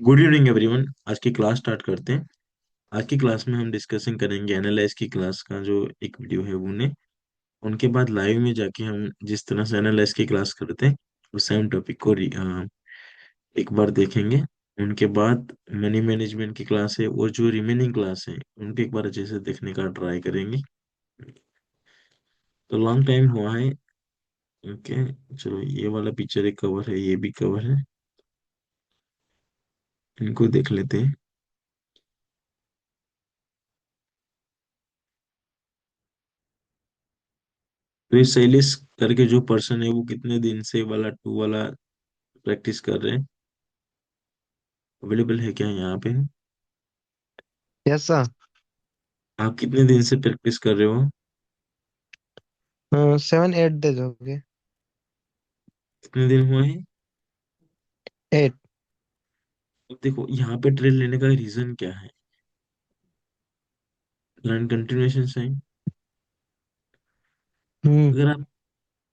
Good evening everyone. आज की class start करते हैं। आज की क्लास में हम डिस्कसिंग करेंगे एनालाइज की क्लास का जो एक वीडियो है वो ने उनके बाद लाइव में जाके हम जिस तरह से एनालाइज की क्लास करते हैं उस सेम टॉपिक को एक बार देखेंगे। उनके बाद मनी मैनेजमेंट की क्लास है और जो रिमेनिंग क्लास है उनको एक बार अच्छे से देखने का ट्राई करेंगे। तो लॉन्ग टाइम हुआ है। ओके, चलो ये वाला पिक्चर एक कवर है, ये भी कवर है, इनको देख लेते हैं। तो ये सेलिस करके जो पर्सन है वो कितने दिन से वाला टू वाला प्रैक्टिस कर रहे हैं? अवेलेबल है क्या यहाँ पे? Yes sir. आप कितने दिन से प्रैक्टिस कर रहे हो? 7-8 डेज हो गए। कितने दिन हुए हैं? 8। अब देखो यहाँ पे ट्रेड लेने का रीजन क्या है? Learn continuation sign. हम्म। अगर आप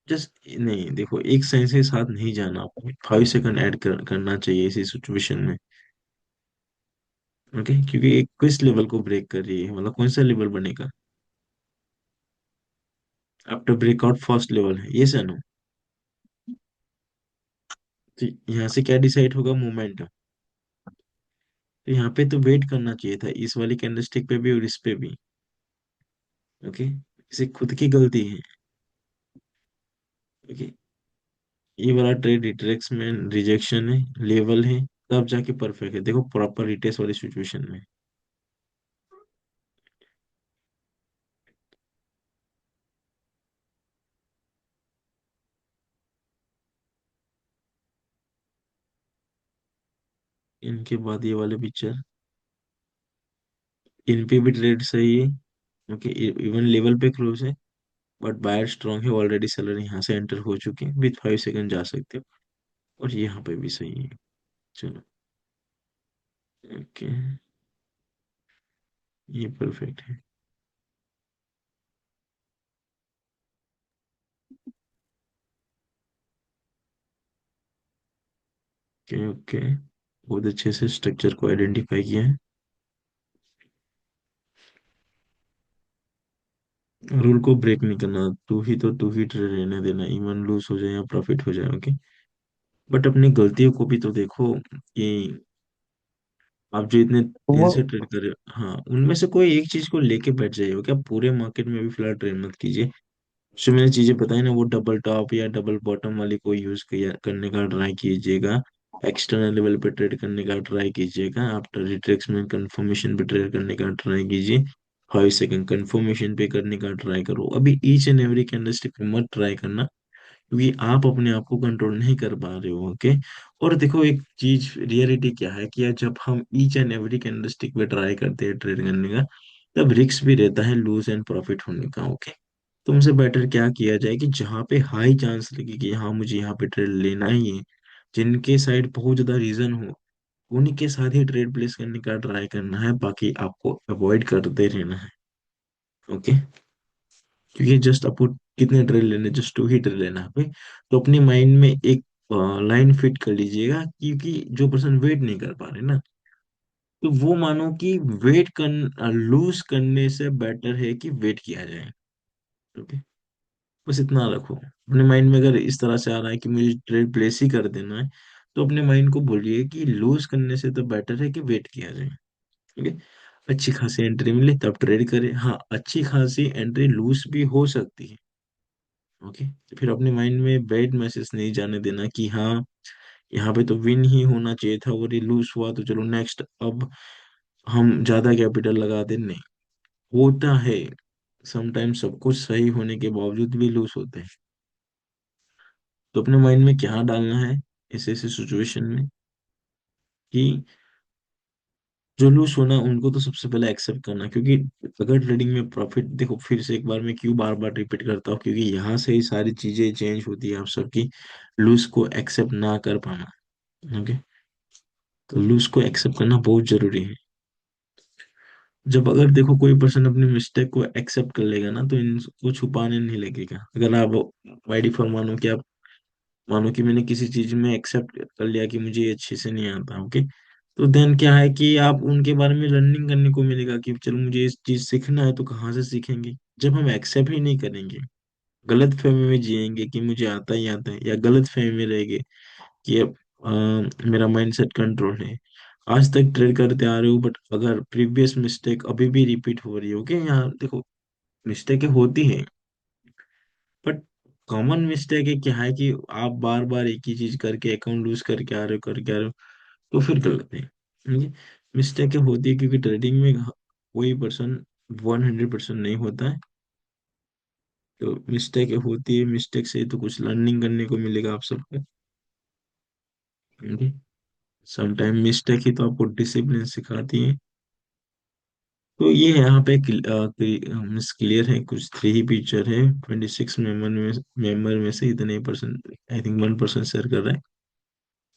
जस्ट नहीं देखो, एक साइन के साथ नहीं जाना, आपको 5 सेकंड ऐड करना चाहिए इसी सिचुएशन में। ओके, क्योंकि एक किस लेवल को ब्रेक कर रही है, मतलब कौन सा लेवल बनेगा आफ्टर ब्रेकआउट? फर्स्ट लेवल है ये सर, नो? तो यहाँ से क्या डिसाइड होगा? मोमेंट। तो यहाँ पे तो वेट करना चाहिए था इस वाली कैंडलस्टिक पे भी और इस पे भी। ओके, इसे खुद की गलती है। ओके, ये वाला ट्रेड रिट्रेसमेंट रिजेक्शन है, लेवल है, तब जाके परफेक्ट है। देखो प्रॉपर रिटेस्ट वाली सिचुएशन में इनके बाद ये वाले पिक्चर, इन पे भी ट्रेड सही है। ओके, इवन लेवल पे क्लोज है, बट बायर स्ट्रांग है, ऑलरेडी सेलर यहाँ से एंटर हो चुके हैं, विथ 5 सेकंड जा सकते हो। और यहाँ पे भी सही है। चलो, ओके, ये परफेक्ट है। ओके ओके, बहुत अच्छे से स्ट्रक्चर को आइडेंटिफाई किया है। रूल को ब्रेक नहीं करना, टू ही ट्रेड रहने देना, इवन लूज हो जाए या प्रॉफिट हो जाए। ओके, बट अपनी गलतियों को भी तो देखो कि आप जो इतने दिन वो से ट्रेड कर रहे हो, हाँ, उनमें से कोई एक चीज को लेके बैठ जाइए क्या? पूरे मार्केट में भी फिलहाल ट्रेड मत कीजिए। जो मैंने चीजें बताई ना, वो डबल टॉप या डबल बॉटम वाली को यूज करने का ट्राई कीजिएगा। एक्सटर्नल लेवल पे ट्रेड करने का ट्राई कीजिएगा। आफ्टर रिट्रेसमेंट कंफर्मेशन पे ट्रेड करने का ट्राई कीजिए। 5 सेकंड कंफर्मेशन पे करने का ट्राई करो। अभी ईच एंड एवरी कैंडलस्टिक पे मत ट्राई करना, क्योंकि आप अपने आप को कंट्रोल नहीं कर पा रहे हो। ओके, और देखो एक चीज रियलिटी क्या है कि यार, जब हम ईच एंड एवरी कैंडलस्टिक पे ट्राई करते हैं ट्रेड करने का, तब रिस्क भी रहता है लूज एंड प्रॉफिट होने का। ओके, तुमसे बेटर क्या किया जाए कि जहाँ पे हाई चांस लगे कि हाँ मुझे यहाँ पे ट्रेड लेना ही है, जिनके साइड बहुत ज्यादा रीजन हो, उन्हीं के साथ ही ट्रेड प्लेस करने का ट्राई करना है, बाकी आपको अवॉइड करते रहना है। ओके, क्योंकि जस्ट आपको कितने ट्रेड लेने, जस्ट टू ही ट्रेड लेना है। तो अपने माइंड में एक लाइन फिट कर लीजिएगा, क्योंकि जो पर्सन वेट नहीं कर पा रहे ना, तो वो मानो कि वेट कर लूज करने से बेटर है कि वेट किया जाए। ओके, बस इतना रखो अपने माइंड में। अगर इस तरह से आ रहा है कि मुझे ट्रेड प्लेस ही कर देना है, तो अपने माइंड को बोलिए कि लूज करने से तो बेटर है कि वेट किया जाए। ठीक है, अच्छी खासी एंट्री मिले तब ट्रेड करें। हाँ, अच्छी खासी एंट्री लूज भी हो सकती है। ओके, तो फिर अपने माइंड में बैड मैसेज नहीं जाने देना कि हाँ यहाँ पे तो विन ही होना चाहिए था और ये लूज हुआ, तो चलो नेक्स्ट अब हम ज्यादा कैपिटल लगा दे। नहीं, होता है समटाइम्स, सब कुछ सही होने के बावजूद भी लूज होते हैं। तो अपने माइंड में क्या डालना है ऐसे ऐसे सिचुएशन में कि जो लूज होना उनको तो सबसे पहले एक्सेप्ट करना, क्योंकि अगर ट्रेडिंग में प्रॉफिट, देखो फिर से एक बार मैं क्यों बार बार रिपीट करता हूँ, क्योंकि यहाँ से ही सारी चीजें चेंज होती है आप सबकी। लूज को एक्सेप्ट ना कर पाना। ओके, तो लूज को एक्सेप्ट करना बहुत जरूरी है। जब अगर देखो कोई पर्सन अपनी मिस्टेक को एक्सेप्ट कर लेगा ना, तो इनको छुपाने नहीं लगेगा। अगर आप बाई डिफॉल्ट मानो कि आप मानो कि मैंने किसी चीज में एक्सेप्ट कर लिया कि मुझे ये अच्छे से नहीं आता। ओके, तो देन क्या है कि आप उनके बारे में लर्निंग करने को मिलेगा कि चलो मुझे इस चीज सीखना है, तो कहाँ से सीखेंगे जब हम एक्सेप्ट ही नहीं करेंगे, गलत फहमी में जिएंगे कि मुझे आता ही आता है, या गलत फहमी में रहेंगे कि अब मेरा माइंडसेट कंट्रोल है। आज तक ट्रेड करते आ रहे हो, बट अगर प्रीवियस मिस्टेक अभी भी रिपीट हो रही है, ओके, यहाँ देखो, मिस्टेकें होती है, बट कॉमन मिस्टेक है क्या है कि आप बार बार एक ही चीज करके अकाउंट लूज करके आ रहे हो, तो फिर गलत है। मिस्टेकें होती है क्योंकि ट्रेडिंग में कोई पर्सन 100% नहीं होता है। तो मिस्टेक होती है, मिस्टेक से तो कुछ लर्निंग करने को मिलेगा आप सबको। समटाइम मिस्टेक ही तो आपको डिसिप्लिन सिखाती है। तो ये है यहाँ पे मिस क्लियर है, कुछ थ्री ही पिक्चर है, 26 मेंबर में से इतने परसेंट, आई थिंक 1% शेयर कर रहा है।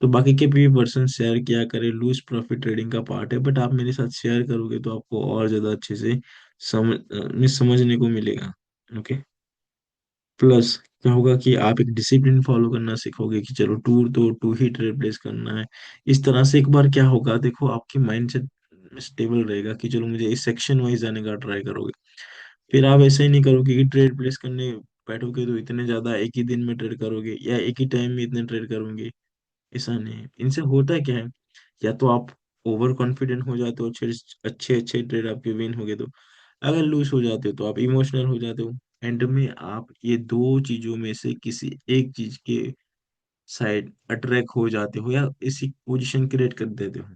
तो बाकी के भी पर्सन शेयर किया करे, लूज प्रॉफिट ट्रेडिंग का पार्ट है, बट आप मेरे साथ शेयर करोगे तो आपको और ज्यादा अच्छे से समझने को मिलेगा। ओके। प्लस क्या होगा कि आप एक डिसिप्लिन फॉलो करना सीखोगे कि चलो टू तो टू ही ट्रेड प्लेस करना है। इस तरह से एक बार क्या होगा, देखो आपकी माइंड सेट स्टेबल रहेगा कि चलो मुझे इस सेक्शन वाइज जाने का ट्राई करोगे। फिर आप ऐसे ही नहीं करोगे कि ट्रेड प्लेस करने बैठोगे तो इतने ज्यादा एक ही दिन में ट्रेड करोगे या एक ही टाइम में इतने ट्रेड करोगे। ऐसा नहीं है, इनसे होता है क्या है, या तो आप ओवर कॉन्फिडेंट हो जाते हो, अच्छे अच्छे अच्छे ट्रेड आपके विन हो गए, तो अगर लूज हो जाते हो तो आप इमोशनल हो जाते हो। एंड में आप ये दो चीजों में से किसी एक चीज के साइड अट्रैक्ट हो जाते हो या इसी पोजीशन क्रिएट कर देते हो।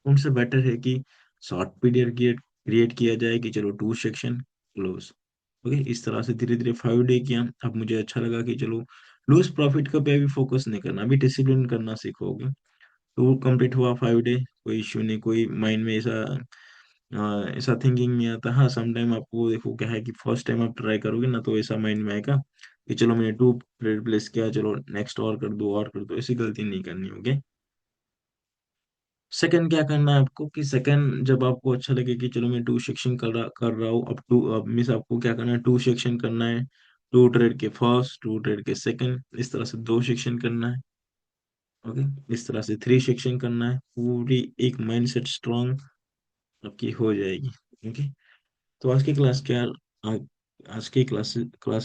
उनसे बेटर है कि शॉर्ट पीरियड क्रिएट क्रिएट किया जाए कि चलो टू सेक्शन क्लोज। ओके, इस तरह से धीरे धीरे 5 डे किया। अब मुझे अच्छा लगा कि चलो लूज प्रॉफिट का पे भी फोकस नहीं करना, अभी डिसिप्लिन करना सीखोगे। तो कंप्लीट हुआ 5 डे, कोई इश्यू नहीं, कोई माइंड में ऐसा थिंकिंग नहीं आता। हाँ, समटाइम आपको देखो क्या है कि फर्स्ट टाइम आप ट्राई करोगे ना, तो ऐसा माइंड में आएगा कि चलो मैंने टू रिप्लेस किया, चलो नेक्स्ट और कर दो, ऐसी गलती नहीं करनी होगी। सेकंड क्या करना है आपको कि सेकंड जब आपको अच्छा लगे कि चलो मैं टू सेक्शन कर रहा हूँ, अब मिस आपको क्या करना है, टू सेक्शन करना है। टू ट्रेड के फर्स्ट, टू ट्रेड के सेकंड, इस तरह से दो सेक्शन करना है। ओके, इस तरह से थ्री सेक्शन करना है, पूरी एक माइंडसेट स्ट्रांग आपकी हो जाएगी। ओके। तो आज की क्लास क्या, आज आज की क्लास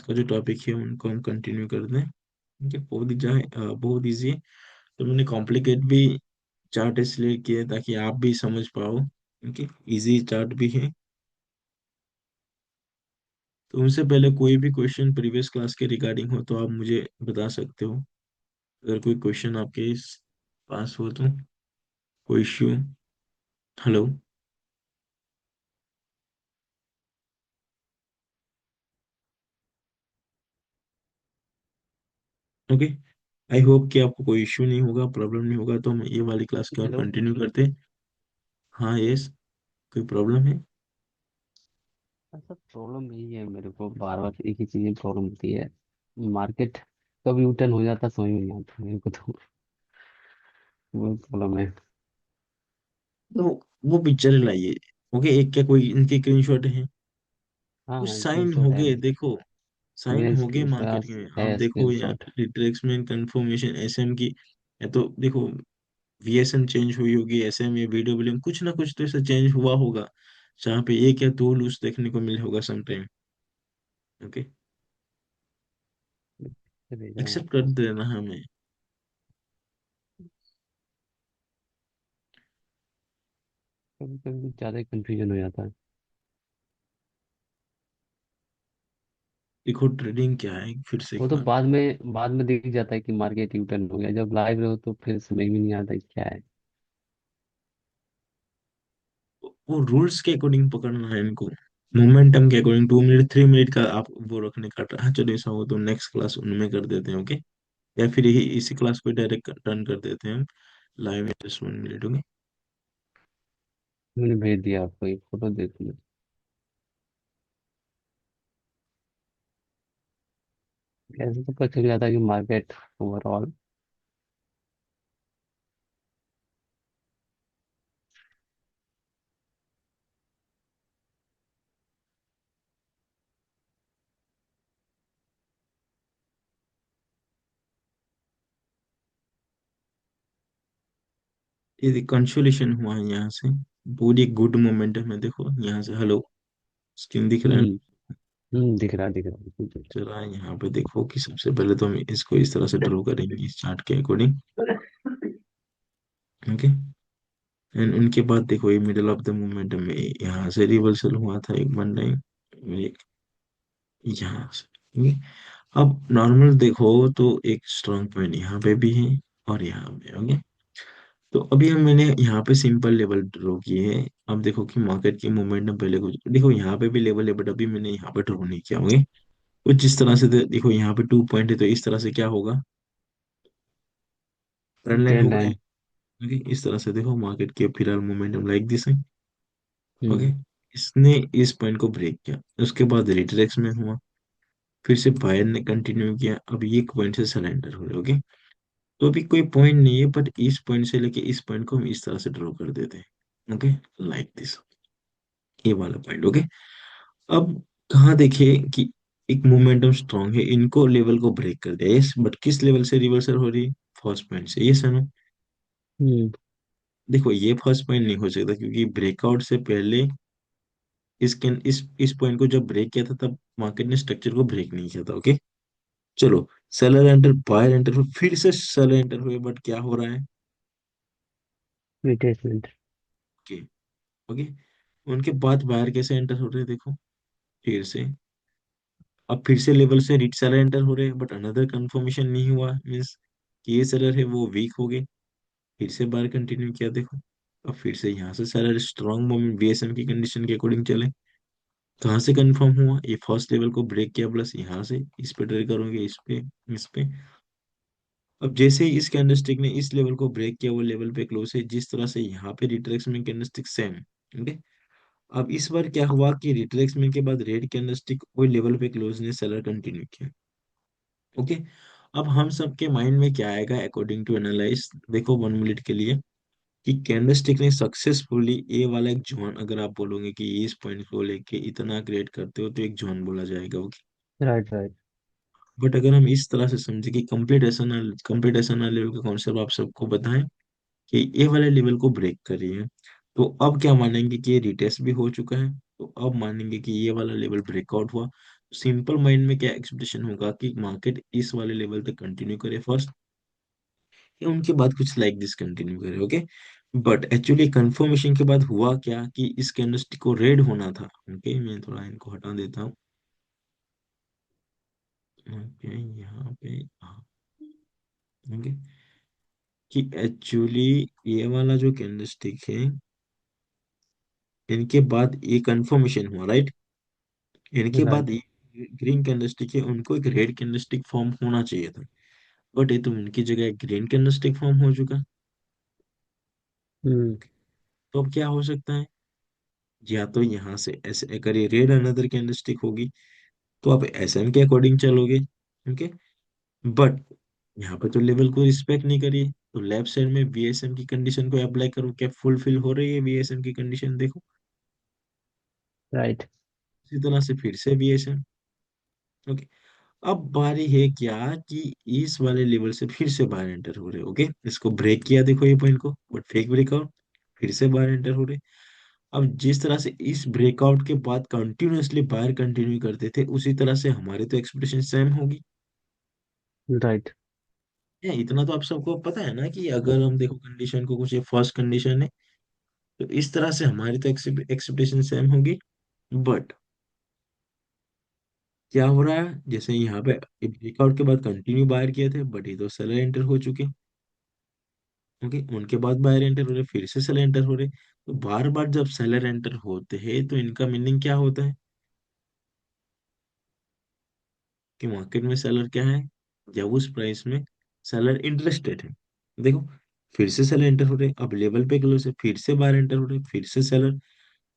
का जो टॉपिक है उनको हम कंटिन्यू कर दें। ठीक है, बहुत इजी है। तो मैंने कॉम्प्लिकेट भी चार्ट इसलिए किए ताकि आप भी समझ पाओ। ओके, इजी चार्ट भी है। तो उनसे पहले कोई भी क्वेश्चन प्रीवियस क्लास के रिगार्डिंग हो तो आप मुझे बता सकते हो, अगर कोई क्वेश्चन आपके पास हो तो। कोई issue? Hello? Okay, I hope कि आपको कोई इश्यू नहीं होगा, प्रॉब्लम नहीं होगा, तो हम ये वाली क्लास को हेलो। कंटिन्यू करते। हाँ, यस। कोई प्रॉब्लम है? ऐसा प्रॉब्लम यही है, मेरे को बार बार एक ही चीज प्रॉब्लम होती है। मार्केट कब यू टर्न हो जाता है समझ में नहीं आता मेरे को तो। वो प्रॉब्लम है। तो वो पिक्चर लाइए। ओके, एक क्या कोई इनके स्क्रीनशॉट है? कुछ हाँ, स्क्रीन साइन हो शॉट है गए, मेरे। देखो, साइन मेरे हो गए स्क्रीन मार्केट शॉट में, आप है, देखो स्क्रीन यहाँ शॉट। रिट्रेसमेंट कंफर्मेशन एसएम की। या तो देखो, वीएसएम चेंज हुई होगी, एसएम या वीडब्ल्यूएम, कुछ ना कुछ तो ऐसा चेंज हुआ होगा जहाँ पे एक या दो लूज देखने को मिले होगा समटाइम। ओके, भेजा है एक्सेप्ट कर आपको। देना हमें। कभी कभी ज्यादा कंफ्यूजन हो जाता है। देखो ट्रेडिंग क्या है फिर से एक वो तो बार, बाद में दिख जाता है कि मार्केट यू टर्न हो गया, जब लाइव रहो तो फिर समझ में नहीं आता कि क्या है। वो रूल्स के अकॉर्डिंग पकड़ना है इनको, मोमेंटम के अकॉर्डिंग। 2 मिनट 3 मिनट का आप वो रखने का, हाँ चलो ऐसा हो तो नेक्स्ट क्लास उनमें कर देते हैं। ओके, या फिर यही इसी क्लास को डायरेक्ट टर्न कर देते हैं हम, लाइव इंटरेस्ट 1 मिनट। ओके। मैंने भेज दिया आपको, एक फोटो देख लो। ऐसे तो पता चल जाता है कि मार्केट ओवरऑल। ये कंसोलिडेशन हुआ है यहाँ से, पूरी गुड मोमेंटम है, देखो यहाँ से। हेलो, स्क्रीन दिख रहा है? हम्म। दिख रहा दिख रहा बिल्कुल दिख चला यहाँ पे देखो कि सबसे पहले तो हम इसको इस तरह से ड्रॉ करेंगे इस चार्ट के अकॉर्डिंग। ओके। एंड उनके बाद देखो ये मिडल ऑफ द मोमेंटम में यहाँ से रिवर्सल हुआ था एक वन टाइम, एक यहाँ से। ठीक है? अब नॉर्मल देखो तो एक स्ट्रॉन्ग पॉइंट यहाँ पे भी है और यहाँ पे। ओके। तो अभी हम मैंने यहाँ पे सिंपल लेवल ड्रॉ किए हैं। अब देखो कि मार्केट की मोमेंटम पहले कुछ, देखो यहाँ पे भी लेवल है बट अभी मैंने यहाँ पे ड्रॉ नहीं किया। ओके। कुछ जिस तरह से देखो यहाँ पे 2 पॉइंट है तो इस तरह से क्या होगा, ट्रेंड लाइन ट्रेंड होगा। लाइन। ओके। इस तरह से देखो मार्केट की फिलहाल मोमेंटम लाइक दिस है। ओके। हम्म। इसने इस पॉइंट को ब्रेक किया, उसके बाद रिट्रेक्स में हुआ, फिर से बायर ने कंटिन्यू किया, अब ये पॉइंट से सरेंडर हो रहे। ओके। तो अभी कोई पॉइंट नहीं है बट इस पॉइंट से लेके इस पॉइंट को हम इस तरह से ड्रॉ कर देते हैं। ओके। लाइक दिस, ये वाला पॉइंट। ओके। अब कहाँ देखे कि एक मोमेंटम स्ट्रांग है, इनको लेवल को ब्रेक कर दिया। यस, बट किस लेवल से रिवर्सल हो रही है? फर्स्ट पॉइंट से। यस है ना? हम्म। देखो ये फर्स्ट पॉइंट नहीं हो सकता क्योंकि ब्रेकआउट से पहले इस पॉइंट को जब ब्रेक किया था तब मार्केट ने स्ट्रक्चर को ब्रेक नहीं किया था। ओके। चलो, सेलर एंटर, बायर एंटर हुए, फिर से सेलर एंटर हुए, बट क्या हो रहा है? रिट्रेसमेंट। ओके। ओके। उनके बाद बायर कैसे एंटर हो रहे हैं देखो, फिर से। अब फिर से लेवल से रीच सेलर एंटर हो रहे हैं बट अनदर कंफर्मेशन नहीं हुआ, मीन्स कि ये सेलर है वो वीक हो गए। फिर से बार कंटिन्यू किया देखो। अब फिर से यहाँ से सेलर स्ट्रॉन्ग मोमेंट बीएसएम की कंडीशन के अकॉर्डिंग चले। कहाँ से कंफर्म हुआ? ये फर्स्ट लेवल को ब्रेक किया, प्लस यहाँ से इस पे ट्रेड करोगे, इस पे। अब जैसे ही इस कैंडलस्टिक ने इस लेवल को ब्रेक किया, वो लेवल पे क्लोज है, जिस तरह से यहाँ पे रिट्रेसमेंट कैंडलस्टिक सेम। ओके। अब इस बार क्या हुआ कि रिट्रेसमेंट के बाद रेड कैंडलस्टिक कोई लेवल पे क्लोज ने सेलर कंटिन्यू किया। ओके। अब हम सबके माइंड में क्या आएगा अकॉर्डिंग टू एनालाइज, देखो 1 मिनट के लिए, कि कैंडलस्टिक ने सक्सेसफुली ए वाला एक जोन, अगर आप बोलोगे कि इस पॉइंट को लेके इतना क्रिएट करते हो तो एक जोन बोला जाएगा। ओके। Right right. बट अगर हम इस तरह से समझे कि कंप्लीट एसएनआर लेवल का कॉन्सेप्ट आप सबको बताएं कि ये वाले लेवल को ब्रेक कर रही है, तो अब क्या मानेंगे कि ये रिटेस्ट भी हो चुका है, तो अब मानेंगे कि ये वाला लेवल ब्रेकआउट हुआ। सिंपल माइंड में क्या एक्सपेक्टेशन होगा कि मार्केट इस वाले लेवल तक कंटिन्यू करे फर्स्ट, या उनके बाद कुछ लाइक दिस कंटिन्यू करे। ओके। बट एक्चुअली कंफर्मेशन के बाद हुआ क्या कि इस कैंडलस्टिक को रेड होना था। ओके, मैं थोड़ा इनको हटा देता हूँ। ओके, यहाँ पे हाँ। ओके। कि एक्चुअली ये वाला जो कैंडलस्टिक है, इनके बाद ये कंफर्मेशन हुआ, राइट? इनके बाद राइट ये ग्रीन कैंडलस्टिक है, उनको एक रेड कैंडलस्टिक फॉर्म होना चाहिए था, बट ये तो उनकी जगह ग्रीन कैंडलस्टिक फॉर्म हो चुका। हम्म। तो अब क्या हो सकता है? या तो यहाँ से ऐसे अगर ये रेड अनदर कैंडलस्टिक होगी तो आप एसएम के अकॉर्डिंग चलोगे। ओके। बट यहाँ पे तो लेवल को रिस्पेक्ट नहीं करिए, तो लेफ्ट साइड में बीएसएम की कंडीशन को अप्लाई करो, क्या फुलफिल हो रही है बीएसएम की कंडीशन देखो। राइट इसी तरह से फिर से बीएसएम। ओके। अब बारी है क्या कि इस वाले लेवल से फिर से बाहर एंटर हो रहे। ओके। इसको ब्रेक किया देखो ये पॉइंट को, बट फेक ब्रेकआउट, फिर से बाहर एंटर हो रहे। अब जिस तरह से इस ब्रेकआउट के बाद कंटिन्यूअसली बाहर कंटिन्यू करते थे, उसी तरह से हमारे तो एक्सपेक्टेशन सेम होगी। राइट। इतना तो आप सबको पता है ना कि अगर हम देखो कंडीशन को, कुछ ये फर्स्ट कंडीशन है, तो इस तरह से हमारी तो एक्सपेक्टेशन सेम होगी। बट क्या हो रहा है, जैसे यहाँ पे ब्रेकआउट के बाद कंटिन्यू बायर किए थे, बट ये तो सेलर एंटर हो चुके। ओके। उनके बाद बायर एंटर हो रहे, फिर से सेलर एंटर हो रहे। तो बार बार जब सेलर एंटर होते हैं तो इनका मीनिंग क्या होता है कि मार्केट में सेलर क्या है, जब उस प्राइस में सेलर इंटरेस्टेड है। देखो, फिर से सेलर एंटर हो रहे, अब लेवल पे क्लोज है, फिर से बायर एंटर हो रहे, फिर से सेलर।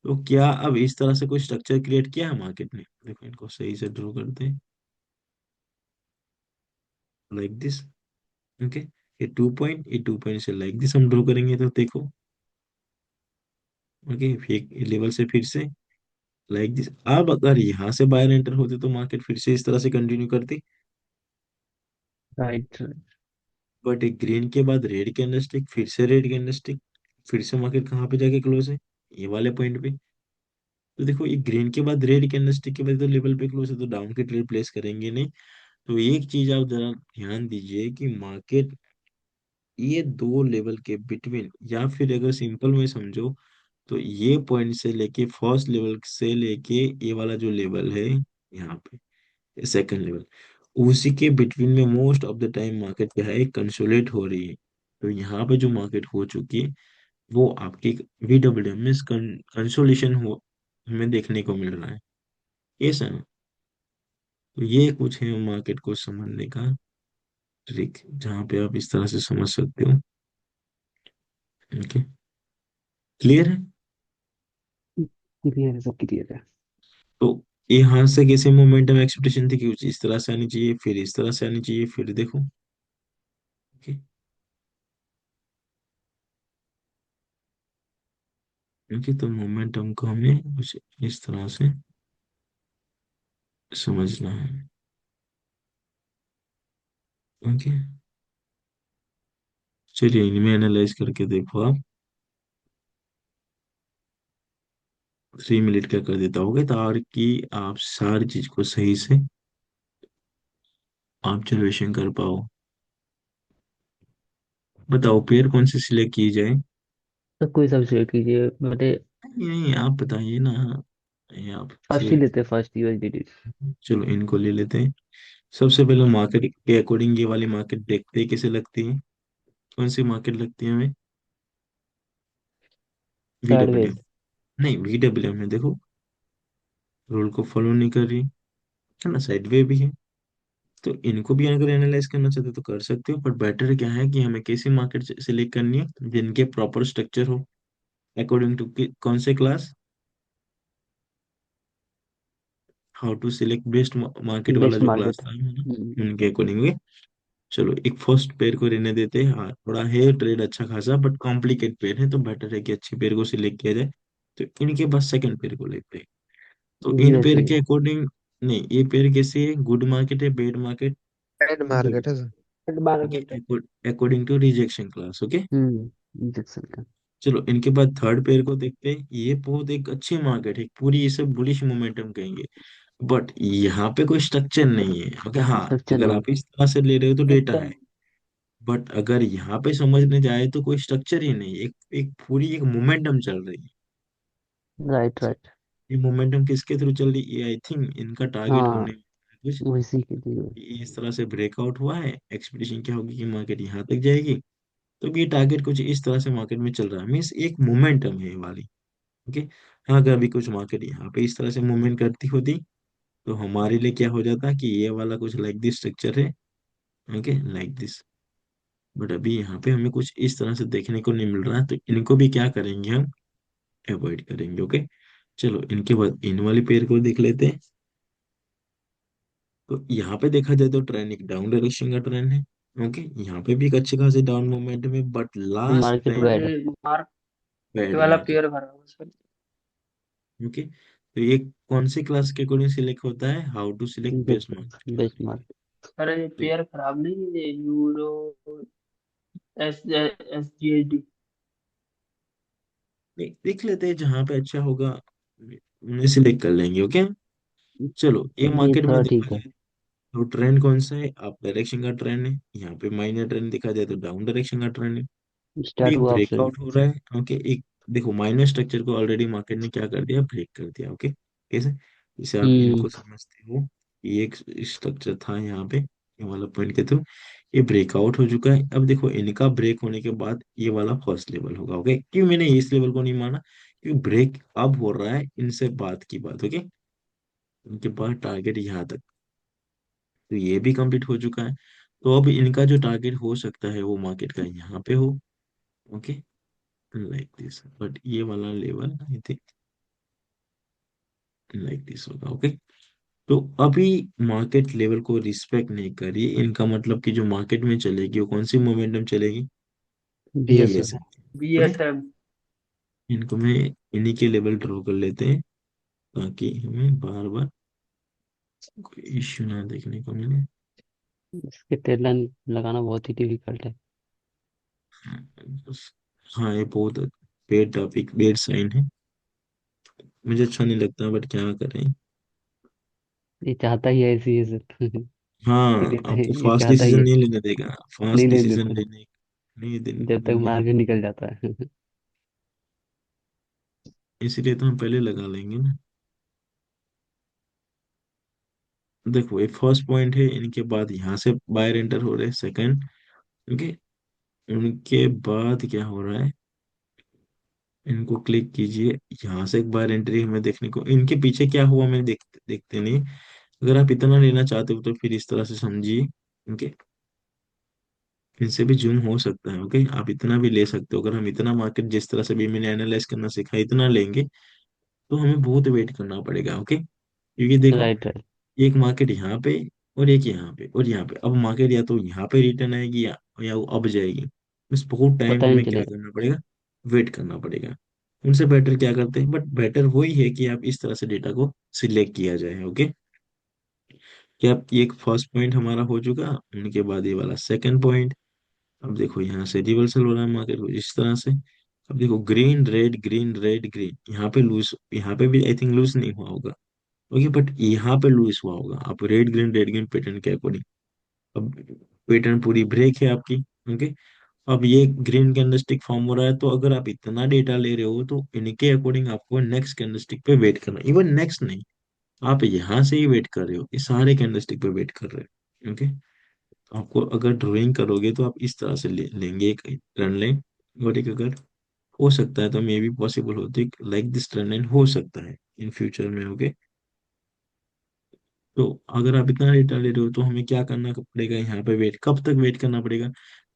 तो क्या अब इस तरह से कोई स्ट्रक्चर क्रिएट किया है मार्केट ने? देखो इनको सही से ड्रॉ करते हैं, लाइक दिस। ओके। ये 2 पॉइंट से लाइक दिस हम ड्रॉ करेंगे तो देखो। ओके। एक लेवल से फिर से लाइक दिस। अब अगर यहाँ से बायर एंटर होते तो मार्केट फिर से इस तरह से कंटिन्यू करती, राइट। बट एक ग्रीन के बाद रेड कैंडलस्टिक, फिर से रेड कैंडलस्टिक, फिर से मार्केट कहाँ पे जाके क्लोज है, ये वाले पॉइंट पे। तो देखो ये ग्रीन के बाद रेड कैंडलस्टिक के बाद तो लेवल पे क्लोज है, तो डाउन की ट्रेड प्लेस करेंगे नहीं। तो एक चीज आप जरा ध्यान दीजिए कि मार्केट ये दो लेवल के बिटवीन, या फिर अगर सिंपल में समझो तो ये पॉइंट से लेके फर्स्ट लेवल से लेके ये वाला जो लेवल है यहाँ पे सेकंड लेवल, उसी के बिटवीन में most of the time market क्या है, कंसोलिडेट हो रही है। तो यहाँ पे जो मार्केट हो चुकी है वो आपकी VWM में कंसोलिडेशन हो हमें देखने को मिल रहा है, ऐसा ना। तो ये कुछ है मार्केट को समझने का ट्रिक, जहाँ पे आप इस तरह से समझ सकते हो। ओके, क्लियर है। क्लियर है, सब क्लियर है। तो यहाँ से कैसे मोमेंटम एक्सपेक्टेशन थी कि कुछ इस तरह से आनी चाहिए, फिर इस तरह से आनी चाहिए, फिर देखो। ओके। ओके, तो मोमेंटम को हमें कुछ इस तरह से समझना है। ओके, चलिए इनमें एनालाइज करके देखो आप। 3 मिनट का कर देता होगा ताकि आप सारी चीज को सही से ऑब्जर्वेशन कर पाओ। बताओ पेयर कौन से सिलेक्ट की जाए। तो कोई सा भी सिलेक्ट कीजिए, बटे। नहीं नहीं, आप बताइए ना। ये आप फर्स्ट ही सिलेक्ट। लेते हैं, फर्स्ट USDT। चलो इनको ले लेते हैं। सबसे पहले मार्केट के अकॉर्डिंग ये वाली मार्केट देखते हैं कैसे लगती है। कौन सी मार्केट लगती है हमें। VWM। साइडवेज। नहीं, VWM में देखो रूल को फॉलो नहीं कर रही है ना, साइड वे भी है। तो इनको भी अगर एनालाइज करना चाहते हो तो कर सकते हो, पर बेटर क्या है कि हमें कैसी मार्केट सिलेक्ट करनी है जिनके प्रॉपर स्ट्रक्चर हो अकॉर्डिंग टू कौन से class, how to select best market वाला बेस्ट जो क्लास मार्केट। था है ना, उनके अकॉर्डिंग। चलो एक फर्स्ट पेयर को रहने देते हैं, हाँ थोड़ा है ट्रेड अच्छा खासा बट कॉम्प्लिकेट पेयर है, तो बेटर है कि अच्छी पेयर को सिलेक्ट किया जाए। तो इनके पास सेकंड पेयर को लेते हैं। तो इन पेयर यूएसए। के अकॉर्डिंग, नहीं ये पेयर कैसे है, गुड मार्केट है, बैड मार्केट। ट्रेड मार्केट है सर। मार्केट है। According to rejection class. Okay, injection का। चलो इनके बाद थर्ड पेयर को देखते हैं। ये बहुत एक अच्छी मार्केट है, पूरी इसे बुलिश मोमेंटम कहेंगे, बट यहाँ पे कोई स्ट्रक्चर नहीं है। ओके हाँ, स्ट्रक्चर अगर नहीं। आप इस तरह से ले रहे हो तो डेटा है, बट अगर यहाँ पे समझने जाए तो कोई स्ट्रक्चर ही नहीं, एक एक पूरी एक मोमेंटम चल रही है। Right right. ये मोमेंटम किसके थ्रू चल रही है, आई थिंक इनका टारगेट हाँ, होने वाला है कुछ। उसी के लिए। ये इस तरह से ब्रेकआउट हुआ है, एक्सपेक्टेशन क्या होगी कि मार्केट यहाँ तक जाएगी। तो ये टारगेट कुछ इस तरह से मार्केट में चल रहा है, मीन्स एक मोमेंटम है ये वाली। ओके, हाँ अगर अभी कुछ मार्केट यहाँ पे इस तरह से मूवमेंट करती होती तो हमारे लिए क्या हो जाता कि ये वाला कुछ लाइक दिस स्ट्रक्चर है। Okay, like this. बट अभी यहाँ पे हमें कुछ इस तरह से देखने को नहीं मिल रहा है, तो इनको भी क्या करेंगे हम, अवॉइड करेंगे। ओके, चलो इनके बाद इन वाली पेयर को देख लेते हैं। तो यहाँ पे देखा जाए तो ट्रेंड एक डाउन डायरेक्शन का ट्रेंड है। ओके, यहाँ पे भी एक अच्छे खासे डाउन मूवमेंट में, but last market time bad है। मार्केट बैड वाला मार्केट। पेयर भरा हुआ है सर। ओके, तो ये कौन सी क्लास के अकॉर्डिंग सिलेक्ट होता है, how to select best market के बेस्ट अकॉर्डिंग। मार्केट। अरे ये तो पेयर खराब नहीं है, ये यूरो SGD। देख लेते हैं जहाँ पे अच्छा होगा उन्हें सिलेक्ट कर लेंगे। ओके, चलो ये ये मार्केट में थोड़ा देखा ठीक है। जाए तो ट्रेंड कौन सा है, अप डायरेक्शन का ट्रेंड है। यहाँ पे माइनर ट्रेंड देखा जाए तो डाउन डायरेक्शन का ट्रेंड है। अभी स्टार्ट एक हुआ ऑप्शन। ब्रेकआउट हो रहा है। ओके, एक देखो माइनर स्ट्रक्चर को ऑलरेडी मार्केट ने क्या कर दिया, ब्रेक कर दिया। ओके, कैसे, जैसे आप हम्म। इनको समझते हो, ये एक स्ट्रक्चर था यहाँ पे, ये वाला पॉइंट के थ्रू ये ब्रेकआउट हो चुका है। अब देखो इनका ब्रेक होने के बाद ये वाला फर्स्ट लेवल होगा। ओके, क्यों मैंने इस लेवल को नहीं माना, क्योंकि ब्रेक अब हो रहा है इनसे बात की बात। ओके, इनके पास टारगेट यहाँ तक, तो ये भी कंप्लीट हो चुका है। तो अब इनका जो टारगेट हो सकता है वो मार्केट का यहाँ पे हो। ओके, लाइक दिस, बट ये वाला level I think like this होगा। ओके, तो अभी मार्केट लेवल को रिस्पेक्ट नहीं करी, इनका मतलब कि जो मार्केट में चलेगी वो कौन सी मोमेंटम चलेगी, BSF। BSM। Okay, BSM। इनको मैं इन्हीं के लेवल ड्रॉ कर लेते हैं ताकि हमें बार बार कोई इश्यू ना देखने को मिले। इसके टेल लाइन लगाना बहुत ही डिफिकल्ट है। हाँ ये बहुत बेड टॉपिक, बेड साइन है। मुझे अच्छा नहीं लगता बट क्या करें। ये चाहता ही ऐसी है सर। ये हाँ, कहते हैं, आपको ये फास्ट चाहता ही डिसीजन है। नहीं लेने देगा। नहीं फास्ट लेने डिसीजन देता लेने नहीं जब तक नहीं मार्केट निकल जाता है। इसीलिए तो हम पहले लगा लेंगे ना। देखो ये फर्स्ट पॉइंट है, इनके बाद यहाँ से बायर एंटर हो रहे हैं सेकंड। ओके। उनके बाद क्या हो रहा है, इनको क्लिक कीजिए। यहाँ से एक बार एंट्री हमें देखने को, इनके पीछे क्या हुआ मैं देखते नहीं। अगर आप इतना लेना चाहते हो तो फिर इस तरह से समझिए। ओके। इनसे भी जूम हो सकता है। ओके, आप इतना भी ले सकते हो। अगर हम इतना मार्केट जिस तरह से भी मैंने एनालाइज करना सीखा इतना लेंगे तो हमें बहुत वेट करना पड़ेगा। ओके, क्योंकि देखो राइट राइट। एक मार्केट यहाँ पे और एक यहाँ पे और यहाँ पे, अब मार्केट या तो यहाँ पे रिटर्न आएगी या वो अब जाएगी। बस बहुत टाइम पता ही नहीं हमें क्या चलेगा। करना पड़ेगा, वेट करना पड़ेगा। उनसे बेटर क्या करते हैं, बट बेटर वही है कि आप इस तरह से डेटा को सिलेक्ट किया जाए। ओके, क्या ये एक फर्स्ट पॉइंट हमारा हो चुका। उनके बाद ये वाला सेकंड पॉइंट। अब देखो यहाँ से रिवर्सल हो रहा है मार्केट को इस तरह से। अब देखो green red green red green, यहाँ पे लूज, यहाँ पे भी आई थिंक लूज नहीं हुआ होगा। ओके, बट यहाँ पे लूज हुआ होगा। आप रेड ग्रीन पैटर्न के अकॉर्डिंग, अब पैटर्न पूरी ब्रेक है आपकी। ओके, अब ये ग्रीन कैंडलस्टिक फॉर्म हो रहा है, तो अगर आप इतना डेटा ले रहे हो तो इनके अकॉर्डिंग आपको नेक्स्ट कैंडलस्टिक पे वेट करना। इवन नेक्स्ट नहीं, आप यहाँ से ही वेट कर रहे हो, ये सारे कैंडलस्टिक पे वेट कर रहे हो। ओके, आपको अगर ड्राइंग करोगे तो आप इस तरह से लेंगे एक रन लाइन, और एक अगर हो सकता है तो मे बी पॉसिबल होती है लाइक दिस रन लाइन हो सकता है इन फ्यूचर में। ओके, तो अगर आप इतना डेटा ले रहे हो तो हमें क्या करना पड़ेगा, यहाँ पे वेट कब तक वेट करना पड़ेगा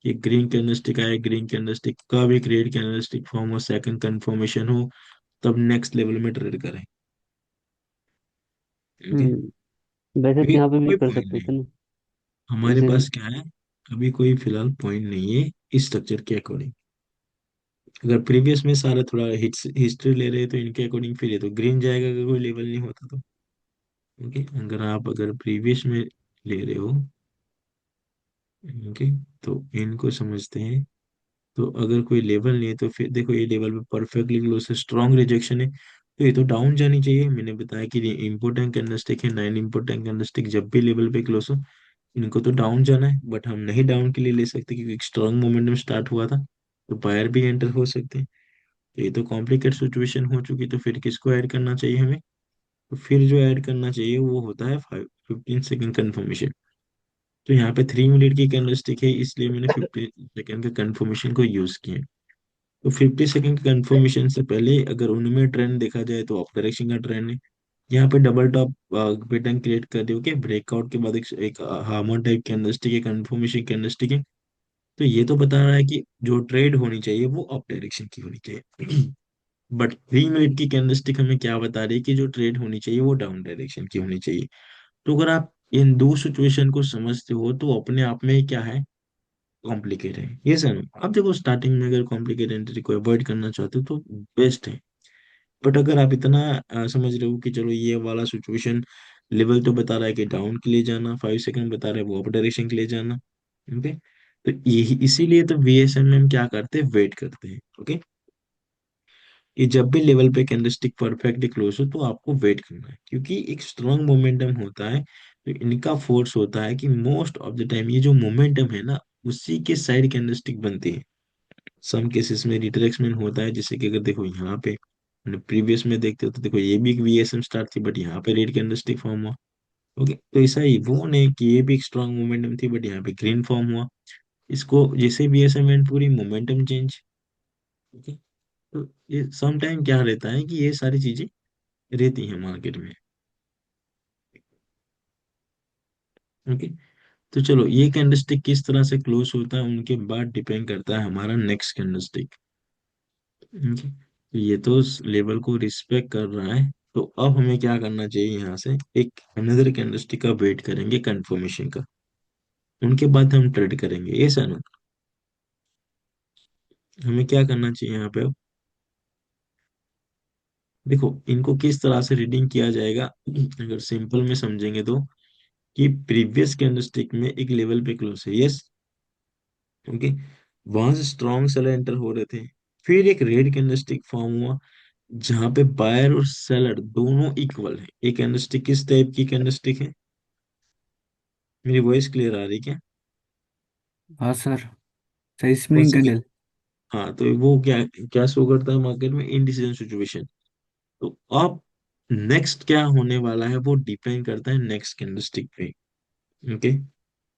कि ग्रीन कैंडलस्टिक आए, ग्रीन कैंडलस्टिक का भी एक रेड कैंडलस्टिक फॉर्म हो, सेकंड कंफर्मेशन हो, तब नेक्स्ट लेवल में ट्रेड करें। ओके, वैसे तो क्योंकि यहाँ पे भी कोई कर पॉइंट सकते नहीं, थे ना। हमारे जैसे पास क्या है, अभी कोई फिलहाल पॉइंट नहीं है इस स्ट्रक्चर के अकॉर्डिंग। अगर प्रीवियस में सारा थोड़ा हिस्ट्री ले रहे हैं तो इनके अकॉर्डिंग फिर ये तो ग्रीन जाएगा अगर कोई लेवल नहीं होता तो। ओके, अगर प्रीवियस में ले रहे हो। ओके, तो इनको समझते हैं। तो अगर कोई लेवल नहीं है तो फिर देखो ये लेवल पे परफेक्टली क्लोज है, स्ट्रॉन्ग रिजेक्शन है, तो ये तो डाउन जानी चाहिए। मैंने बताया कि ये इंपोर्टेंट कैंडलस्टिक है, 9 इंपोर्टेंट कैंडलस्टिक जब भी लेवल पे क्लोज हो इनको तो डाउन जाना है, बट हम नहीं डाउन के लिए ले सकते क्योंकि एक स्ट्रॉन्ग मोमेंटम स्टार्ट हुआ था, तो बायर भी एंटर हो सकते हैं। तो ये तो कॉम्प्लिकेट सिचुएशन हो चुकी, तो फिर किसको ऐड करना चाहिए हमें, तो फिर जो ऐड करना चाहिए वो होता है 15 सेकेंड कंफर्मेशन। तो यहाँ पे 3 मिनट की कैंडलस्टिक है इसलिए मैंने 15 सेकेंड का कंफर्मेशन को यूज किया। तो 50 सेकेंड कंफर्मेशन से पहले अगर उनमें ट्रेंड देखा जाए तो अप डायरेक्शन का ट्रेंड है। यहाँ पे डबल टॉप पैटर्न क्रिएट कर दिया। ओके, ब्रेकआउट के बाद एक हार्मोन टाइप कैंडलस्टिक है, कंफर्मेशन कैंडलस्टिक है। तो ये तो बता रहा है कि जो ट्रेड होनी चाहिए वो अप डायरेक्शन की होनी चाहिए। बट 3 मिनट की कैंडलस्टिक हमें क्या बता रही है कि जो ट्रेड होनी चाहिए वो डाउन डायरेक्शन की होनी चाहिए। तो अगर आप इन दो सिचुएशन को समझते हो तो अपने आप में ही क्या है, कॉम्प्लिकेट है ये सर। आप देखो स्टार्टिंग में अगर कॉम्प्लिकेट एंट्री को अवॉइड करना चाहते हो तो बेस्ट है। बट अगर आप इतना समझ रहे हो कि चलो ये वाला सिचुएशन लेवल तो बता रहा है कि डाउन के लिए जाना, 5 सेकंड बता रहा है वो अप डायरेक्शन के लिए जाना। ओके, तो यही इसीलिए तो वीएसएम में हम क्या करते हैं, वेट करते हैं। ओके, कि जब भी लेवल पे कैंडलस्टिक परफेक्टली क्लोज हो तो आपको वेट करना है, क्योंकि एक स्ट्रॉन्ग मोमेंटम होता है। तो इनका फोर्स होता है कि मोस्ट ऑफ द टाइम ये जो मोमेंटम है ना उसी के साइड कैंडलस्टिक बनती है। सम केसेस में रिट्रेसमेंट होता है, जैसे कि अगर देखो यहाँ पे प्रीवियस में देखते हो तो देखो ये भी एक वीएसएम स्टार्ट थी बट यहाँ पे रेड कैंडलस्टिक फॉर्म हुआ। ओके, तो ऐसा ही वो नहीं कि ये भी एक स्ट्रॉन्ग मोमेंटम थी बट यहाँ पे ग्रीन फॉर्म हुआ। इसको जैसे वीएसएम एंड पूरी मोमेंटम चेंज। ओके, तो ये सम टाइम क्या रहता है कि ये सारी चीजें रहती हैं मार्केट में। ओके, तो चलो ये कैंडलस्टिक किस तरह से क्लोज होता है उनके बाद डिपेंड करता है हमारा नेक्स्ट कैंडलस्टिक। ओके, तो ये तो लेवल को रिस्पेक्ट कर रहा है। तो अब हमें क्या करना चाहिए, यहाँ से एक अनदर कैंडलस्टिक का वेट करेंगे कंफर्मेशन का, उनके बाद हम ट्रेड करेंगे ऐसा ना। हमें क्या करना चाहिए यहाँ पे अब, देखो इनको किस तरह से रीडिंग किया जाएगा। अगर सिंपल में समझेंगे तो कि प्रीवियस कैंडलस्टिक में एक लेवल पे क्लोज है, यस। ओके, वहां से स्ट्रॉन्ग सेलर एंटर हो रहे थे, फिर एक रेड कैंडलस्टिक फॉर्म हुआ जहां पे बायर और सेलर दोनों इक्वल है। एक कैंडलस्टिक किस टाइप की कैंडलस्टिक है? मेरी वॉइस क्लियर आ रही क्या? हाँ सर, सही कौन स्प्रिंग सी? कैंडल। हाँ, तो वो क्या क्या शो करता है मार्केट में? Indecision situation. तो अब नेक्स्ट क्या होने वाला है वो डिपेंड करता है नेक्स्ट कैंडलस्टिक पे। ओके।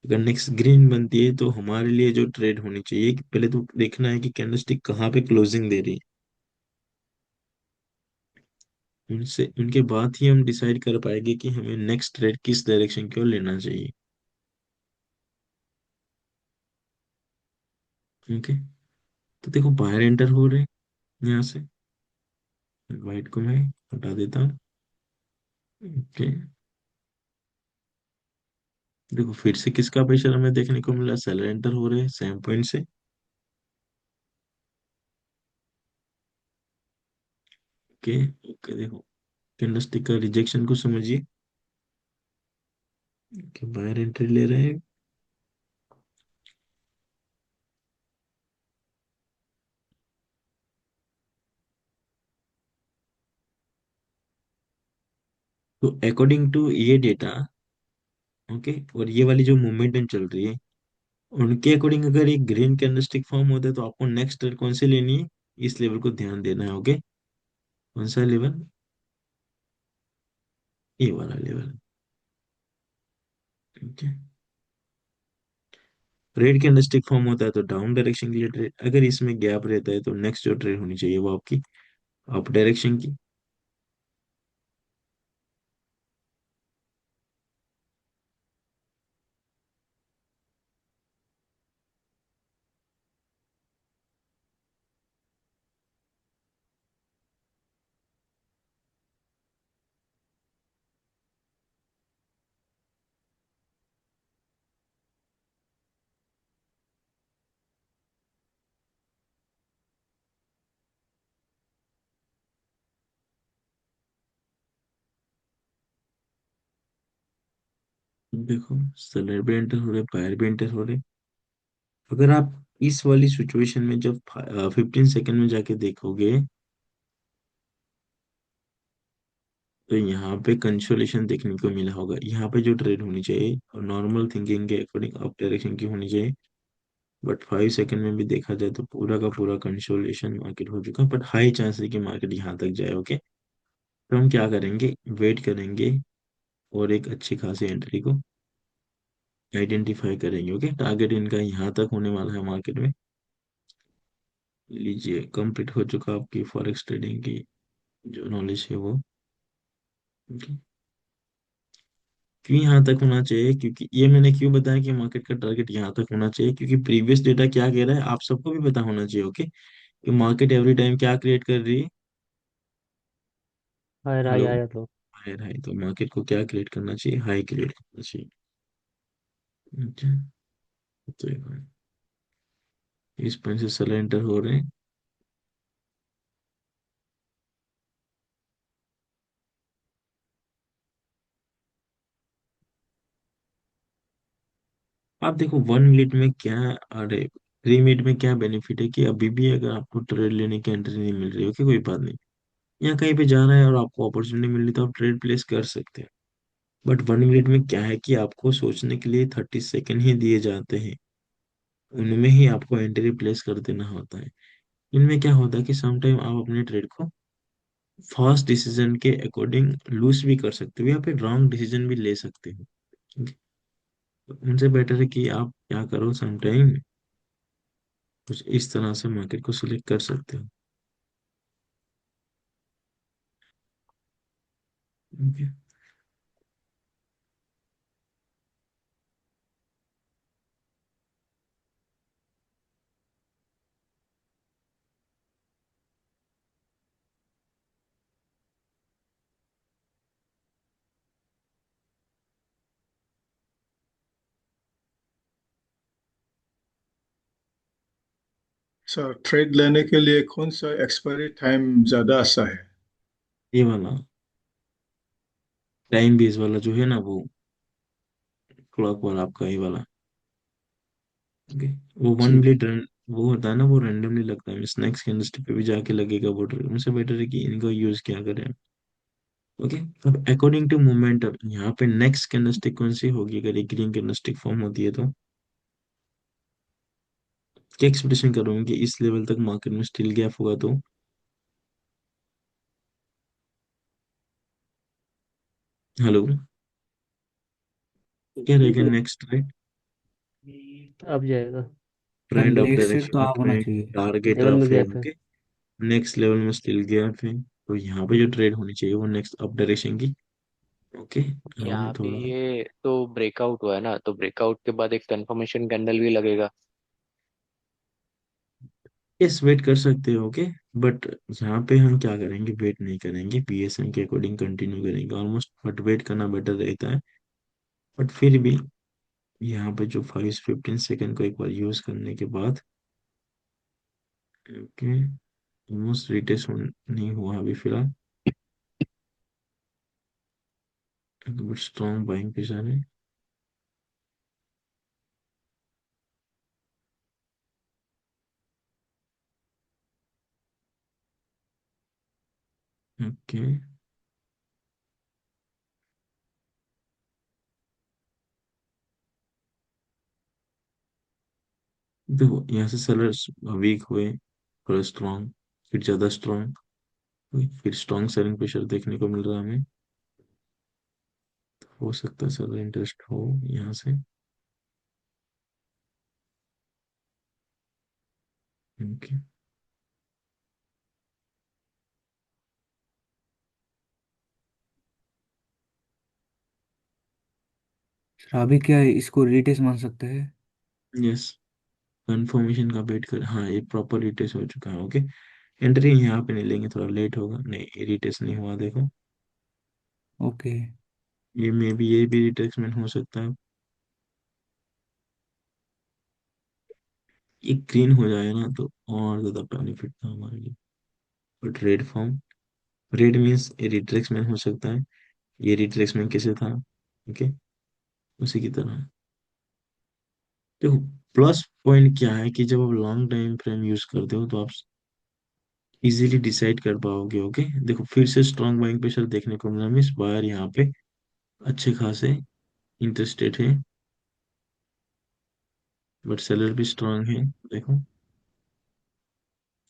अगर नेक्स्ट ग्रीन बनती है तो हमारे लिए जो ट्रेड होनी चाहिए कि पहले तो देखना है कि कैंडलस्टिक कहाँ पे क्लोजिंग दे रही है। उनसे उनके बाद ही हम डिसाइड कर पाएंगे कि हमें नेक्स्ट ट्रेड किस डायरेक्शन की ओर लेना चाहिए। ओके। तो देखो बाहर एंटर हो रहे हैं यहाँ से। वाइट को मैं हटा देता हूँ। ओके। देखो फिर से किसका प्रेशर हमें देखने को मिला? सेलर एंटर हो रहे हैं सेम पॉइंट से। ओके। ओके देखो कैंडलस्टिक का रिजेक्शन को समझिए कि बाहर एंट्री ले रहे हैं। तो अकॉर्डिंग टू ये डेटा, ओके, और ये वाली जो मोमेंटम चल रही है उनके अकॉर्डिंग अगर एक ग्रीन कैंडलस्टिक फॉर्म होता है तो आपको नेक्स्ट ट्रेड कौन सी लेनी है? इस लेवल को ध्यान देना है। ओके। कौन सा लेवल? ये वाला level. Okay. Red candlestick form होता है तो डाउन डायरेक्शन के लिए ट्रेड, अगर इसमें गैप रहता है तो नेक्स्ट जो ट्रेड होनी चाहिए वो आपकी अप डायरेक्शन की। देखो सेलर भी एंटर हो रहे, बायर भी एंटर हो रहे। अगर आप इस वाली सिचुएशन में जब 15 सेकंड में जाके देखोगे तो यहाँ पे कंसोलेशन देखने को मिला होगा। यहाँ पे जो ट्रेड होनी चाहिए और नॉर्मल थिंकिंग के अकॉर्डिंग अप डायरेक्शन की होनी चाहिए, बट 5 सेकंड में भी देखा जाए तो पूरा का पूरा कंसोलिडेशन मार्केट हो चुका है, बट हाई चांस है कि मार्केट यहाँ तक जाए। ओके। तो हम क्या करेंगे? वेट करेंगे और एक अच्छी खासी एंट्री को आइडेंटिफाई करेंगे। ओके। टारगेट इनका यहाँ तक होने वाला है मार्केट में। लीजिए कंप्लीट हो चुका आपकी फॉरेक्स ट्रेडिंग की जो नॉलेज है वो। ओके। क्यों यहाँ तक होना चाहिए? क्योंकि ये मैंने क्यों बताया कि मार्केट का टारगेट यहाँ तक होना चाहिए, क्योंकि प्रीवियस डेटा क्या कह रहा है आप सबको भी पता होना चाहिए। ओके। कि मार्केट एवरी टाइम क्या क्रिएट कर रही है? Higher high hello. आया तो। हाई हाई, तो मार्केट को क्या क्रिएट करना चाहिए? हाई क्रिएट करना चाहिए। अच्छा। तो इस पॉइंट से सेलर एंटर हो रहे हैं। आप देखो 1 मिनट में क्या, अरे 3 मिनट में क्या बेनिफिट है कि अभी भी अगर आपको ट्रेड लेने की एंट्री नहीं मिल रही है, ओके, कोई बात नहीं। यहाँ कहीं पे जा रहा है और आपको अपॉर्चुनिटी मिल रही तो आप ट्रेड प्लेस कर सकते हैं। बट 1 मिनट में क्या है कि आपको सोचने के लिए 30 सेकंड ही दिए जाते हैं। उनमें ही आपको एंट्री प्लेस कर देना होता है। इनमें क्या होता है कि समटाइम आप अपने ट्रेड को फास्ट डिसीजन के अकॉर्डिंग लूज भी कर सकते हो या फिर रॉन्ग डिसीजन भी ले सकते हो। ठीक है? तो उनसे बेटर है कि आप क्या करो, समटाइम कुछ इस तरह से मार्केट को सिलेक्ट कर सकते हो। ओके। सर ट्रेड लेने के लिए कौन सा एक्सपायरी टाइम ज्यादा अच्छा है? ये वाला टाइम बेस वाला जो है ना वो क्लॉक वाला आपका ये वाला। ओके। वो वन ठीक मिनट रन वो होता है ना, वो रैंडमली लगता है, नेक्स्ट कैंडलस्टिक पे भी जाके लगेगा वो ट्रेड, उनसे बेटर है कि इनका यूज क्या करें। ओके। अब अकॉर्डिंग टू मोमेंटम यहाँ पे नेक्स्ट कैंडलस्टिक कौन सी होगी, अगर एक ग्रीन कैंडलस्टिक फॉर्म होती है तो क्या एक्सपेक्टेशन करोगे कि इस लेवल तक मार्केट में स्टिल गैप होगा तो? हेलो। क्या रहेगा नेक्स्ट ट्रेड? अब जाएगा। ट्रेंड ऑफ नेक्स्ट सेट तो डायरेक्शन आप होना में चाहिए। टारगेट लेवल में ऑफ है, गैप है। ओके। नेक्स्ट लेवल में स्टिल गैप है, तो यहाँ पे जो ट्रेड होनी चाहिए वो नेक्स्ट अप डायरेक्शन की। ओके। हम यहाँ पे थोड़ा ये तो ब्रेकआउट हुआ है ना, तो ब्रेकआउट के बाद एक कंफर्मेशन कैंडल भी लगेगा। यस वेट कर सकते हो, ओके। बट यहाँ पे हम क्या करेंगे, वेट नहीं करेंगे, पीएसएम के अकॉर्डिंग कंटिन्यू करेंगे ऑलमोस्ट, बट वेट करना बेटर रहता है। बट फिर भी यहाँ पे जो 5-15 सेकेंड को एक बार यूज करने के बाद, ओके, ऑलमोस्ट रिटेस्ट नहीं हुआ अभी फिलहाल, बट स्ट्रॉन्ग बाइंग प्रेशर है। ओके। देखो यहाँ से सेलर्स वीक हुए, थोड़ा स्ट्रॉन्ग, फिर ज्यादा स्ट्रॉन्ग, फिर स्ट्रॉन्ग सेलिंग प्रेशर देखने को मिल रहा है हमें। हो सकता है सेलर इंटरेस्ट हो यहाँ से। ओके। अभी क्या इसको रिटेस्ट मान सकते हैं? यस, कंफर्मेशन का वेट कर, हाँ ये प्रॉपर रिटेस्ट हो चुका है, ओके। एंट्री यहाँ पे नहीं लेंगे, थोड़ा लेट होगा, नहीं रिटेस्ट नहीं हुआ देखो। ओके। ये मे भी, ये भी रिट्रेसमेंट हो सकता है। ये ग्रीन हो जाए ना तो और ज्यादा बेनिफिट था हमारे लिए। But red form, red means ये रिट्रेसमेंट हो सकता है। ये रिट्रेसमेंट कैसे था, ओके, उसी की तरह। देखो प्लस पॉइंट क्या है कि जब आप लॉन्ग टाइम फ्रेम यूज करते हो तो आप इजीली डिसाइड कर पाओगे, ओके। देखो फिर से स्ट्रॉन्ग बाइंग प्रेशर देखने को मिला, मिस बायर यहाँ पे अच्छे खासे इंटरेस्टेड है, बट सेलर भी स्ट्रांग है, देखो।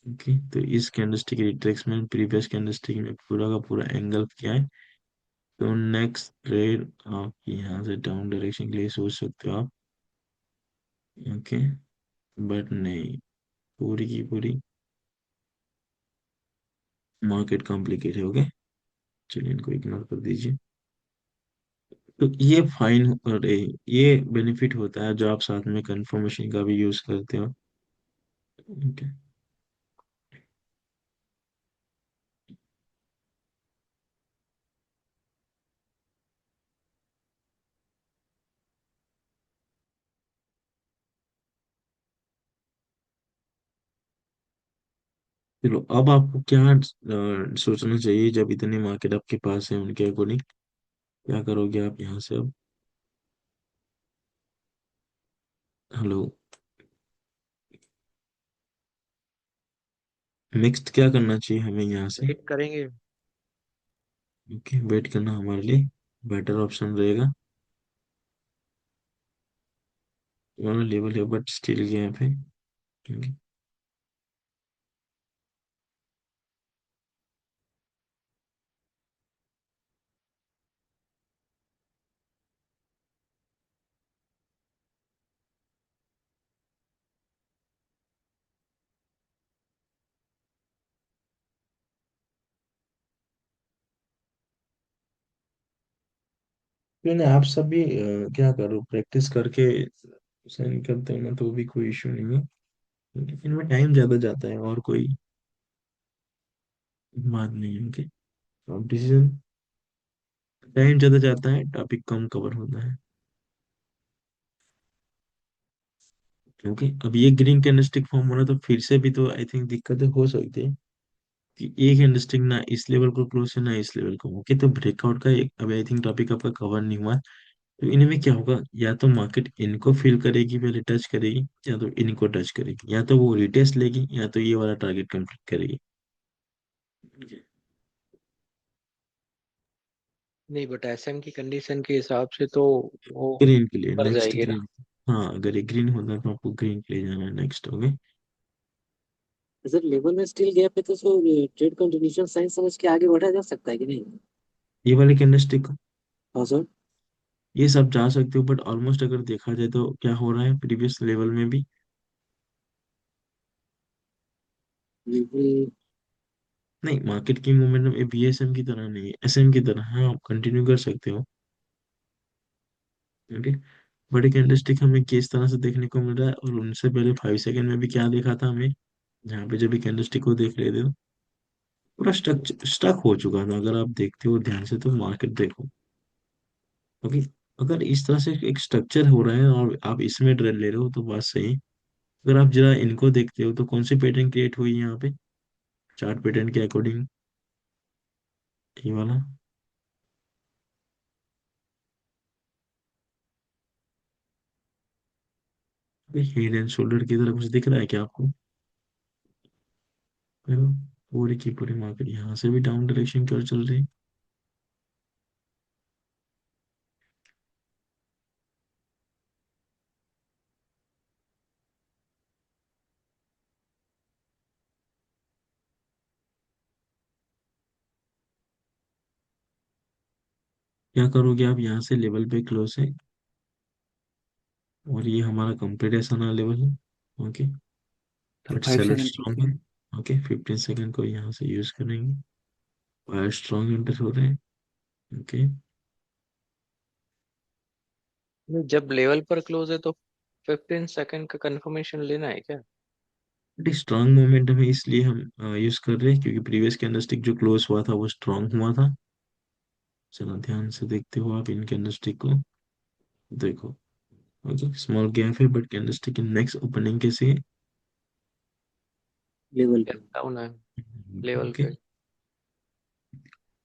ओके, तो इस कैंडलस्टिक रिट्रेसमेंट प्रीवियस कैंडलस्टिक में पूरा का पूरा एंगल क्या है, तो नेक्स्ट ट्रेड आप यहाँ से डाउन डायरेक्शन के लिए सोच सकते हो आप, ओके। बट नहीं, पूरी की पूरी मार्केट कॉम्प्लिकेट है, ओके। चलिए इनको इग्नोर कर दीजिए। तो ये फाइन, और ये बेनिफिट होता है जो आप साथ में कंफर्मेशन का भी यूज करते हो, ओके। चलो अब आपको क्या सोचना चाहिए, जब इतनी मार्केट आपके पास है उनके अकॉर्डिंग क्या करोगे आप यहाँ से अब? हेलो। नेक्स्ट क्या करना चाहिए हमें यहाँ से? वेट करेंगे। ओके, वेट करना हमारे लिए बेटर ऑप्शन रहेगा। वाला लेवल है बट स्टिल गैप है, okay। मैंने आप सभी क्या करो, प्रैक्टिस करके साइन करते हैं ना तो भी कोई इशू नहीं है, लेकिन इनमें टाइम ज्यादा जाता है और कोई बात नहीं है, ओके। अब डिसीजन, टाइम ज्यादा जाता है, टॉपिक कम कवर होता है, क्योंकि अब ये ग्रीन कैंडलस्टिक फॉर्म होना तो फिर से भी तो आई थिंक दिक्कतें हो सकती है कि एक कैंडलस्टिक ना इस लेवल को क्लोज है ना इस लेवल को, ओके। तो ब्रेकआउट का एक अभी आई थिंक टॉपिक आपका कवर नहीं हुआ है। तो इनमें क्या होगा, या तो मार्केट इनको फिल करेगी, पहले टच करेगी, या तो इनको टच करेगी, या तो वो रिटेस्ट लेगी, या तो ये वाला टारगेट कंप्लीट करेगी। नहीं, बट एसएम की कंडीशन के हिसाब से तो वो ग्रीन के लिए ऊपर नेक्स्ट जाएगी ना। ग्रीन। हाँ, अगर ये ग्रीन होता है तो आपको ग्रीन के लिए जाना है नेक्स्ट। ओके। सर लेवल में स्टिल गैप है तो उसको ट्रेड कंटिन्यूशन साइन समझ के आगे बढ़ा जा सकता है कि नहीं? ये वाले कैंडलस्टिक, हाँ सर। ये सब जा सकते हो, बट ऑलमोस्ट अगर देखा जाए तो क्या हो रहा है प्रीवियस लेवल में भी। ये भी। नहीं, मार्केट की मोमेंटम बीएसएम की तरह नहीं है, एसएम की तरह है, आप कंटिन्यू कर सकते हो। ओके। बड़े कैंडलस्टिक हमें किस तरह से देखने को मिल रहा है, और उनसे पहले 5 सेकंड में भी क्या देखा था हमें, जहाँ पे जब भी कैंडलस्टिक को देख रहे थे तो पूरा स्टक स्टक हो चुका था। अगर आप देखते हो ध्यान से तो मार्केट देखो। ओके। अगर इस तरह से एक स्ट्रक्चर हो रहा है और आप इसमें ट्रेड ले रहे हो तो बात सही है। अगर आप जरा इनको देखते हो तो कौन सी पैटर्न क्रिएट हुई है यहाँ पे, चार्ट पैटर्न के अकॉर्डिंग, ये वाला। हेड एंड शोल्डर की तरह कुछ दिख रहा है क्या आपको? देखो, पूरी की पूरी मार्केट यहाँ से भी डाउन डायरेक्शन की ओर चल रही है। क्या करोगे आप, यहाँ से लेवल पे क्लोज है, और ये हमारा कंप्लीट ऐसा ना लेवल है। Okay. Sir but five seller second strong देखिए। है। ओके, 15 सेकंड को यहाँ से यूज करेंगे। बायर स्ट्रॉन्ग एंटर हो रहे हैं। ओके। जब लेवल पर क्लोज है तो 15 सेकंड का कंफर्मेशन लेना है क्या? बट स्ट्रॉन्ग मोमेंटम है, इसलिए हम यूज कर रहे हैं, क्योंकि प्रीवियस कैंडलस्टिक जो क्लोज हुआ था वो स्ट्रॉन्ग हुआ था। चलो ध्यान से देखते हो आप इन कैंडलस्टिक को, देखो। ओके, स्मॉल गैप है, बट कैंडलस्टिक की नेक्स्ट ओपनिंग कैसी है? लेवल गैप पे। डाउन है लेवल ओके, पे।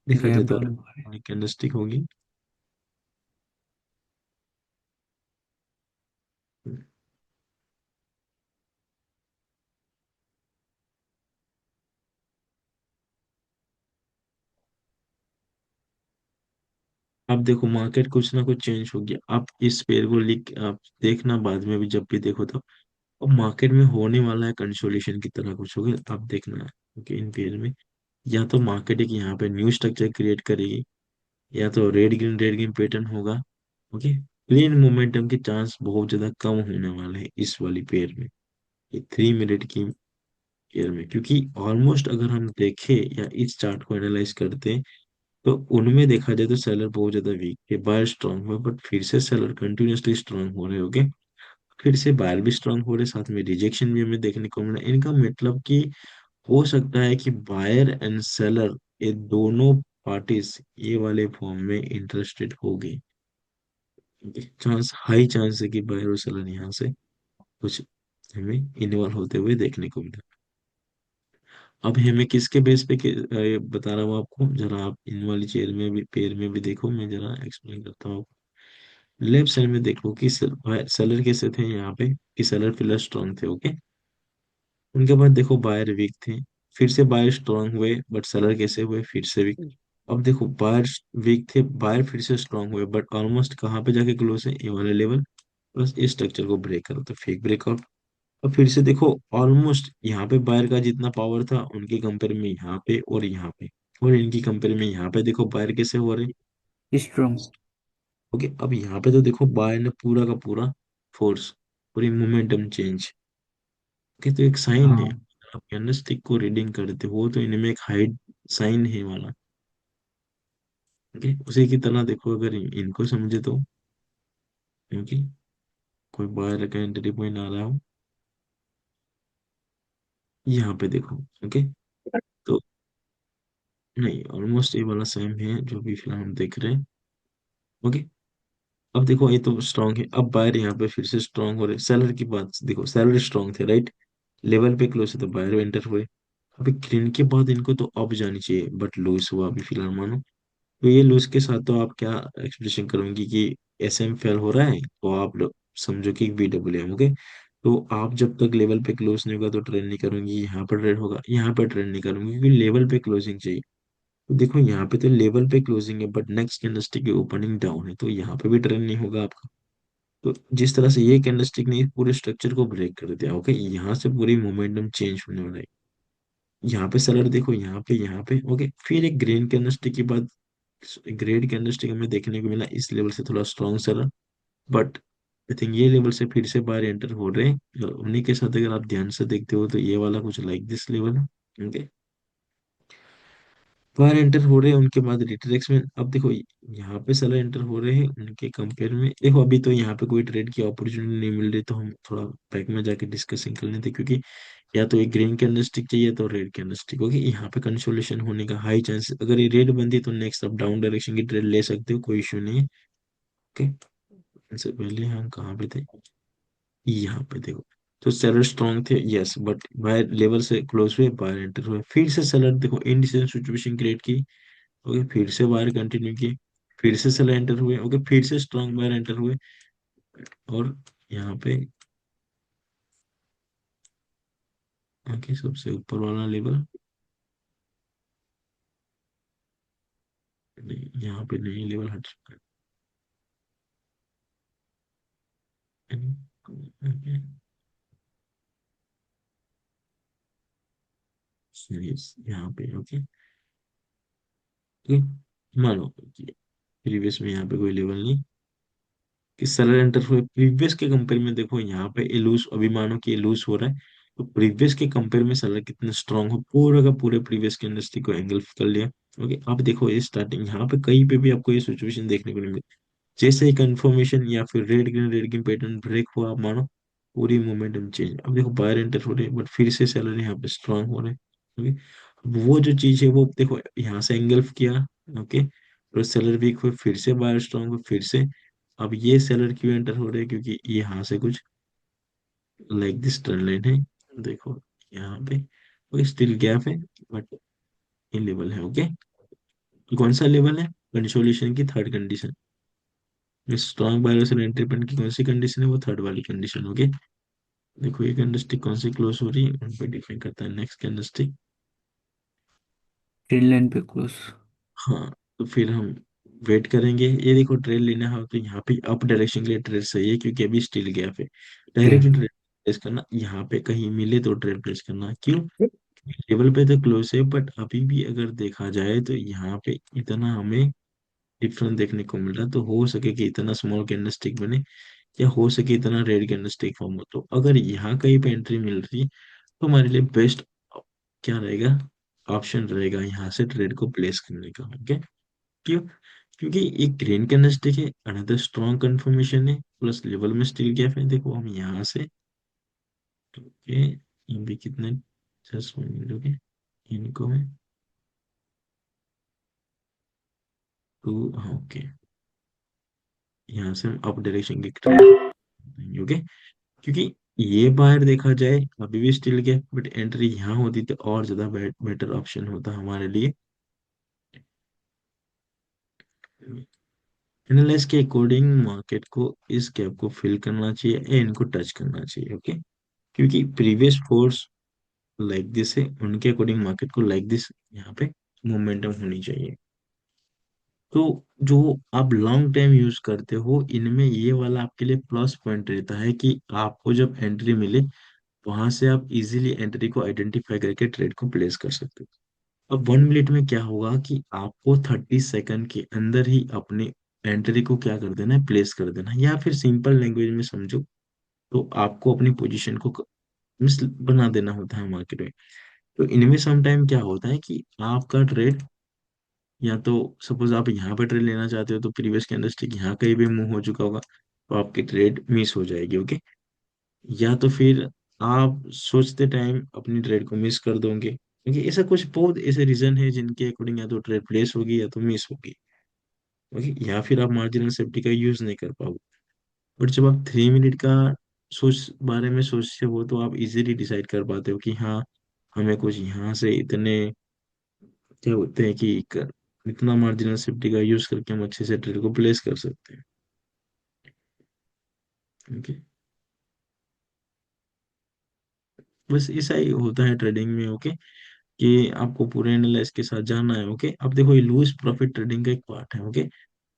देखा गैप जाए तो डाउन हुआ है। कैंडलस्टिक होगी। अब देखो मार्केट कुछ ना कुछ चेंज हो गया, आप इस पेयर को लिख आप देखना बाद में भी जब भी देखो तो। अब मार्केट में होने वाला है कंसोलिडेशन की तरह कुछ होगा, आप देखना है। ओके, इन पेयर में या तो मार्केट एक यहाँ पे न्यू स्ट्रक्चर क्रिएट करेगी, या तो रेड ग्रीन पैटर्न होगा। ओके। क्लीन मोमेंटम के चांस बहुत ज्यादा कम होने वाले हैं इस वाली पेयर में, ये 3 मिनट की पेयर में, क्योंकि ऑलमोस्ट अगर हम देखें या इस चार्ट को एनालाइज करते हैं तो उनमें देखा जाए तो सेलर बहुत ज्यादा वीक है, बायर स्ट्रांग हुआ, बट फिर से सेलर कंटिन्यूअसली स्ट्रांग हो रहे होगे, फिर से बायर भी स्ट्रांग हो रहे, साथ में रिजेक्शन भी हमें देखने को मिला। इनका मतलब कि हो सकता है कि बायर एंड सेलर, ये दोनों पार्टीज ये वाले फॉर्म में इंटरेस्टेड हो गई। चांस हाई चांस है कि बायर और सेलर यहाँ से कुछ हमें इन्वॉल्व होते हुए देखने को मिला। अब हमें किसके बेस पे बता रहा हूँ आपको, जरा आप इन वाली चेयर में भी पेयर में भी देखो, मैं जरा एक्सप्लेन करता हूँ। लेफ्ट साइड में देखो कि सेलर कैसे थे यहाँ पे, कि सेलर फिलर स्ट्रांग थे। ओके। उनके बाद देखो बायर वीक थे, फिर से बायर स्ट्रांग हुए, बट सेलर कैसे हुए, फिर से वीक। अब देखो बायर वीक थे, बायर फिर से स्ट्रांग हुए, बट ऑलमोस्ट कहाँ पे जाके क्लोज है, ये वाले लेवल, प्लस इस स्ट्रक्चर को ब्रेक करो तो फेक ब्रेकआउट। अब फिर से देखो ऑलमोस्ट यहाँ पे बायर का जितना पावर था उनके कंपेयर में यहाँ पे और यहाँ पे, और इनकी कंपेयर में यहाँ पे देखो बायर कैसे हो रहे। स्ट्रॉन्ग। ओके, अब यहाँ पे तो देखो बायर ने पूरा का पूरा फोर्स, पूरी मोमेंटम चेंज। ओके, तो एक साइन है, हाँ। आप कैंडलस्टिक को रीडिंग करते हो तो इनमें एक हाइड साइन है वाला। ओके, उसी की तरह देखो अगर इनको समझे तो, क्योंकि कोई बायर का एंट्री पॉइंट आ रहा हो यहाँ पे देखो। ओके। तो नहीं, ऑलमोस्ट ये वाला सेम है जो भी फिलहाल हम देख रहे हैं। ओके। अब देखो ये तो स्ट्रांग है, अब बायर यहाँ पे फिर से स्ट्रांग हो रहे, सेलर की बात देखो, सेलर स्ट्रांग थे राइट, लेवल पे क्लोज है तो बायर एंटर हुए। अभी ग्रीन के बाद इनको तो अब जानी चाहिए, बट लूज हुआ अभी फिलहाल मानो। तो ये लूज के साथ तो आप क्या एक्सप्रेशन करोगे कि SM फेल हो रहा है तो आप समझो कि BWM, ओके। तो आप जब तक लेवल पे क्लोज नहीं होगा तो ट्रेड नहीं करूंगी, यहाँ पर ट्रेड होगा, यहाँ पर ट्रेड नहीं करूंगी, क्योंकि लेवल पे क्लोजिंग चाहिए। तो देखो यहाँ पे तो लेवल पे क्लोजिंग है, बट नेक्स्ट कैंडलस्टिक की ओपनिंग डाउन है, तो यहाँ पे भी ट्रेंड नहीं होगा आपका। तो जिस तरह से ये कैंडलस्टिक ने पूरे स्ट्रक्चर को ब्रेक कर दिया, ओके, यहाँ से पूरी मोमेंटम चेंज होने वाला है। यहाँ पे सेलर देखो, यहाँ पे ओके, फिर एक ग्रीन कैंडलस्टिक के बाद ग्रेड कैंडलस्टिक हमें देखने को मिला इस लेवल से थोड़ा strong seller, but I think ये लेवल से फिर से बाहर एंटर हो रहे हैं, और उन्हीं के साथ अगर आप ध्यान से देखते हो तो ये वाला कुछ लाइक दिस लेवल है, ओके। बाहर एंटर हो रहे हैं, उनके बाद रिट्रेसमेंट। अब देखो यहाँ पे सेलर एंटर हो रहे हैं, उनके कंपेयर में देखो अभी तो यहाँ पे कोई ट्रेड की अपॉर्चुनिटी नहीं मिल रही, तो हम थोड़ा बैक में जाके डिस्कसिंग कर लेते हैं, क्योंकि या तो एक ग्रीन कैंडलस्टिक चाहिए तो रेड कैंडलस्टिक, ओके। यहाँ पे कंसोलिडेशन होने का हाई चांस, अगर ये रेड बनती है तो नेक्स्ट आप डाउन डायरेक्शन की ट्रेड ले सकते हो, कोई इशू नहीं है, ओके। इससे पहले हम कहाँ पे थे, यहाँ पे देखो। तो सेलर स्ट्रॉन्ग थे, यस, बट बायर लेवल से क्लोज हुए, बायर एंटर हुए, फिर से सेलर देखो इनडिसेंट सिचुएशन क्रिएट की, ओके, फिर से बायर कंटिन्यू की, फिर से सेलर एंटर हुए, ओके, फिर से स्ट्रॉन्ग बायर एंटर हुए, और यहाँ पे ओके सबसे ऊपर वाला लेवल नहीं, यहाँ पे नहीं, लेवल हट चुका है, ओके, सीरीज यहाँ पे, ओके, ठीक है। मान लो कि प्रीवियस में यहाँ पे कोई लेवल नहीं, कि सेलर एंटर हुए प्रीवियस के कंपेयर में, देखो यहाँ पे एलूस, अभी मानो कि एलूस हो रहा है, तो प्रीवियस के कंपेयर में सेलर कितने स्ट्रांग हो, पूरा का पूरे प्रीवियस के इंडस्ट्री को एंगल्फ कर लिया, ओके। अब देखो ये स्टार्टिंग यहाँ पे कहीं पे भी आपको ये सिचुएशन देखने को नहीं मिली, जैसे ही कंफर्मेशन या फिर रेड ग्रीन पैटर्न ब्रेक हुआ, आप मानो पूरी मोमेंटम चेंज। अब देखो बायर एंटर हो रहे हैं, बट फिर से सेलर यहाँ पे स्ट्रांग हो रहे हैं, ओके। अब वो जो चीज है वो देखो यहाँ से एंगल्फ किया, ओके, और सेलर वीक हुए, फिर से बायर स्ट्रांग हुए, फिर से। अब ये सेलर क्यों एंटर हो रहे हैं, क्योंकि यहाँ से कुछ लाइक दिस ट्रेंड लाइन है, देखो यहाँ पे, ओके, स्टिल गैप है, बट ये लेवल है, ओके। कौन सा लेवल है, कंसोलिडेशन की थर्ड कंडीशन, स्ट्रॉन्ग बायर्स और एंट्री पॉइंट की कौन सी कंडीशन है, वो थर्ड वाली कंडीशन, ओके। देखो ये कैंडलस्टिक कौन सी क्लोज हो रही है, उन पे डिपेंड करता है नेक्स्ट कैंडलस्टिक। ट्रेड लाइन पे क्लोज। हाँ, तो फिर हम वेट करेंगे, ये देखो ट्रेड लेना हो तो यहाँ पे अप डायरेक्शन के लिए ट्रेड सही है, क्योंकि अभी स्टिल गैप है, ओके। डायरेक्टली ट्रेड प्लेस करना, यहाँ पे कहीं मिले तो ट्रेड प्लेस करना, क्यों, लेवल पे तो क्लोज है, बट अभी भी अगर देखा जाए तो यहाँ पे इतना हमें डिफरेंस देखने को मिल रहा है, तो हो सके कि इतना स्मॉल कैंडलस्टिक बने, या हो सके इतना रेड कैंडलस्टिक फॉर्म हो, तो अगर यहाँ कहीं पे एंट्री मिल रही है तो हमारे लिए बेस्ट क्या रहेगा, ऑप्शन रहेगा यहाँ से ट्रेड को प्लेस करने का, ओके। क्यों, क्योंकि एक ग्रीन कैंडलस्टिक है, अनदर स्ट्रॉन्ग कंफर्मेशन है, प्लस लेवल में स्टिल गैप है, देखो हम यहाँ से, ओके, ये भी कितने, 10 मिनट, ओके, इनको है टू, हाँ, ओके, यहाँ से हम अप डायरेक्शन की ट्रेड, ओके। क्योंकि ये बाहर देखा जाए अभी भी स्टिल गैप, बट एंट्री यहाँ होती तो और ज्यादा बेटर ऑप्शन होता हमारे लिए, एनालिस्ट के अकॉर्डिंग मार्केट को इस गैप को फिल करना चाहिए या इनको टच करना चाहिए, ओके। क्योंकि प्रीवियस फोर्स लाइक दिस है, उनके अकॉर्डिंग मार्केट को लाइक दिस यहाँ पे मोमेंटम होनी चाहिए। तो जो आप लॉन्ग टाइम यूज करते हो, इनमें ये वाला आपके लिए प्लस पॉइंट रहता है कि आपको जब एंट्री मिले, वहां से आप इजीली एंट्री को आइडेंटिफाई करके ट्रेड को प्लेस कर सकते हो। अब 1 मिनट में क्या होगा कि आपको 30 सेकंड के अंदर ही अपने एंट्री को क्या कर देना है, प्लेस कर देना है, या फिर सिंपल लैंग्वेज में समझो तो आपको अपनी पोजीशन को मिस बना देना होता है मार्केट में। तो इनमें सम टाइम क्या होता है कि आपका ट्रेड, या तो सपोज आप यहाँ पे ट्रेड लेना चाहते हो तो प्रीवियस कैंडलस्टिक यहाँ कहीं भी मूव हो चुका होगा, तो आपकी ट्रेड मिस हो जाएगी, ओके। या तो फिर आप सोचते टाइम अपनी ट्रेड को मिस कर दोगे, क्योंकि ऐसा कुछ बहुत ऐसे रीजन है जिनके अकॉर्डिंग या तो ट्रेड प्लेस होगी या तो मिस होगी, ओके, या फिर आप मार्जिनल सेफ्टी का यूज नहीं कर पाओगे। बट जब आप 3 मिनट का सोच बारे में सोचते हो तो आप इजीली डिसाइड कर पाते हो कि हाँ, हमें कुछ यहाँ से इतने क्या होते हैं कि इतना मार्जिनल सेफ्टी का यूज करके हम अच्छे से ट्रेड को प्लेस कर सकते हैं। ओके, बस ऐसा ही होता है ट्रेडिंग में। ओके, कि आपको पूरे एनालिसिस के साथ जाना है। ओके, अब देखो ये लूज प्रॉफिट ट्रेडिंग का एक पार्ट है। ओके,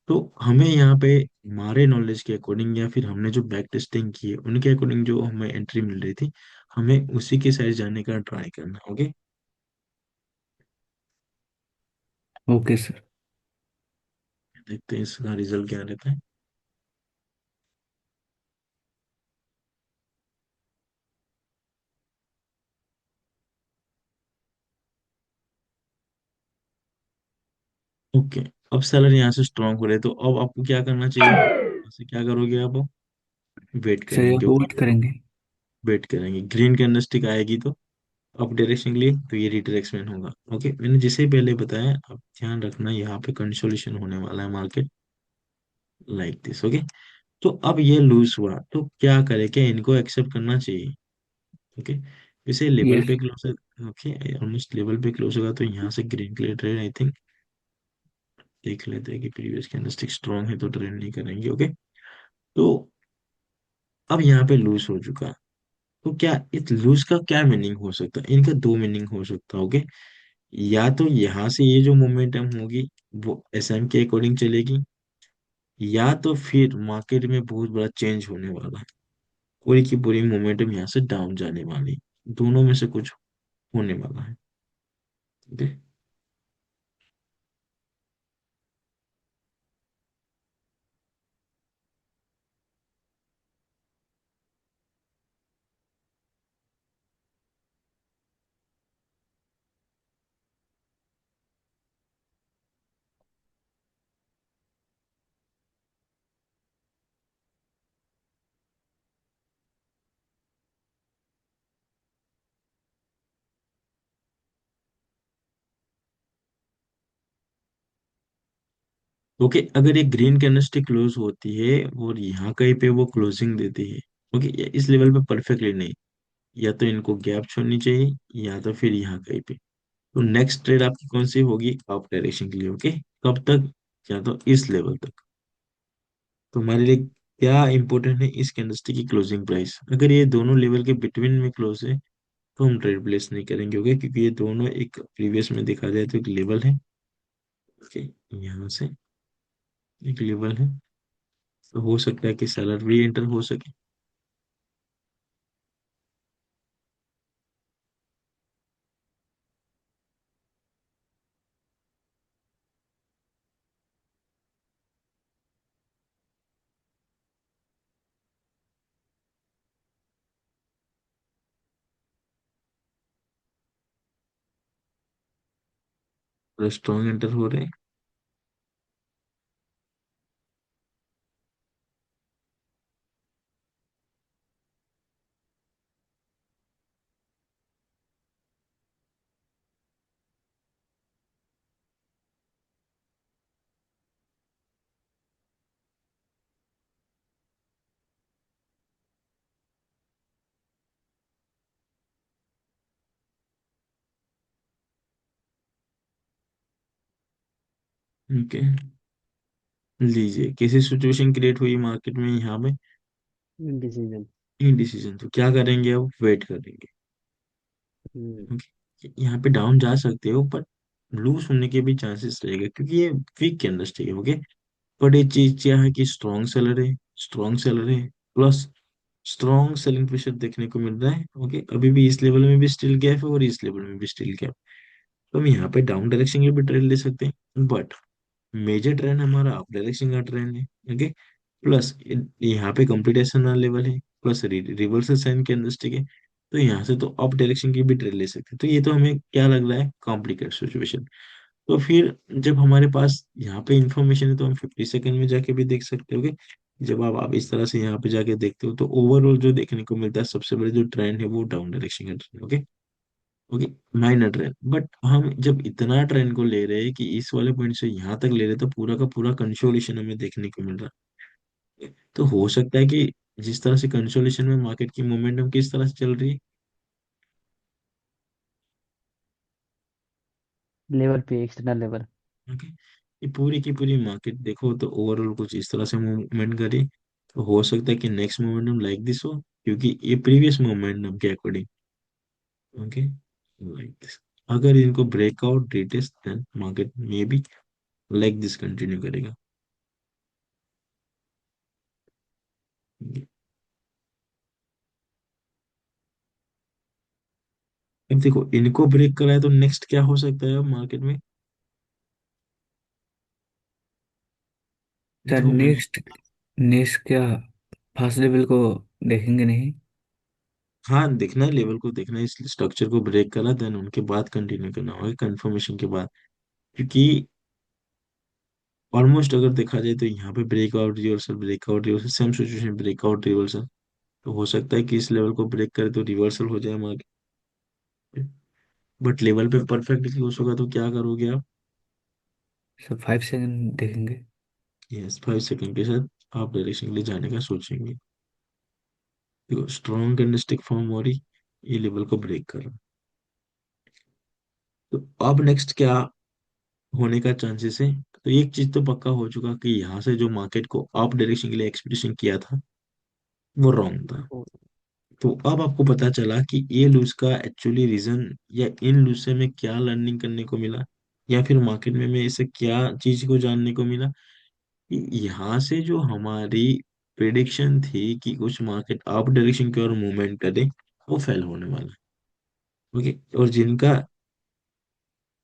तो हमें यहाँ पे हमारे नॉलेज के अकॉर्डिंग या फिर हमने जो बैक टेस्टिंग की है उनके अकॉर्डिंग जो हमें एंट्री मिल रही थी, हमें उसी के साइड जाने का ट्राई करना। Okay, okay sir. देखते हैं इसका रिजल्ट क्या रहता है। ओके, अब सेलर यहाँ से स्ट्रांग हो रहे तो अब आपको क्या करना चाहिए? यहाँ से क्या करोगे आप? वेट सर ये करेंगे। ओके, होल्ड करेंगे। वेट करेंगे, ग्रीन कैंडलस्टिक आएगी तो अप डायरेक्शन लिए तो ये रिट्रेसमेंट होगा। ओके, मैंने जैसे ही पहले बताया, अब ध्यान रखना यहाँ पे कंसोलिडेशन होने वाला है मार्केट, लाइक दिस। ओके, तो अब ये लूज हुआ तो क्या करें, क्या इनको एक्सेप्ट करना चाहिए? ओके, इसे लेवल यस। पे क्लोज है। ओके, ऑलमोस्ट लेवल पे क्लोज होगा तो यहाँ से ग्रीन के लिए ट्रेड आई थिंक देख लेते हैं कि प्रीवियस कैंडलस्टिक स्ट्रांग है तो ट्रेड नहीं करेंगे। ओके, तो अब यहाँ पे लूज हो चुका, तो क्या इस लूज का क्या मीनिंग हो सकता है? इनका दो मीनिंग हो सकता है। ओके, या तो यहाँ से ये जो मोमेंटम होगी वो एसएम के अकॉर्डिंग चलेगी, या तो फिर मार्केट में बहुत बड़ा चेंज होने वाला है, पूरी की पूरी मोमेंटम यहाँ से डाउन जाने वाली है। दोनों में से कुछ होने वाला है। ओके, ओके, अगर ये ग्रीन कैंडलस्टिक क्लोज होती है और यहाँ कहीं पे वो क्लोजिंग देती है, ओके, या इस लेवल पे परफेक्टली नहीं, या तो इनको गैप छोड़नी चाहिए, या तो फिर यहाँ कहीं पे। तो नेक्स्ट ट्रेड आपकी कौन सी होगी? अप डायरेक्शन के लिए। ओके, कब तक? या तो इस लेवल तक। तो हमारे लिए क्या इंपॉर्टेंट है? इस कैंडलस्टिक की क्लोजिंग प्राइस। अगर ये दोनों लेवल के बिटवीन में क्लोज है तो हम ट्रेड प्लेस नहीं करेंगे। ओके, क्योंकि ये दोनों एक प्रीवियस में देखा जाए तो एक लेवल है। ओके, यहाँ से एक लेवल है, तो हो सकता है कि सेलर भी एंटर हो सके। और स्ट्रॉन्ग एंटर हो रहे हैं। ओके, लीजिए कैसी सिचुएशन क्रिएट हुई मार्केट में यहाँ पे? डिसीजन। इनडिसीजन। तो क्या करेंगे? अब वेट करेंगे। हम्म। ओके, यहाँ पे डाउन जा सकते हो पर लूज होने के भी चांसेस रहेगा क्योंकि ये वीक कैंडलस्टिक है। ओके, बट ये चीज क्या है कि स्ट्रॉन्ग सेलर है, स्ट्रॉन्ग सेलर है, प्लस स्ट्रॉन्ग सेलिंग प्रेशर देखने को मिल रहा है। ओके, अभी भी इस लेवल में भी स्टिल गैप है और इस लेवल में भी स्टिल गैप। तो हम यहाँ पे डाउन डायरेक्शन के भी ट्रेड ले सकते हैं, बट मेजर ट्रेंड हमारा अप डायरेक्शन का ट्रेंड है। ओके, प्लस यहाँ पे कंप्लीटेशन लेवल है, प्लस रिवर्सल साइन कैंडलस्टिक है, तो यहाँ से तो अप डायरेक्शन की भी ट्रेड ले सकते हैं। तो ये तो हमें क्या लग रहा है? Complicate situation. तो फिर जब हमारे पास यहाँ पे इंफॉर्मेशन है तो हम 50 सेकंड में जाके भी देख सकते हो कि जब आप इस तरह से यहाँ पे जाके देखते हो तो ओवरऑल जो देखने को मिलता है सबसे बड़ा जो ट्रेंड है वो डाउन डायरेक्शन का trend. Okay, okay, minor trend, but हम जब इतना ट्रेंड को ले रहे हैं कि इस वाले पॉइंट से यहाँ तक ले रहे हैं तो पूरा का पूरा कंसोलिडेशन हमें देखने को मिल रहा है। तो हो सकता है कि जिस तरह से कंसोलिडेशन में मार्केट की मोमेंटम किस तरह से चल रही है। लेवल पे एक्सटर्नल लेवल। ओके, ये पूरी की पूरी मार्केट देखो तो ओवरऑल कुछ इस तरह से मूवमेंट करी, तो हो सकता है कि नेक्स्ट मोमेंटम लाइक दिस हो, क्योंकि ये प्रीवियस मोमेंटम के अकॉर्डिंग। Okay, like this. अगर इनको ब्रेकआउट रिटेस्ट, देन मार्केट में भी लाइक दिस कंटिन्यू करेगा। अब देखो इनको ब्रेक करा है तो नेक्स्ट क्या हो सकता है अब मार्केट में। सर देखो मैंने, नेक्स्ट नेक्स्ट क्या फर्स्ट लेवल को देखेंगे नहीं? हाँ देखना है, लेवल को देखना है, इस स्ट्रक्चर को ब्रेक करा देन उनके बाद कंटिन्यू करना होगा कंफर्मेशन के बाद। क्योंकि ऑलमोस्ट अगर देखा जाए तो यहाँ पे breakout reversal same situation, breakout reversal. तो हो सकता है कि इस लेवल को ब्रेक करे तो रिवर्सल हो जाए मार्केट। बट लेवल पे परफेक्ट क्लोज होगा तो क्या करोगे आप। सर 5 सेकंड देखेंगे। यस, 5 सेकंड के साथ आप डायरेक्शन के लिए जाने का सोचेंगे। देखो स्ट्रॉन्ग कैंडलस्टिक फॉर्म हो रही, ये लेवल को ब्रेक कर रहा। तो अब नेक्स्ट क्या होने का चांसेस है। तो एक चीज तो पक्का हो चुका कि यहाँ से जो मार्केट को अप डायरेक्शन के लिए एक्सपेक्टेशन किया था वो रॉन्ग था। तो तो अब आपको पता चला कि ये लूज का एक्चुअली रीजन, या इन लूज से हमें क्या लर्निंग करने को मिला, या फिर मार्केट में हमें इससे क्या चीज को जानने को मिला। कि यहाँ से जो हमारी प्रिडिक्शन थी कि कुछ मार्केट अप डायरेक्शन की ओर मूवमेंट करे, वो फेल होने वाला। ओके, और जिनका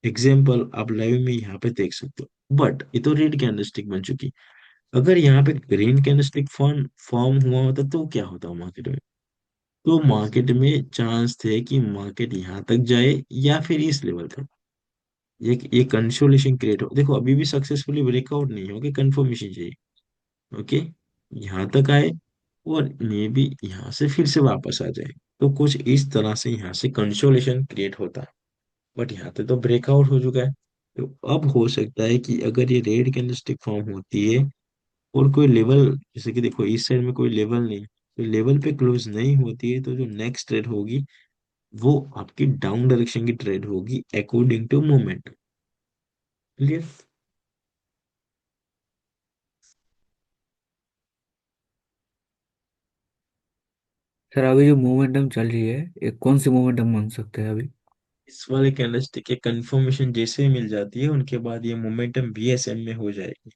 एग्जाम्पल आप लाइव में यहाँ पे देख सकते हो। बट ये तो रेड कैंडलस्टिक बन चुकी। अगर यहाँ पे ग्रीन कैंडलस्टिक फॉर्म फॉर्म हुआ होता तो क्या होता मार्केट में। तो मार्केट में चांस थे कि मार्केट यहाँ तक जाए या फिर इस लेवल तक। ये कंसोलिडेशन क्रिएट हो, देखो अभी भी सक्सेसफुली ब्रेकआउट नहीं हो गया, कंफर्मेशन चाहिए। ओके, यहाँ तक आए और मे बी यहाँ से फिर से वापस आ जाए, तो कुछ इस तरह से यहाँ से कंसोलिडेशन क्रिएट होता। बट यहाँ पे तो ब्रेकआउट हो चुका है। तो अब हो सकता है कि अगर ये रेड कैंडलस्टिक फॉर्म होती है और कोई लेवल, जैसे कि देखो इस साइड में कोई लेवल नहीं, तो लेवल पे क्लोज नहीं होती है, तो जो नेक्स्ट ट्रेड होगी वो आपकी डाउन डायरेक्शन की ट्रेड होगी according to moment. Clear. Sir अभी जो मोमेंटम चल रही है ये कौन सी मोमेंटम मान सकते हैं अभी? इस वाले कैंडलस्टिक के कंफर्मेशन जैसे ही मिल जाती है उनके बाद ये मोमेंटम बीएसएम में हो जाएगी।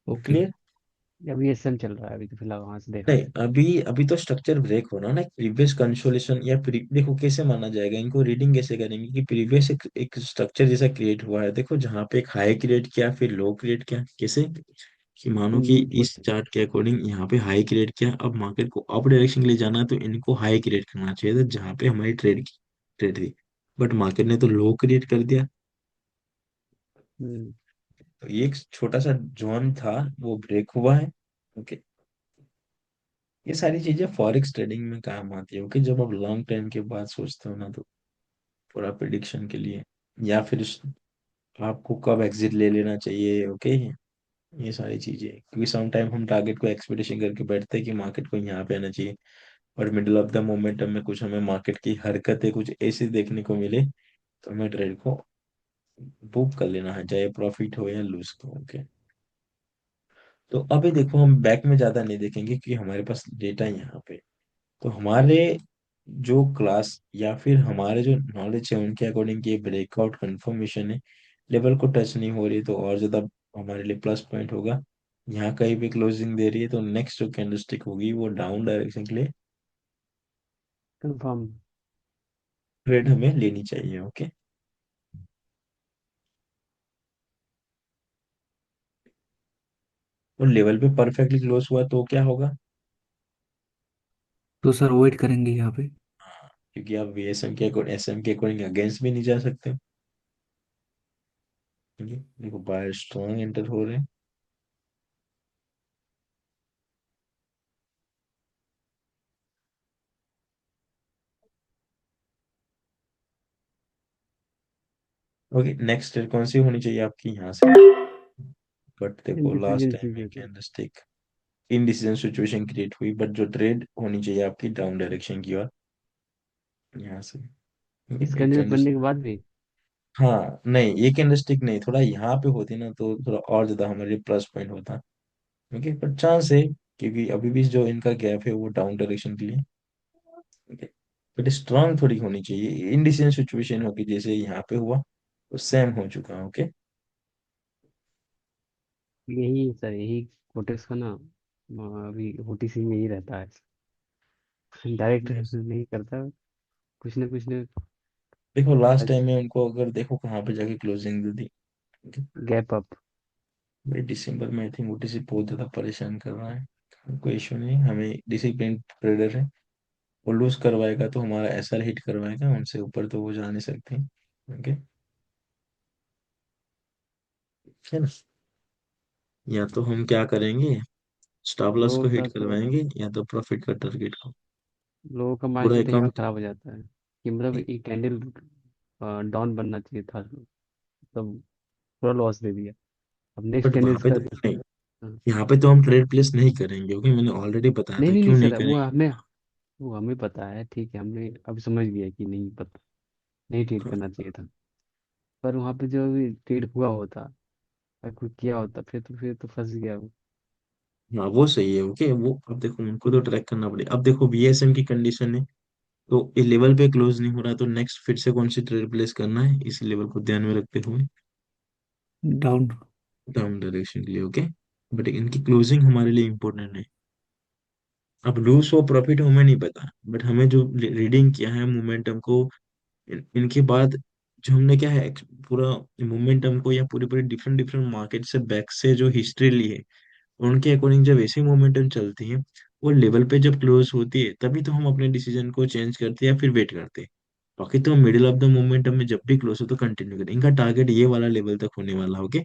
ओके। क्लियर। अभी ये सेम चल रहा है, अभी तो फिलहाल वहां से देखा नहीं, जाए। अभी अभी तो स्ट्रक्चर ब्रेक हो रहा है ना, प्रीवियस कंसोलिडेशन देखो कैसे माना जाएगा, इनको रीडिंग कैसे करेंगे कि प्रीवियस एक स्ट्रक्चर जैसा क्रिएट हुआ है, देखो जहाँ पे एक हाई क्रिएट किया फिर लो क्रिएट किया, कैसे कि मानो कि वो इस चार्ट के अकॉर्डिंग यहाँ पे हाई क्रिएट किया, अब मार्केट को अप डायरेक्शन के लिए जाना है तो इनको हाई क्रिएट करना चाहिए था जहाँ पे हमारी ट्रेड थी। बट मार्केट ने तो लो क्रिएट कर दिया। हम्म, तो ये एक छोटा सा जोन था, वो ब्रेक हुआ है। ओके, ये सारी चीजें फॉरेक्स ट्रेडिंग में काम आती है। ओके, जब आप लॉन्ग टाइम के बाद सोचते हो ना, तो पूरा प्रिडिक्शन के लिए, या फिर आपको कब एग्जिट ले लेना चाहिए। ओके, ये सारी चीजें, क्योंकि सम टाइम हम टारगेट को एक्सपेक्टेशन करके बैठते हैं कि मार्केट को यहाँ पे आना चाहिए, और मिडिल ऑफ द मोमेंटम में कुछ हमें मार्केट की हरकतें कुछ ऐसी देखने को मिले, तो हमें ट्रेड को बुक कर लेना है, चाहे प्रॉफिट हो या लूज को। ओके, तो अभी देखो हम बैक में ज्यादा नहीं देखेंगे क्योंकि हमारे पास डेटा यहाँ पे। तो हमारे जो क्लास या फिर हमारे जो नॉलेज है उनके अकॉर्डिंग ये ब्रेकआउट कंफर्मेशन है, लेवल को टच नहीं हो रही तो और ज्यादा हमारे लिए प्लस पॉइंट होगा। यहाँ कहीं भी क्लोजिंग दे रही है तो नेक्स्ट जो कैंडलस्टिक होगी वो डाउन डायरेक्शन के लिए कंफर्म। ट्रेड हमें लेनी चाहिए। ओके, और लेवल पे परफेक्टली क्लोज हुआ तो क्या होगा। तो सर वेट करेंगे यहाँ पे। हाँ, क्योंकि आप वीएसएम के अकॉर्डिंग एसएम के अकॉर्डिंग अगेंस्ट भी नहीं जा सकते। ठीक है, देखो बाय स्ट्रॉन्ग एंटर हो रहे हैं। ओके, नेक्स्ट ट्रेड कौन सी होनी चाहिए आपकी यहाँ से। बट देखो लास्ट इनडिसीजन टाइम चीज में है तो। कैंडलस्टिक इनडिसीजन सिचुएशन क्रिएट हुई, बट जो ट्रेड होनी चाहिए आपकी डाउन डायरेक्शन की ओर, यहाँ से। इस एक कैंडिडेट बनने कैंडलस्टिक, के बाद भी। हाँ नहीं ये कैंडलस्टिक नहीं, थोड़ा यहाँ पे होती ना तो थोड़ा और ज्यादा हमारे प्लस पॉइंट होता। ओके, पर चांस है, क्योंकि अभी भी जो इनका गैप है वो डाउन डायरेक्शन के लिए। ओके, बट स्ट्रांग थोड़ी होनी चाहिए, इंडिसेंट सिचुएशन होगी जैसे यहाँ पे हुआ, तो सेम हो चुका है। ओके। यही सर, यही कोटेक्स का ना अभी ओटीसी में ही रहता है, डायरेक्ट नहीं करता, कुछ ना कुछ ना। देखो लास्ट टाइम में उनको अगर देखो कहाँ पे जाके क्लोजिंग दी थी। Okay? Gap up. भाई दिसंबर में आई थिंक ओटीसी बहुत ज्यादा परेशान कर रहा है। कोई इशू नहीं, हमें डिसिप्लिन ट्रेडर है, वो लूज करवाएगा तो हमारा एसआर हिट करवाएगा, उनसे ऊपर तो वो जा नहीं सकते। ओके, है ना। या तो हम क्या करेंगे, स्टॉप लॉस लोगों को का हिट तो करवाएंगे या तो प्रॉफिट का टारगेट को। लोगों का पूरा माइंडसेट यहीं पे अकाउंट। खराब हो जाता है कि मतलब एक कैंडल डाउन बनना चाहिए था, तब पूरा लॉस दे दिया। अब नेक्स्ट बट कैंडल वहां पे इसका। तो नहीं, हाँ। यहाँ पे तो हम ट्रेड प्लेस नहीं करेंगे, ओके, मैंने ऑलरेडी बताया नहीं था नहीं नहीं क्यों नहीं सर, करेंगे। वो हमें पता है, ठीक है, हमने अब समझ गया कि नहीं पता, नहीं ट्रेड हाँ, करना चाहिए था। पर वहाँ पे जो भी ट्रेड हुआ होता, अगर कोई किया होता, फिर तो फंस गया वो। हाँ, वो सही है। ओके, वो अब देखो उनको तो ट्रैक करना पड़ेगा। अब देखो बीएसएम की कंडीशन है, तो ये लेवल पे क्लोज नहीं हो रहा, तो नेक्स्ट फिर से कौन सी ट्रेड प्लेस करना है, इस लेवल को ध्यान में रखते हुए डाउन। डाउन डायरेक्शन के लिए। ओके, बट इनकी क्लोजिंग हमारे लिए इम्पोर्टेंट है। अब लूज हो प्रॉफिट हो हमें नहीं पता, बट हमें जो रीडिंग किया है मोमेंटम को, इनके बाद जो हमने क्या है पूरा मोमेंटम को या पूरी पूरी डिफरेंट डिफरेंट मार्केट से बैक से जो हिस्ट्री ली है, उनके अकॉर्डिंग जब ऐसी मोमेंटम चलती है, वो लेवल पे जब क्लोज होती है तभी तो हम अपने डिसीजन को चेंज करते हैं या फिर वेट करते हैं। बाकी तो मिडिल ऑफ द मोमेंटम में जब भी क्लोज हो तो कंटिन्यू करें, इनका टारगेट ये वाला लेवल तक होने वाला। ओके,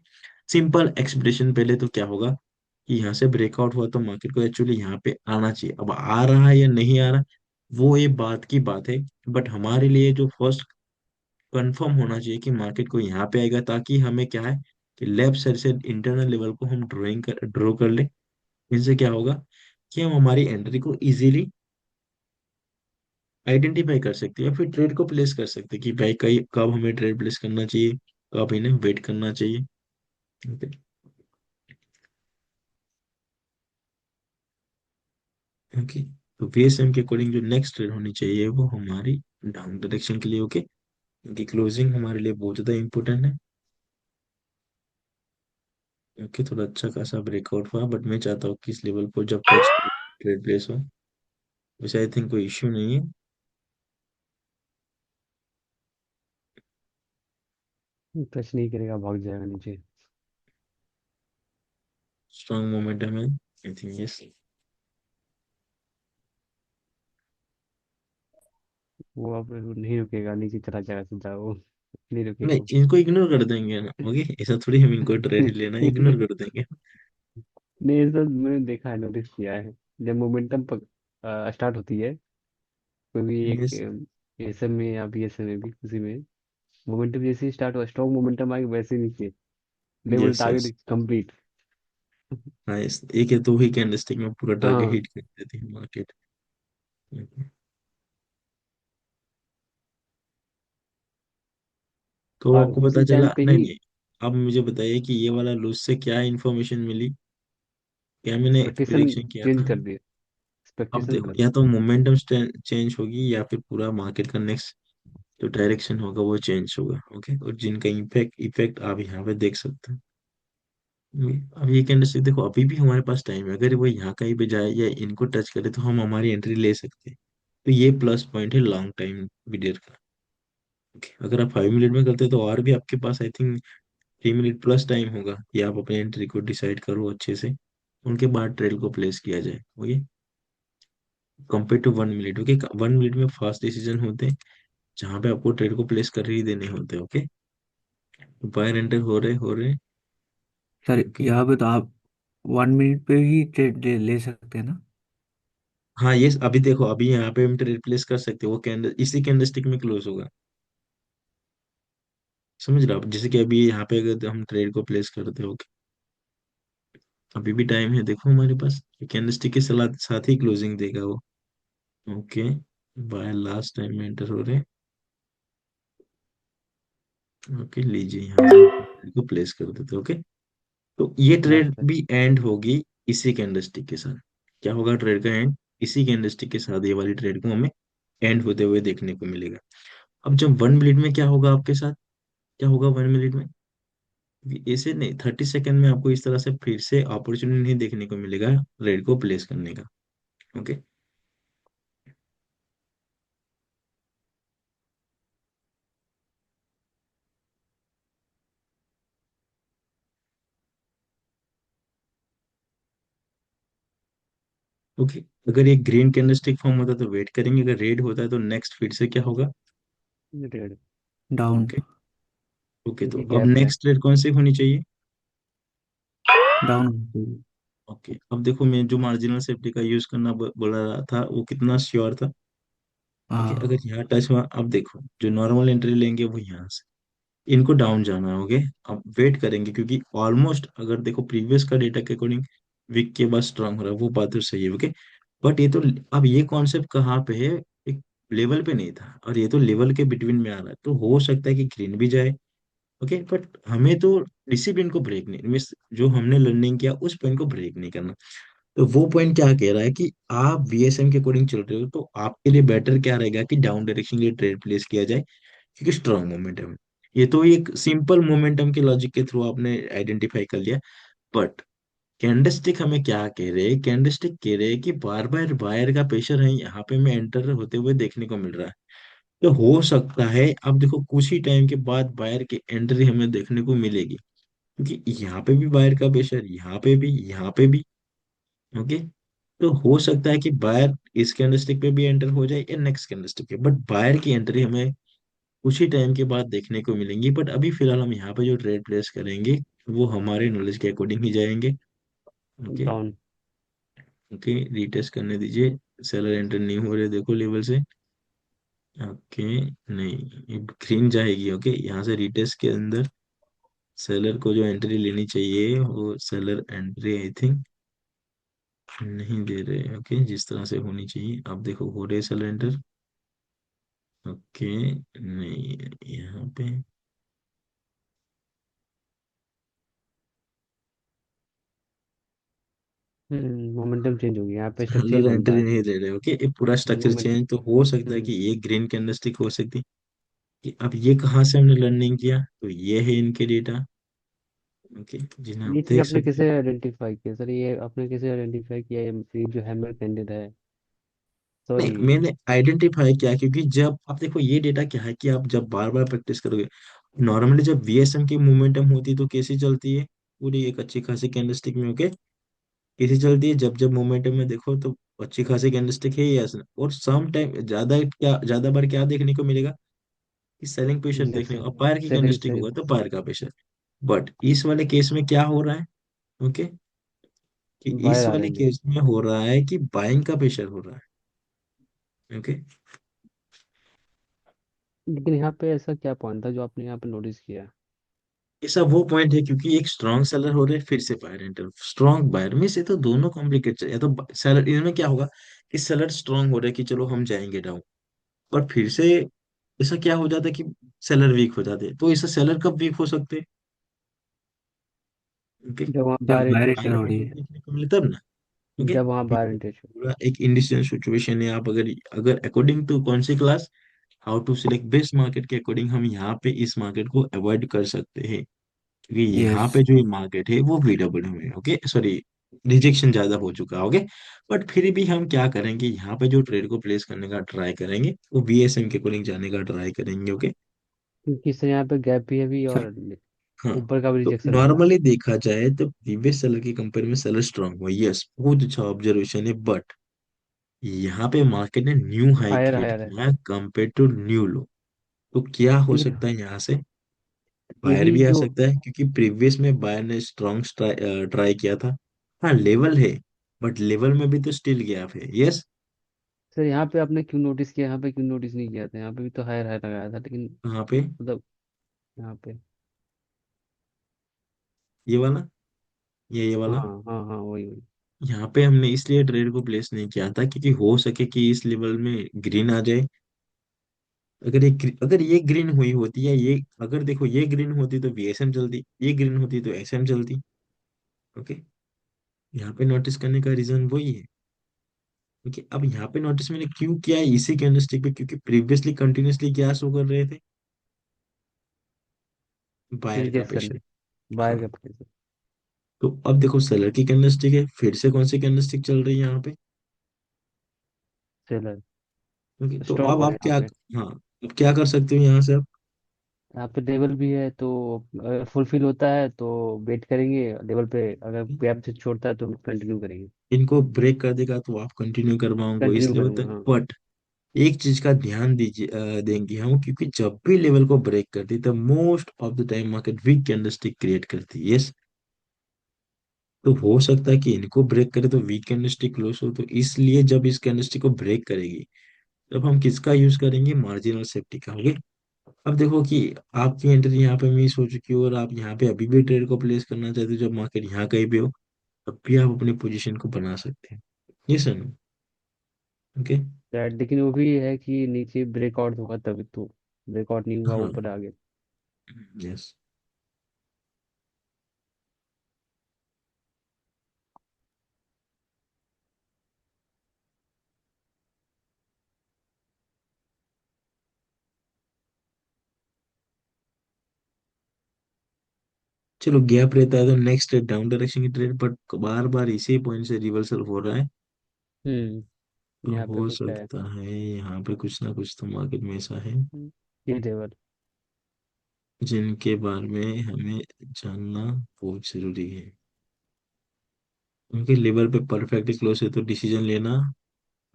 सिंपल एक्सप्रेशन पहले तो क्या होगा कि यहाँ से ब्रेकआउट हुआ तो मार्केट को एक्चुअली यहाँ पे आना चाहिए। अब आ रहा है या नहीं आ रहा, वो ये बात की बात है, बट हमारे लिए जो फर्स्ट कंफर्म होना चाहिए कि मार्केट को यहाँ पे आएगा, ताकि हमें क्या है कि लेफ्ट साइड से इंटरनल लेवल को हम ड्रॉ कर ले। इनसे क्या होगा कि हम हमारी एंट्री को इजीली आइडेंटिफाई कर सकते हैं, या फिर ट्रेड को प्लेस कर सकते हैं कि भाई कई कब हमें ट्रेड प्लेस करना चाहिए, कब इन्हें वेट करना चाहिए। ओके। ओके, तो वीएसएम के अकॉर्डिंग जो नेक्स्ट ट्रेड होनी चाहिए वो हमारी डाउन डायरेक्शन के लिए। ओके, क्योंकि क्लोजिंग हमारे लिए बहुत ज्यादा इंपॉर्टेंट है। ओके, थोड़ा अच्छा खासा ब्रेकआउट हुआ, बट मैं चाहता हूँ कि इस लेवल को जब टच ट्रेड प्लेस हो। वैसे आई थिंक कोई इश्यू नहीं है। टच नहीं करेगा, भाग जाएगा नीचे। स्ट्रॉन्ग मोमेंटम है, आई थिंक यस। वो अब नहीं रुकेगा, नीचे चला जाएगा सीधा वो, नहीं रुकेगा नहीं, वो। इनको इग्नोर कर देंगे ना। ओके, ऐसा थोड़ी हम इनको ट्रेड लेना है, इग्नोर कर देंगे। नहीं, ये सब मैंने देखा है, नोटिस किया है। जब मोमेंटम स्टार्ट होती है, कोई भी एक यस, एसएम में या बीएसएम में भी, किसी में मोमेंटम जैसे ही स्टार्ट हुआ, स्ट्रॉन्ग मोमेंटम आएगा, वैसे ही नीचे level yes, yes. Target complete. हाँ, एक है तो ही कैंडलस्टिक में पूरा टारगेट हाँ। हिट कर देती है मार्केट। तो और आपको पता उसी चला, टाइम पे नहीं ही नहीं, अब मुझे बताइए कि ये वाला लूज से क्या इन्फॉर्मेशन मिली, क्या मैंने एक्सपेक्टेशन प्रिडिक्शन किया चेंज था। कर दिए, अब एक्सपेक्टेशन देखो, कर या दिए। तो मोमेंटम चेंज होगी या फिर पूरा मार्केट का नेक्स्ट जो डायरेक्शन होगा वो चेंज होगा। ओके, और जिनका इम्पैक्ट इफेक्ट आप यहाँ पे देख सकते हैं। अब ये कैंडलस्टिक देखो, अभी भी हमारे पास टाइम है, अगर वो यहाँ कहीं पे जाए या इनको टच करे तो हम हमारी एंट्री ले सकते हैं। तो ये प्लस पॉइंट है लॉन्ग टाइम पीरियड का। Okay, अगर आप 5 मिनट में करते तो और भी आपके पास I think 3 minute plus time होगा कि आप अपने एंट्री को डिसाइड करो अच्छे से, उनके बाद ट्रेल को प्लेस किया जाए। Okay, compare to 1 minute. Okay, 1 minute में फास्ट डिसीजन होते हैं, जहाँ पे आपको ट्रेड को प्लेस कर ही देने होते हैं। ओके, बायर एंटर हो रहे। सर ओके, यहाँ पे तो आप 1 मिनट पे ही ट्रेड ले सकते हैं ना? हाँ ये अभी देखो, अभी यहाँ पे हम ट्रेड प्लेस कर सकते हैं, वो कैंडल इसी कैंडलस्टिक में क्लोज होगा। समझ रहे हो आप, जैसे कि अभी यहाँ पे अगर हम ट्रेड को प्लेस करते हो, अभी भी टाइम है, देखो हमारे पास कैंडलस्टिक के साथ साथ ही क्लोजिंग देगा वो। ओके, बाय लास्ट टाइम में एंटर हो रहे। ओके, लीजिए यहाँ पे हम ट्रेड को प्लेस कर देते। ओके, तो ये ट्रेड लास्ट टाइम। भी एंड होगी इसी कैंडलस्टिक के साथ क्या होगा, ट्रेड का एंड इसी कैंडलस्टिक के साथ ये वाली ट्रेड को हमें एंड होते हुए देखने को मिलेगा। अब जब 1 मिनट में क्या होगा आपके साथ, क्या होगा 1 मिनट में, ऐसे नहीं 30 सेकंड में आपको इस तरह से फिर से अपॉर्चुनिटी नहीं देखने को मिलेगा ट्रेड को प्लेस करने का। ओके। ओके, अगर ये ग्रीन कैंडलस्टिक फॉर्म होता है तो वेट करेंगे, अगर रेड होता है तो नेक्स्ट फिर से क्या होगा। रेड। डाउन। ओके। ओके, तो क्योंकि अब गैप है। नेक्स्ट ट्रेड कौन सी होनी चाहिए। डाउन। ओके, अब देखो मैं जो मार्जिनल सेफ्टी का यूज करना बोला रहा था वो कितना श्योर था। ओके, हाँ। अगर यहाँ टच हुआ, अब देखो जो नॉर्मल एंट्री लेंगे वो यहाँ से इनको डाउन जाना है। ओके, अब वेट करेंगे क्योंकि ऑलमोस्ट अगर देखो प्रीवियस का डेटा के अकॉर्डिंग वीक के बाद स्ट्रांग हो रहा है, वो बात तो सही है। ओके, बट ये तो अब ये कॉन्सेप्ट कहाँ पे है, एक लेवल पे नहीं था और ये तो लेवल के बिटवीन में आ रहा है, तो हो सकता है कि ग्रीन भी जाए। ओके, बट हमें तो डिसिप्लिन को ब्रेक नहीं, मीन्स जो हमने लर्निंग किया उस पॉइंट को ब्रेक नहीं करना। तो वो पॉइंट क्या कह रहा है कि आप वीएसएम के अकॉर्डिंग चल रहे हो तो आपके लिए बेटर क्या रहेगा कि डाउन डायरेक्शन के लिए ट्रेड प्लेस किया जाए, क्योंकि स्ट्रांग मोमेंटम है। ये तो एक सिंपल मोमेंटम के लॉजिक के थ्रू आपने आइडेंटिफाई कर लिया। बट कैंडलस्टिक हमें क्या कह रहे हैं, कैंडलस्टिक कह रहे हैं कि बार बार बायर का प्रेशर है यहाँ पे मैं एंटर होते हुए देखने को मिल रहा है। तो हो सकता है अब देखो कुछ ही टाइम के बाद बायर की एंट्री हमें देखने को मिलेगी, क्योंकि यहाँ पे भी बायर का प्रेशर, यहाँ पे भी, यहाँ पे भी। ओके, तो हो सकता है कि बायर इस कैंडलस्टिक पे भी एंटर हो जाए या नेक्स्ट कैंडलस्टिक पे, बट बायर की एंट्री हमें कुछ ही टाइम के बाद देखने को मिलेंगी। बट अभी फिलहाल हम यहाँ पे जो ट्रेड प्लेस करेंगे वो हमारे नॉलेज के अकॉर्डिंग ही जाएंगे। ओके। डाउन। ओके, रीटेस्ट करने दीजिए। सेलर एंटर नहीं हो रहे देखो लेवल से। ओके, नहीं, ये ग्रीन जाएगी। ओके, यहाँ से रीटेस्ट के अंदर सेलर को जो एंट्री लेनी चाहिए वो सेलर एंट्री आई थिंक नहीं दे रहे। ओके, जिस तरह से होनी चाहिए अब देखो हो रहे सेलर एंटर। ओके, नहीं, यहाँ पे मोमेंटम चेंज हो गया, यहाँ पे स्ट्रक्चर सेलर बन रहा एंट्री है। नहीं दे रहे। ओके, ये पूरा स्ट्रक्चर मोमेंट। चेंज तो हो सकता है कि ये ग्रीन कैंडलस्टिक हो सकती, कि अब ये कहाँ से हमने लर्निंग किया, तो ये है इनके डेटा। ओके, जिन्हें आप ये चीज देख आपने सकते हो। कैसे आइडेंटिफाई किया सर, ये आपने कैसे आइडेंटिफाई किया ये जो हैमर कैंडिडेट है। नहीं, सॉरी। मैंने आइडेंटिफाई किया क्योंकि जब आप देखो ये डेटा क्या है कि आप जब बार बार प्रैक्टिस करोगे, नॉर्मली जब वीएसएम की मोमेंटम होती है तो कैसी चलती है, पूरी एक अच्छी खासी कैंडलस्टिक में। ओके, कैसी चलती है, जब जब मोमेंटम में देखो तो अच्छी खासी कैंडलस्टिक है यस, और सम टाइम ज्यादा बार क्या देखने को मिलेगा कि सेलिंग प्रेशर यस देखने को, सर। अब बायर की सेलिंग कैंडलस्टिक होगा सेलिंग। तो बायर का प्रेशर। बट इस वाले केस में क्या हो रहा है। ओके, कि बाहर इस आ रहे वाले हैं जो। केस में हो रहा है कि बाइंग का प्रेशर हो रहा है। ओके, लेकिन यहाँ पे ऐसा क्या पॉइंट था जो आपने यहाँ पे नोटिस किया। ऐसा वो पॉइंट है क्योंकि एक स्ट्रॉन्ग सेलर हो रहे हैं फिर से बायर एंटर, स्ट्रॉन्ग बायर में से तो दोनों कॉम्प्लिकेट या तो सेलर, इसमें क्या होगा कि सेलर स्ट्रॉन्ग हो रहा है कि चलो हम जाएंगे डाउन, और फिर से ऐसा क्या हो जाता है कि सेलर वीक हो जाते हैं, तो ऐसा सेलर कब वीक हो सकते हैं। ओके, जब वहाँ जब बाहर बाहर इंटरेस्ट एंटर बायर हो। हो रही एंटर है। देखने को मिले तब ना। ओके, जब वहाँ बाहर इंटरेस्ट हो। पूरा एक इंडिशियल सिचुएशन है। आप अगर अगर अकॉर्डिंग टू कौन सी class, how to select best market के अकॉर्डिंग हम यहाँ पे इस मार्केट को अवॉइड कर सकते हैं, क्योंकि यस। यहाँ पे जो ये मार्केट है वो VW में, ओके सॉरी, रिजेक्शन ज्यादा हो चुका है। ओके, बट फिर भी हम क्या करेंगे, यहाँ पे जो ट्रेड को प्लेस करने का ट्राई करेंगे वो VSM के अकॉर्डिंग जाने का ट्राई करेंगे। ओके, क्योंकि सर यहाँ पे गैप भी है भी हाँ। और हाँ, ऊपर का भी तो रिजेक्शन है। नॉर्मली देखा जाए तो प्रीवियस सेलर की कंपेयर में सेलर स्ट्रांग हुआ, यस बहुत अच्छा ऑब्जर्वेशन है। बट यहाँ पे मार्केट ने new high higher create higher है। किया कंपेयर टू न्यू लो, तो क्या हो लेकिन सकता है यहाँ से बायर यही भी आ जो। सकता है, क्योंकि प्रीवियस में बायर ने स्ट्रॉन्ग ट्राई किया था। हाँ, लेवल है, बट लेवल में भी तो स्टिल गैप है। यस, सर यहाँ पे आपने क्यों नोटिस किया, यहाँ पे क्यों नोटिस नहीं किया था, यहाँ पे भी तो हायर हायर लगाया था लेकिन कहाँ पे, मतलब यहाँ पे। ये वाला, ये हाँ वाला, हाँ हाँ, वही वही। यहाँ पे हमने इसलिए ट्रेड को प्लेस नहीं किया था क्योंकि हो सके कि इस लेवल में ग्रीन आ जाए। अगर ये ग्रीन हुई होती या ये अगर देखो ये ग्रीन होती तो VSM चलती, ये ग्रीन होती तो SM चलती। ओके, यहाँ पे नोटिस करने का रीजन वही है। क्योंकि अब यहाँ पे नोटिस मैंने क्यों किया है इसी कैंडलस्टिक पे, क्योंकि प्रीवियसली कंटिन्यूअसली क्या शो कर रहे थे, बायर फिर का कैसे प्रेशर। करने, बाहर हाँ, का प्रेशर। तो अब देखो सेलर की कैंडलस्टिक है, फिर से कौन सी कैंडलस्टिक चल रही है यहाँ पे, सेलर क्योंकि तो स्ट्रॉन्ग अब है आप यहाँ क्या, पे। हाँ, अब क्या कर सकते हो यहाँ से आप, यहाँ पे लेवल भी है, तो अगर फुलफिल होता है तो वेट करेंगे लेवल पे, अगर गैप से छोड़ता है तो कंटिन्यू करेंगे। इनको ब्रेक कर देगा तो आप कंटिन्यू कर पाओगे, कंटिन्यू इसलिए होता करूंगा, है। हाँ। बट एक चीज का ध्यान दीजिए, देंगे हम, क्योंकि जब भी लेवल को ब्रेक करती है तब most of the time market weak candlestick create करती है, यस। तो हो सकता है कि इनको ब्रेक करे तो वीक कैंडलस्टिक क्लोज हो, तो इसलिए जब इस कैंडलस्टिक को ब्रेक करेगी तब हम किसका यूज करेंगे, मार्जिनल सेफ्टी का, ओके। अब देखो कि आपकी एंट्री यहाँ पे मिस हो चुकी हो और आप यहाँ पे अभी भी ट्रेड को प्लेस करना चाहते हो, जब मार्केट यहाँ कहीं पे हो तब भी आप अपनी पोजीशन को बना सकते हैं, ये सर, ओके। शायद, लेकिन वो भी है कि नीचे ब्रेकआउट होगा तभी तो, ब्रेकआउट नहीं हुआ हाँ, ऊपर आगे। यस। चलो गैप रहता है तो नेक्स्ट डाउन डायरेक्शन की ट्रेड, बट बार बार इसी पॉइंट से रिवर्सल हो रहा है। हम्म, तो यहाँ पे हो कुछ है। सकता है यहाँ पे कुछ ना कुछ तो मार्केट में ऐसा है ये लेवल। जिनके बारे में हमें जानना बहुत जरूरी है। क्योंकि लेवल पे परफेक्ट क्लोज है तो डिसीजन लेना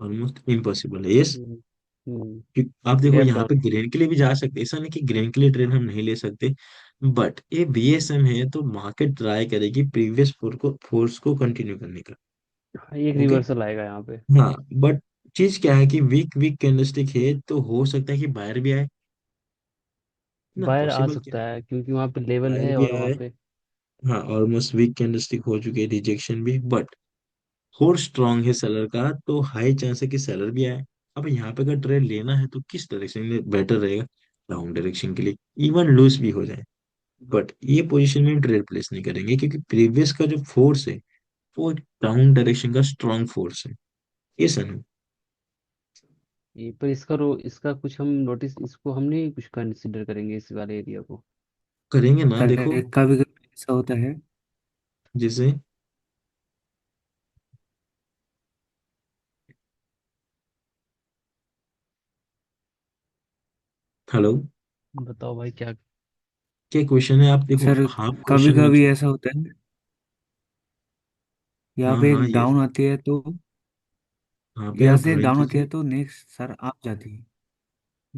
ऑलमोस्ट इम्पॉसिबल है, यस। हम्म। हम्म। आप देखो गैप यहाँ डाउन। पे ग्रेन के लिए भी जा सकते, ऐसा नहीं कि ग्रेन के लिए ट्रेड हम नहीं ले सकते। बट ये बीएसएम है तो मार्केट ट्राई करेगी प्रीवियस फोर्स को कंटिन्यू करने का, एक ओके। रिवर्सल आएगा यहाँ पे। हाँ, बट चीज क्या है कि वीक वीक कैंडलस्टिक है तो हो सकता है कि बायर भी आए ना, बाहर आ पॉसिबल क्या सकता है, है क्योंकि वहाँ पे लेवल बायर है भी और वहाँ आए। पे। हाँ, ऑलमोस्ट वीक कैंडलस्टिक हो चुके हैं, रिजेक्शन भी, बट होल्ड स्ट्रांग है सेलर का तो हाई चांस है कि सेलर भी आए। अब यहाँ पे अगर ट्रेड लेना है तो किस डायरेक्शन में बेटर रहेगा, डाउन डायरेक्शन के लिए, इवन लूज भी हो जाए। बट ये पोजीशन में हम ट्रेड प्लेस नहीं करेंगे क्योंकि प्रीवियस का जो फोर्स है वो डाउन डायरेक्शन का स्ट्रांग फोर्स है, ये सर। ये पर इसका कुछ हम नोटिस, इसको हम नहीं कुछ कंसिडर करेंगे इस वाले एरिया को। करेंगे ना, देखो, कभी कभी ऐसा होता है। जैसे, हेलो, बताओ भाई क्या। क्या क्वेश्चन है, आप देखो सर हाफ कभी क्वेश्चन में कभी ऐसा होता है, यहाँ हाँ पे हाँ, एक ये डाउन आती है तो, यहाँ पे यहाँ आप से एक ड्राइंग डाउन आती कीजिए। है तो नेक्स्ट सर आप जाती है।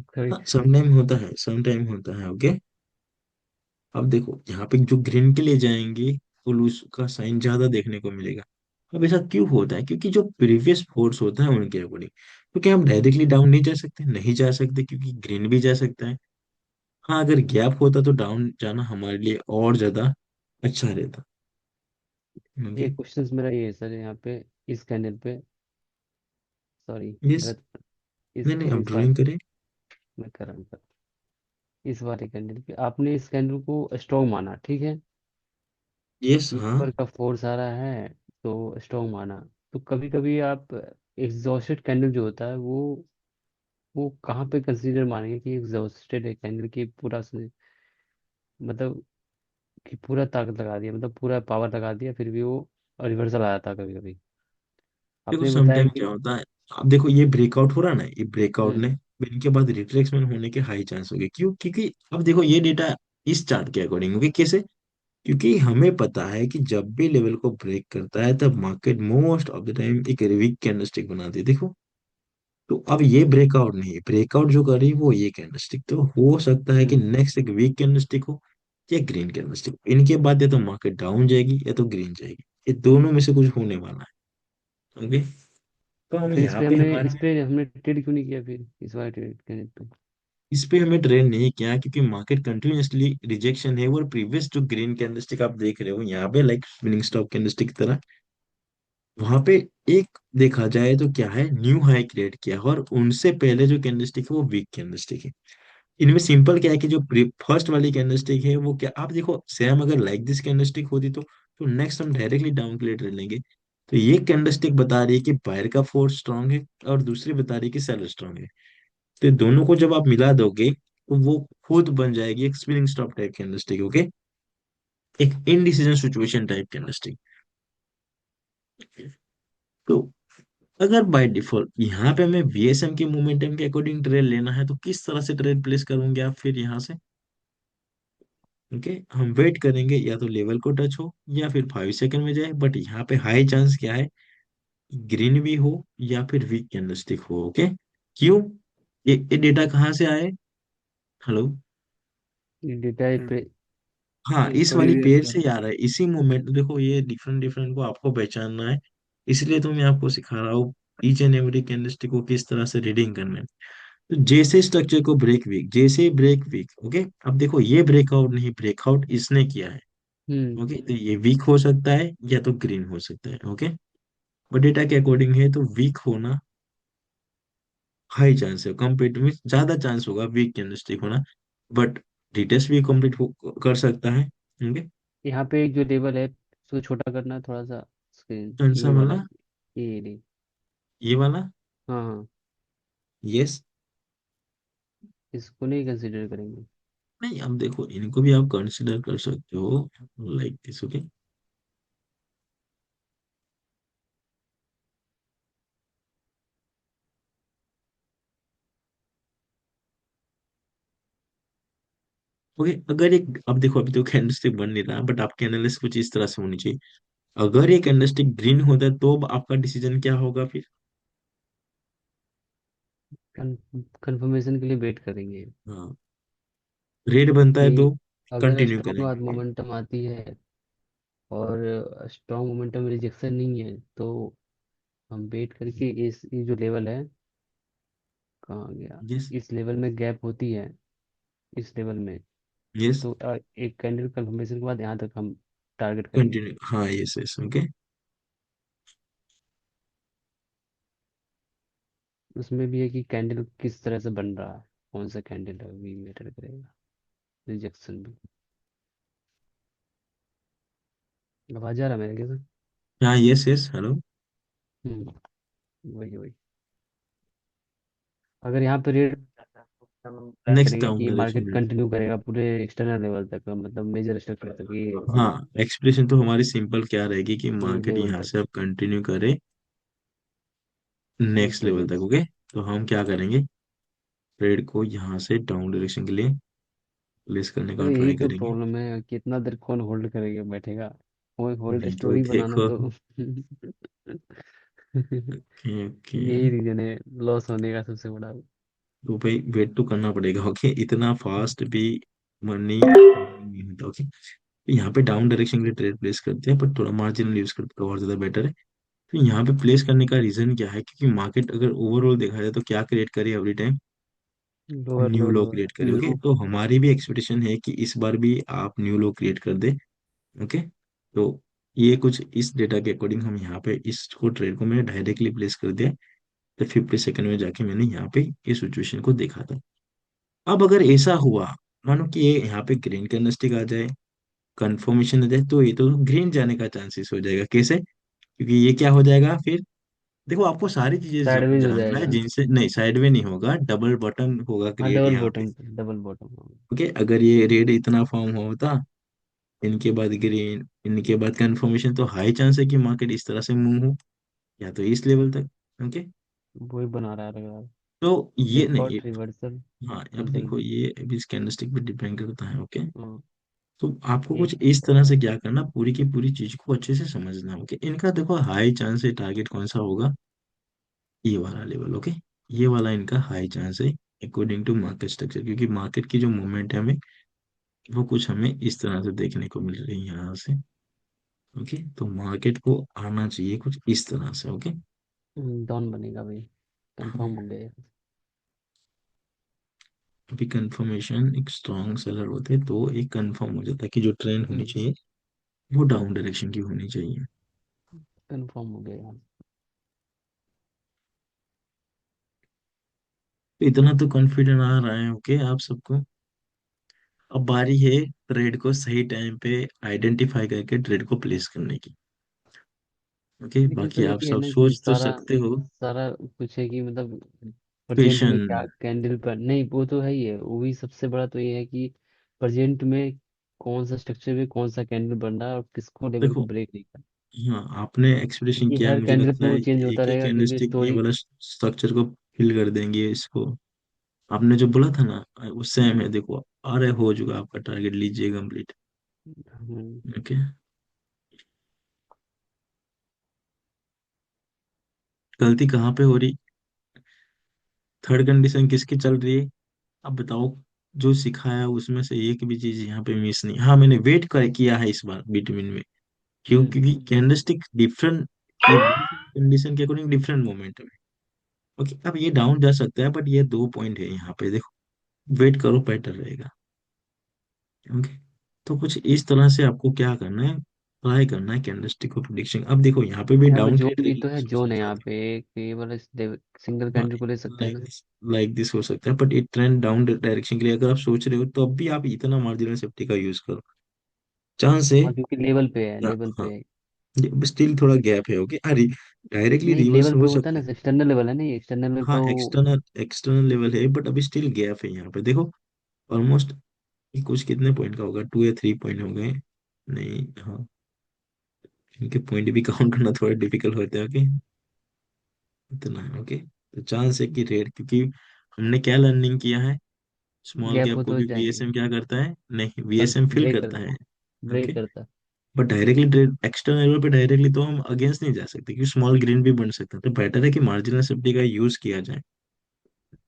कभी। हाँ, सम टाइम होता है, सम टाइम होता है, ओके। अब देखो यहाँ पे जो ग्रीन के लिए जाएंगे फुल उसका साइन ज्यादा देखने को मिलेगा। अब ऐसा क्यों होता है, क्योंकि जो प्रीवियस फोर्स होता है उनके अकॉर्डिंग, क्योंकि हम डायरेक्टली डाउन नहीं जा सकते, नहीं जा सकते क्योंकि ग्रीन भी जा सकता है। हाँ, अगर गैप होता तो डाउन जाना हमारे लिए और ज्यादा अच्छा रहता, ओके। एक क्वेश्चन मेरा ये है सर, यहाँ पे इस कैंडल पे, सॉरी यस, गलत, नहीं नहीं, अब इस वाले, ड्राइंग करें। मैं कर रहा हूँ सर। इस वाले कैंडल पे आपने इस कैंडल को स्ट्रॉन्ग माना, ठीक है। यस, हाँ। ऊपर का फोर्स आ रहा है तो स्ट्रॉन्ग माना। तो कभी कभी आप एग्जॉस्टेड कैंडल जो होता है वो कहाँ पे कंसीडर मानेंगे कि एग्जॉस्टेड है कैंडल की पूरा मतलब कि पूरा ताकत लगा दिया, मतलब पूरा पावर लगा दिया, फिर भी वो रिवर्सल आ जाता है कभी कभी। देखो आपने बताया समटाइम कि। क्या होता है, अब देखो ये ब्रेकआउट हो रहा है ना, ये ब्रेकआउट हम्म। ने इनके बाद रिट्रेसमेंट होने के हाई चांस हो गए, क्यों, क्योंकि अब देखो ये डेटा इस चार्ट के अकॉर्डिंग होगी, कैसे, क्योंकि हमें पता है कि जब भी लेवल को ब्रेक करता है तब market most of the time एक वीक कैंडलस्टिक बनाती है, देखो। तो अब ये ब्रेकआउट नहीं है, ब्रेकआउट जो कर रही है वो ये कैंडलस्टिक, तो हो सकता है कि हम्म। नेक्स्ट एक वीक कैंडलस्टिक हो या ग्रीन कैंडलस्टिक, इनके बाद या तो मार्केट डाउन जाएगी या तो ग्रीन जाएगी, ये दोनों में से कुछ होने वाला है, ओके। तो हम फिर यहाँ पे हमारे, इस पे हमने ट्रेड क्यों नहीं किया फिर इस बार ट्रेड कैंडल पे। इस पे हमें ट्रेड नहीं किया क्योंकि मार्केट कंटिन्यूअसली रिजेक्शन है, और प्रीवियस जो ग्रीन कैंडलस्टिक आप देख रहे हो यहाँ पे लाइक स्पिनिंग स्टॉक कैंडलस्टिक की तरह, वहां पे एक देखा जाए तो क्या है, न्यू हाई क्रिएट किया है, और उनसे पहले जो कैंडलस्टिक है वो वीक कैंडलस्टिक है। इनमें सिंपल क्या है कि जो फर्स्ट वाली कैंडलस्टिक है वो क्या, आप देखो सेम अगर लाइक दिस कैंडलस्टिक होती तो तो नेक्स्ट हम डायरेक्टली डाउन के लिए ट्रेड लेंगे। तो ये कैंडलस्टिक बता रही है कि बायर का फोर्स स्ट्रांग है, और दूसरी बता रही है कि सेलर स्ट्रांग है। तो दोनों को जब आप मिला दोगे तो वो खुद बन जाएगी एक spinning stop type candlestick, okay, एक इनडिसीजन सिचुएशन टाइप कैंडलस्टिक। तो अगर बाय डिफॉल्ट यहाँ पे हमें वीएसएम के मोमेंटम के अकॉर्डिंग ट्रेड लेना है, तो किस तरह से ट्रेड प्लेस करोगे आप फिर यहाँ से? ओके, हम वेट करेंगे या तो लेवल को टच हो या फिर 5 सेकंड में जाए, बट यहाँ पे हाई चांस क्या है, ग्रीन भी हो या फिर वीक कैंडलस्टिक हो, ओके। क्यों? ये डेटा कहाँ से आए? हेलो। ये डेटा हाँ, इस वाली प्रीवियस पेयर का। से ही आ रहा है, इसी मोमेंट, देखो ये डिफरेंट डिफरेंट को आपको पहचानना है, इसलिए तो मैं आपको सिखा रहा हूँ ईच एंड एवरी कैंडलस्टिक को किस तरह से रीडिंग करना है। तो जैसे स्ट्रक्चर को ब्रेक वीक, जैसे ब्रेक वीक, ओके, अब देखो ये ब्रेकआउट नहीं, ब्रेकआउट इसने किया है, हम्म। ओके, तो ये वीक हो सकता है या तो ग्रीन हो सकता है, ओके। बट डेटा के अकॉर्डिंग है तो वीक होना हाई चांस है, कंपेरेटिव में ज्यादा चांस होगा वीक कैंडलस्टिक होना, बट रिटेस्ट भी कंप्लीट कर सकता है, ओके। यहाँ पे एक जो लेवल है उसको छोटा करना है थोड़ा सा स्क्रीन, कौन सा ये वाला, वाला? ये नहीं। ये वाला? हाँ हाँ, यस। इसको नहीं कंसिडर करेंगे। नहीं, अब देखो इनको भी आप कंसिडर कर सकते हो, लाइक दिस, ओके। ओके, अगर एक, अब देखो अभी तो कैंडलस्टिक बन नहीं रहा, बट आपकी एनालिसिस कुछ इस तरह से होनी चाहिए। अगर ये कैंडलस्टिक ग्रीन होता है तो अब आपका डिसीजन क्या होगा फिर? कंफर्मेशन के लिए वेट करेंगे हाँ, रेड बनता है तो कि अगर कंटिन्यू स्ट्रॉन्ग करेंगे। मोमेंटम आती है और स्ट्रॉन्ग मोमेंटम रिजेक्शन नहीं है तो हम वेट करके इस ये जो लेवल है, कहाँ गया, यस। इस लेवल में गैप होती है, इस लेवल में, यस। तो एक कैंडल कंफर्मेशन के बाद यहाँ तक हम टारगेट करेंगे। कंटिन्यू, हाँ, यस यस, ओके। उसमें भी है कि कैंडल किस तरह से बन रहा है, कौन सा कैंडल है भी मैटर करेगा, रिजेक्शन भी। आवाज आ रहा है मेरे कैसे? हाँ, यस यस, हेलो। वही वही। अगर यहाँ पे रेट हम प्लान नेक्स्ट करेंगे डाउन कि मार्केट डायरेक्शन। कंटिन्यू करेगा पूरे एक्सटर्नल लेवल तक, मतलब मेजर स्ट्रक्चर तक, हाँ, एक्सप्रेशन तो हमारी सिंपल क्या रहेगी कि ये मार्केट लेवल यहाँ तक, से अब कंटिन्यू करे इस नेक्स्ट लेवल लेवल तक, से। ओके। तो हम क्या करेंगे, ट्रेड को यहाँ से डाउन डायरेक्शन के लिए प्लेस करने का अरे यही ट्राई तो करेंगे। प्रॉब्लम है, कितना देर कौन होल्ड करेगा, बैठेगा, कोई होल्ड अभी तो स्टोरी बनाना देखो, तो ओके ओके, यही रीजन है लॉस होने का सबसे बड़ा। तो भाई वेट तो करना पड़ेगा, ओके, इतना फास्ट भी मनी नहीं होता, ओके। यहाँ पे डाउन डायरेक्शन के लिए ट्रेड प्लेस करते हैं, पर थोड़ा मार्जिनल यूज करते हैं और ज्यादा बेटर है। तो यहाँ पे प्लेस करने का रीजन क्या है, क्योंकि मार्केट अगर ओवरऑल देखा जाए तो क्या क्रिएट करे एवरी टाइम, लोअर न्यू लो लो लोअर क्रिएट करे, ओके। लो। तो हमारी भी एक्सपेक्टेशन है कि इस बार भी आप न्यू लो क्रिएट कर दे, ओके। तो ये कुछ इस डेटा के अकॉर्डिंग हम यहाँ पे इसको ट्रेड को मैंने डायरेक्टली प्लेस कर दिया। तो 50 सेकंड में जाके मैंने यहाँ पे इस सिचुएशन को देखा था। अब अगर ऐसा हुआ, मानो कि ये यहाँ पे ग्रीन कैंडलस्टिक आ जाए, कंफर्मेशन आ जाए, तो ये तो ग्रीन जाने का चांसेस हो जाएगा, कैसे? क्योंकि ये क्या हो जाएगा फिर, देखो आपको सारी चीजें साइडवेज हो जानना है, जाएगा। जिनसे नहीं, साइड में नहीं होगा, डबल बटन होगा हाँ, क्रिएट डबल यहाँ पे, बॉटम, डबल बॉटम। ओके। अगर ये रेड इतना फॉर्म होता, इनके बाद ग्रीन, इनके बाद कंफर्मेशन, तो हाई चांस है कि मार्केट इस तरह से मूव हो, या तो इस लेवल तक, ओके। वही बना रहा है लग रहा है। तो ये नहीं, ब्रेकआउट रिवर्सल हाँ, अब देखो कंटिन्यू। ये अभी इस कैंडलस्टिक पे डिपेंड करता है, ओके। हाँ, तो आपको एक कुछ इस तरह से क्या करना, पूरी की पूरी चीज को अच्छे से समझना, ओके। इनका देखो हाई चांस है, टारगेट कौन सा होगा, ये वाला लेवल, ओके। ये वाला इनका हाई चांस है अकॉर्डिंग टू मार्केट स्ट्रक्चर, क्योंकि मार्केट की जो मूवमेंट है हमें, वो कुछ हमें इस तरह से देखने को मिल रही है यहाँ से, ओके। तो मार्केट को आना चाहिए कुछ इस तरह से, ओके। डाउन बनेगा भाई, कंफर्म हो गया। अभी कंफर्मेशन, एक स्ट्रॉन्ग सेलर होते तो एक कंफर्म हो जाता है कि जो ट्रेंड होनी चाहिए वो डाउन डायरेक्शन की होनी चाहिए। कंफर्म हो गया। तो इतना तो कॉन्फिडेंट आ रहा है, ओके, आप सबको। अब बारी है ट्रेड को सही टाइम पे आइडेंटिफाई करके ट्रेड को प्लेस करने की। ओके, लेकिन तो बाकी आप एक ही है सब ना कि सोच तो सारा सकते हो। सारा कुछ है कि मतलब प्रेजेंट में क्वेश्चन, क्या कैंडल पर नहीं, वो तो है ही है, वो भी सबसे बड़ा तो ये है कि प्रेजेंट में कौन सा स्ट्रक्चर में कौन सा कैंडल बन रहा है और किसको लेवल को देखो, ब्रेक नहीं करना। हाँ आपने एक्सपेक्टेशन क्योंकि किया है, हर मुझे कैंडल लगता पे है वो चेंज होता एक ही रहेगा, क्योंकि कैंडलस्टिक ये स्टोरी। वाला स्ट्रक्चर को फिल कर देंगे इसको। आपने जो बोला था ना, वो सेम है देखो। अरे हो चुका आपका टारगेट, लीजिए कंप्लीट। ओके, गलती कहाँ पे हो रही? थर्ड कंडीशन किसकी चल रही है? अब बताओ। जो सिखाया उसमें से एक भी चीज यहाँ पे मिस नहीं। हाँ मैंने वेट कर किया है इस बार बिटवीन में। क्यों? हम्म। क्योंकि कैंडलस्टिक डिफरेंट की कंडीशन के अकॉर्डिंग डिफरेंट मोमेंट में। ओके, अब ये डाउन जा सकता है बट ये 2 पॉइंट है यहाँ पे देखो। वेट करो, बेटर रहेगा। ओके, तो कुछ इस तरह से आपको क्या करना है, ट्राई करना है कैंडलस्टिक को प्रिडिक्शन। अब देखो यहाँ पे भी यहाँ पे डाउन जोन ट्रेड भी तो है, रिलीज हो जोन है सकता यहाँ है। पे केवल सिंगल हाँ, कैंडल को ले सकते हैं लाइक ना। दिस, लाइक दिस हो सकता है बट ये ट्रेंड डाउन डायरेक्शन के लिए अगर आप सोच रहे हो तो अब भी आप इतना मार्जिनल सेफ्टी का यूज करो। चांस है। हाँ, क्योंकि लेवल पे है, लेवल हाँ, पे है। स्टिल थोड़ा गैप है। ओके, अरे डायरेक्टली नहीं, रिवर्स लेवल पे हो होता है सकता ना, है। एक्सटर्नल लेवल है, नहीं एक्सटर्नल लेवल पे हाँ, वो। एक्सटर्नल एक्सटर्नल लेवल है बट अभी स्टिल गैप है यहाँ पे देखो। ऑलमोस्ट कुछ कितने पॉइंट का होगा, 2 या 3 पॉइंट हो गए। नहीं, हाँ, इनके पॉइंट भी काउंट करना थोड़ा डिफिकल्ट होता है। ओके, इतना है। ओके, तो चांस है कि रेट, क्योंकि हमने क्या लर्निंग किया है, स्मॉल गैप कैप हो को तो भी जाएंगे। वीएसएम क्या करता है, नहीं वीएसएम फिल ब्रेक करता करता है। है, ओके, ब्रेक करता है। बट डायरेक्टली एक्सटर्नल लेवल पे डायरेक्टली तो हम अगेंस्ट नहीं जा सकते क्योंकि स्मॉल ग्रीन भी बन सकता है। तो बेटर है कि मार्जिनल सेफ्टी का यूज किया जाए।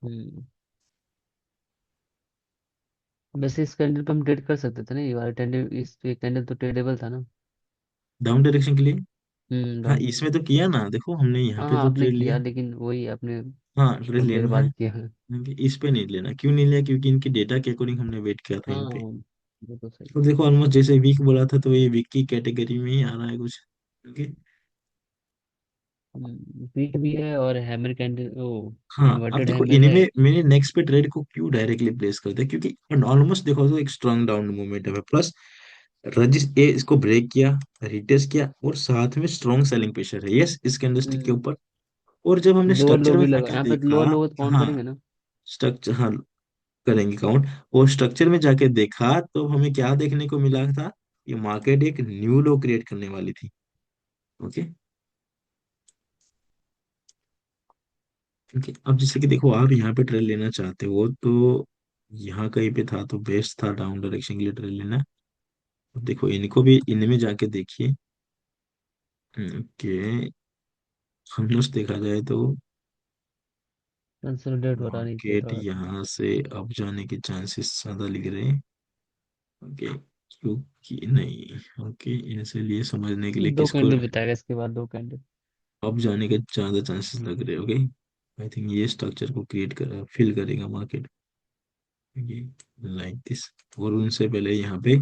हम्म। वैसे इस कैंडल पे हम ट्रेड कर सकते थे ना, ये वाला कैंडल, इस कैंडल तो ट्रेडेबल था ना। डाउन डायरेक्शन के लिए। हाँ, डाउन इसमें डायरेक्शन। तो किया ना, देखो हमने यहाँ हाँ पे हाँ, तो आपने ट्रेड किया, लिया। लेकिन वही आपने हाँ, ट्रेड थोड़ी देर लेना है। बाद किया है। क्योंकि इस पे नहीं लेना, क्यों नहीं लिया? क्योंकि इनके डेटा के अकॉर्डिंग हमने वेट किया था हाँ, इन पे। वो तो सही तो है। देखो ऑलमोस्ट जैसे वीक बोला था तो ये वीक की कैटेगरी में ही आ रहा है कुछ। ओके, वीक भी है और हैमर कैंडल, ओ हाँ अब इन्वर्टेड देखो हैमर है। इनमें मैंने नेक्स्ट पे ट्रेड को क्यों डायरेक्टली प्लेस करते हैं, क्योंकि ऑलमोस्ट देखो तो एक स्ट्रांग डाउन मोमेंटम है प्लस रजिस ए इसको ब्रेक किया, रिटेस्ट किया और साथ में स्ट्रॉन्ग सेलिंग प्रेशर है यस इस कैंडलस्टिक के हम्म। ऊपर। और जब हमने लोअर लो स्ट्रक्चर में भी लगा, जाके यहाँ पे लोअर देखा, लो तो काउंट हाँ करेंगे ना। स्ट्रक्चर, हाँ करेंगे काउंट। और स्ट्रक्चर में जाके देखा तो हमें क्या देखने को मिला था, ये मार्केट एक न्यू लो क्रिएट करने वाली थी। ओके, क्योंकि अब जैसे कि देखो आप यहाँ पे ट्रेड लेना चाहते हो तो यहाँ कहीं पे था तो बेस्ट था डाउन डायरेक्शन के लिए ट्रेड लेना। अब देखो इनको भी इनमें जाके देखिए। ओके, ऑलमोस्ट देखा जाए तो कंसोलिडेट हो रहा नीचे मार्केट थोड़ा सा। यहाँ से अब जाने के चांसेस ज्यादा लिख रहे हैं। ओके, क्योंकि नहीं, ओके इनसे लिए समझने के लिए दो किसको कैंडल बताएगा, इसके बाद दो कैंडल। अब जाने के ज्यादा चांसेस लग रहे हैं। ओके, आई थिंक ये स्ट्रक्चर को क्रिएट कर फिल करेगा मार्केट, लाइक दिस। और उनसे पहले यहाँ पे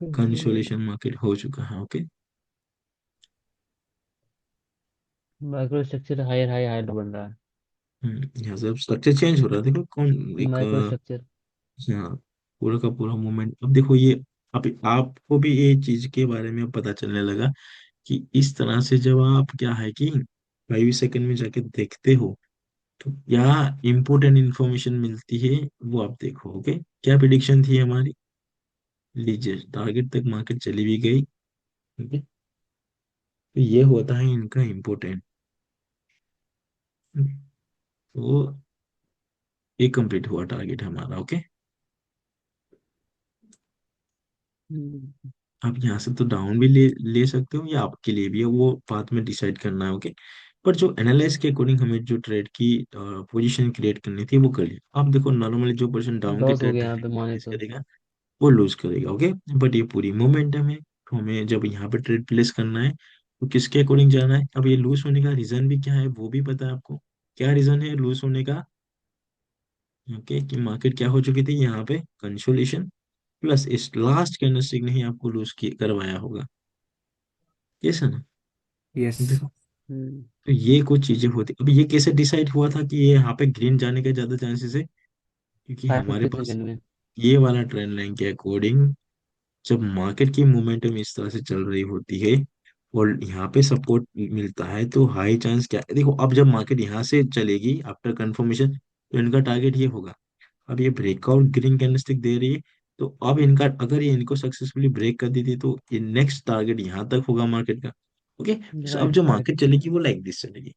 कंसोलिडेशन मार्केट हो चुका है। Okay, micro structure higher high higher बन रहा है। यहाँ से अब स्ट्रक्चर चेंज हो रहा है देखो कौन एक माइक्रो स्ट्रक्चर। हाँ, पूरा का पूरा मूवमेंट। अब देखो ये, अब आपको भी ये चीज के बारे में अब पता चलने लगा कि इस तरह से जब आप क्या है कि 5 सेकंड में जाके देखते हो तो क्या इम्पोर्टेंट इंफॉर्मेशन मिलती है, वो आप देखो। ओके, क्या प्रिडिक्शन थी हमारी? लीजिए टारगेट तक मार्केट चली भी गई। ओके, तो ये होता है इनका इम्पोर्टेंट। तो ये कंप्लीट हुआ टारगेट हमारा। ओके, हम्म। आप यहाँ से तो डाउन भी ले सकते हो या आपके लिए भी है वो बाद में डिसाइड करना है। ओके, पर जो एनालाइज के अकॉर्डिंग हमें जो ट्रेड की पोजीशन क्रिएट करनी थी वो कर लिया। आप देखो नॉर्मली जो पर्सन डाउन की लॉस हो ट्रेड गया यहाँ पे माने प्लेस तो। करेगा वो लूज करेगा। ओके, बट ये पूरी मोमेंटम है तो हमें जब यहाँ पे ट्रेड प्लेस करना है तो किसके अकॉर्डिंग जाना है? अब ये लूज होने का रीजन भी क्या है वो भी पता है आपको। क्या रीजन है लूज होने का? ओके, कि मार्केट क्या हो चुकी थी यहाँ पे, कंसोलिडेशन प्लस इस लास्ट कैंडलस्टिक ने ही आपको लूज करवाया होगा। यस है ना? यस। देखो, हम्म। तो ये कुछ चीजें होती। अब ये कैसे डिसाइड हुआ था कि ये यहाँ पे ग्रीन जाने के ज्यादा चांसेस है? क्योंि हमारे पास 550 सेकंड में। ये वाला ट्रेंड लाइन के अकॉर्डिंग जब मार्केट की मोमेंटम इस तरह से चल रही होती है और यहाँ पे सपोर्ट मिलता है, तो हाई चांस क्या है, देखो अब जब मार्केट यहाँ से चलेगी आफ्टर कंफर्मेशन, तो इनका टारगेट ये होगा। अब ये ब्रेकआउट ग्रीन कैंडलस्टिक दे रही है, तो अब इनका अगर ये इनको सक्सेसफुली ब्रेक कर देती तो ये नेक्स्ट टारगेट यहाँ तक होगा मार्केट का। ओके, सो अब राइट जो राइट। मार्केट चलेगी वो लाइक दिस चलेगी।